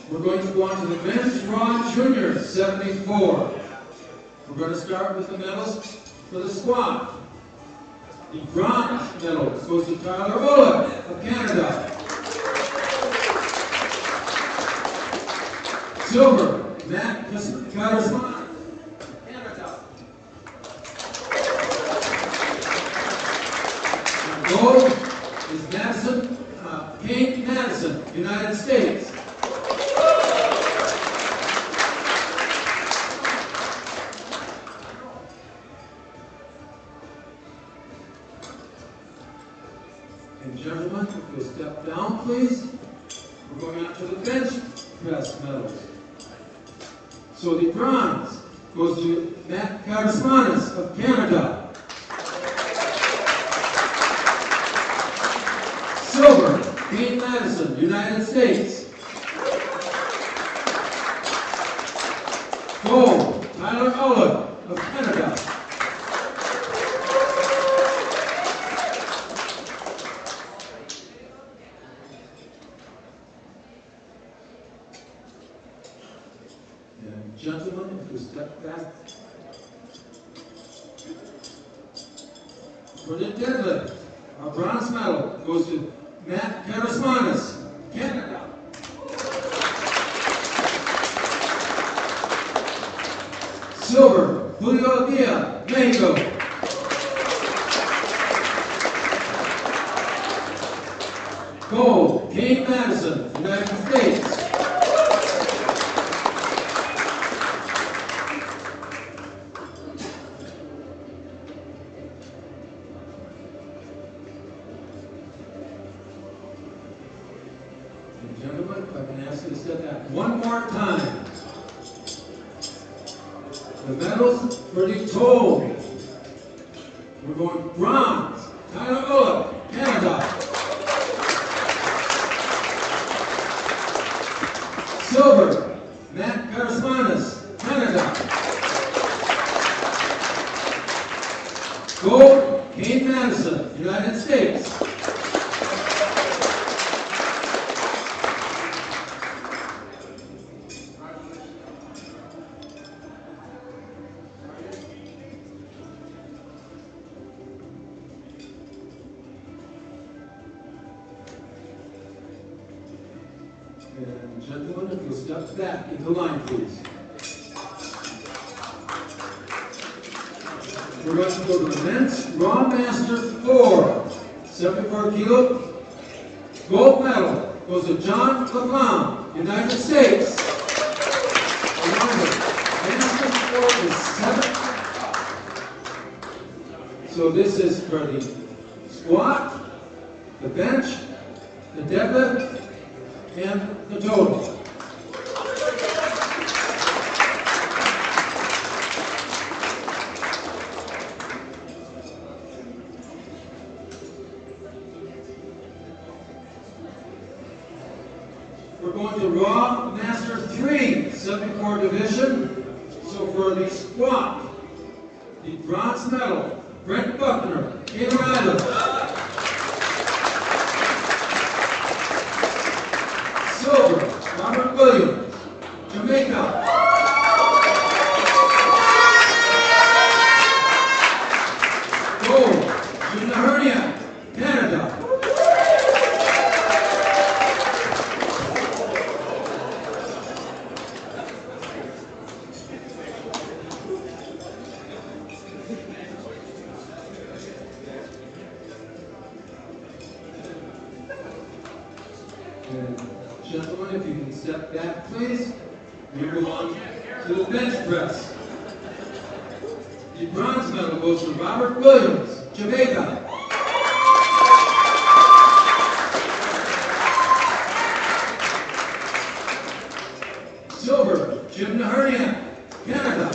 S2: We're going to go on to the men's raw junior 74. We're going to start with the medals for the squat. The bronze medal goes to Tyler Ola of Canada. Silver, Matt Catersman. Gold is Madison, Kate Madison, United States. And gentlemen, if you'll step down, please. We're going on to the bench press medals. So the bronze goes to Matt Catersmanis of Canada. Silver, Kate Madison, United States. Gold, Tyler Ola of Canada. And gentlemen, if you step back. For the deadlift, our bronze medal goes to Matt Catersmanis, Canada. Silver, Julio Dia, Mexico. Gold, Kate Madison, United States. Gentlemen, if I can ask you to step back one more time. The medals for the total. We're going bronze, Tyler Ola, Canada. Silver, Matt Catersmanis, Canada. Gold, Kate Madison, United States. And gentlemen, if you'll step back into line, please. We're going to go to the men's Raw Master 4, 74 kilo. Gold medal goes to John LaPlante, United States. Remember, Master 4 is 7. So this is for the squat, the bench, the deadlift, and the total. We're going to Raw Master 3, 74 division. So for the squat, the bronze medal, Brent Buckner, Cayman Islands. Silver, Robert Williams, Jamaica. Gold, Juna Hernia, Canada. gentlemen, if you can step back, please. We move on to the bench press. The bronze medal goes to Robert Williams, Jamaica. Silver, Jim Naherniak, Canada.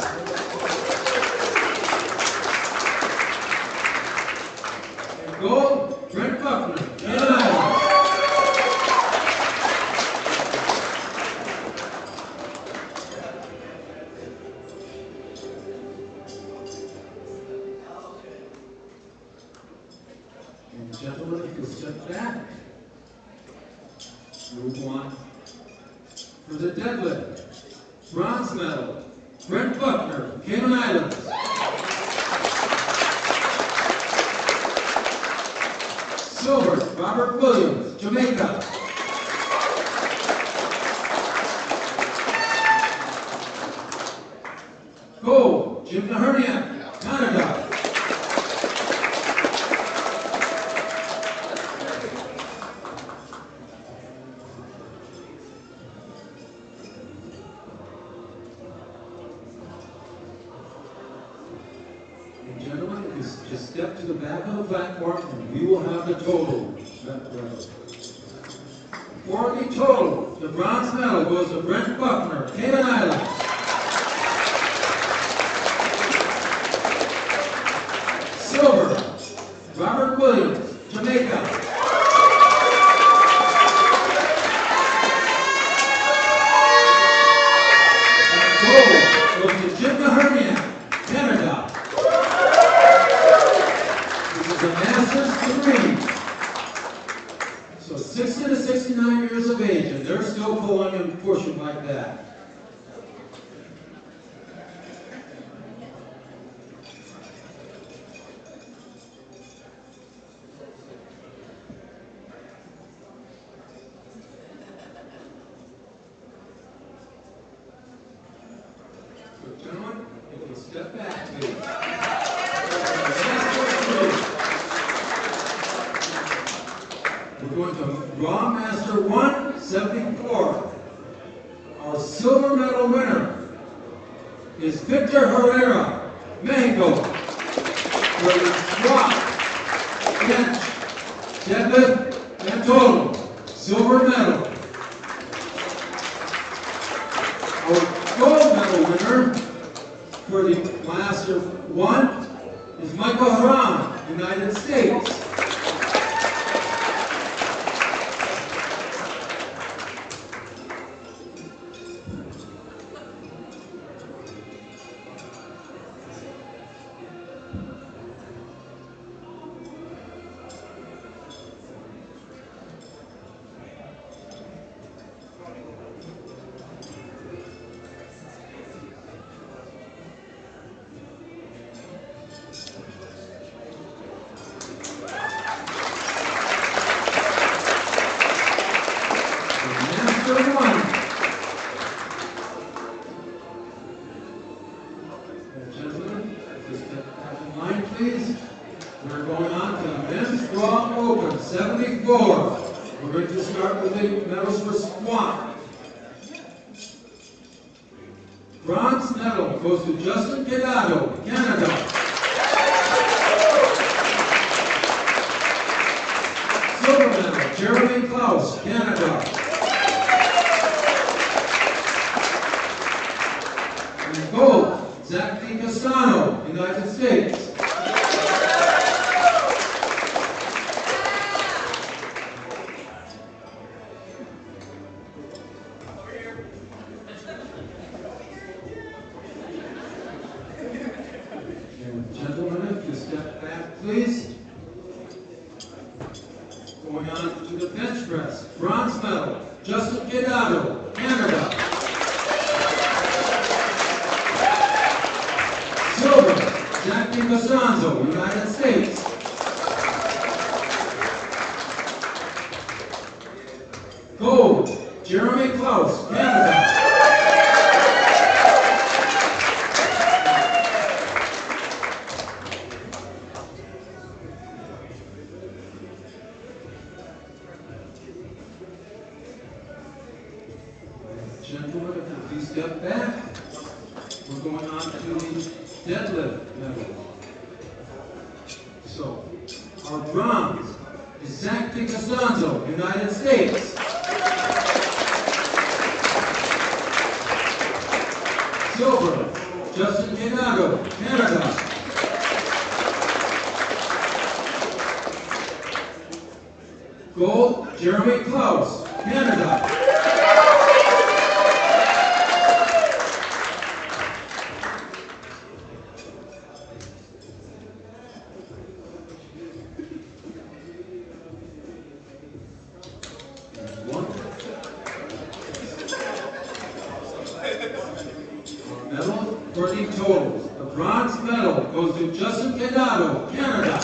S2: And gold, Brent Buckner, Cayman Islands. And gentlemen, if you'll step back, move on. For the deadlift, bronze medal, Brent Buckner, Cayman Islands. Silver, Robert Williams, Jamaica. Gold, Jim Naherniak, Canada. And gentlemen, just step to the back of the platform and we will have the total. For the total, the bronze medal goes to Brent Buckner, Cayman Islands. Silver, Robert Williams, Jamaica. And gold goes to Jim Naherniak, Canada. This is a Masters 3. So 60 to 69 years of age, and they're still pulling and pushing like that. So gentlemen, if you step back, please. We're going to Raw Master 174. Our silver medal winner is Victor Herrera, Mexico, for the squat, bench, deadlift, and total silver medal. Our gold medal winner for the Master 1 is Michael Haran, United States. We're going on to the men's strong open, 74. We're going to start with the medals for squat. Bronze medal goes to Justin Quedado, Canada. Silver medal, Jeremy Klaus, Canada. And gold, Zach Castano, United States. Gentlemen, if you step back, please. Going on to the bench press. Bronze medal, Justin Quedado, Canada. Silver, Zach Costanzo, United States. Gold, Jeremy Klaus, Canada. step back. We're going on to the deadlift level. So, our bronze is Zach DiCostanzo, United States. Silver, Justin Gennaro, Canada. Gold, Jeremy Klaus, Canada. Medal for the totals. The bronze medal goes to Justin Gennaro, Canada.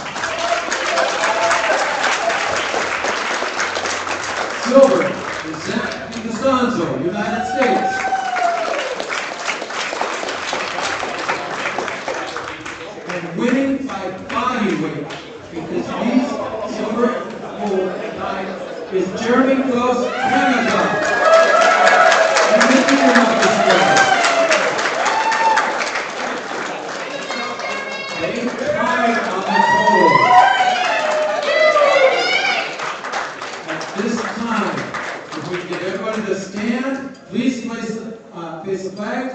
S2: Silver is Zach DiCostanzo, United States. And winning by body weight, because these silver, gold, and nine, is Jeremy Klaus, Canada. And making him up this way. They tied on the total. At this time, if we can get everybody to stand, please face the flag.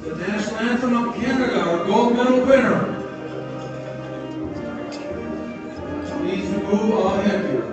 S2: The national anthem of Canada, our gold medal winner. Please remove all headgear.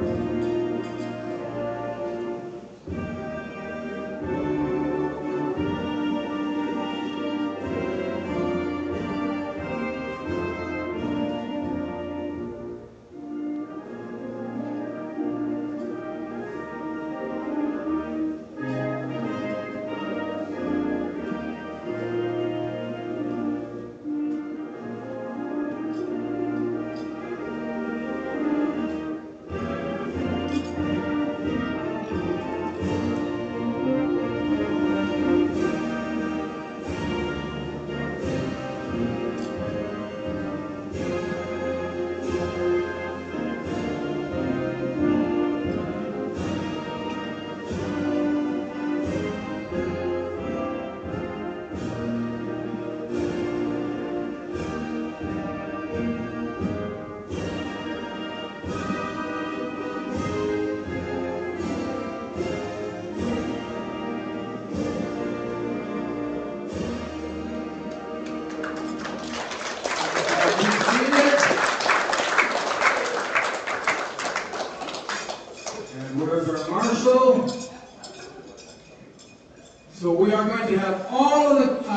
S2: So we are going to have all of the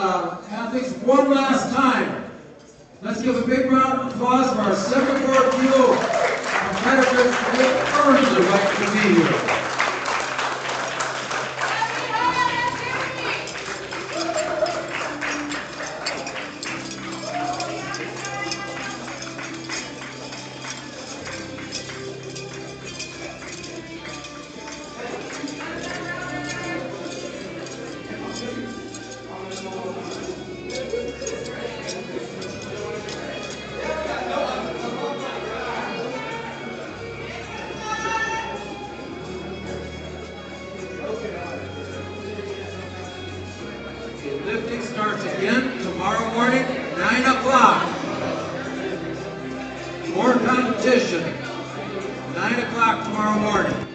S2: athletes one last time. Let's give a big round of applause for our 74 kilo competitors who have earned the right to be here. Lifting starts again tomorrow morning, 9 o'clock. More competition, 9 o'clock tomorrow morning.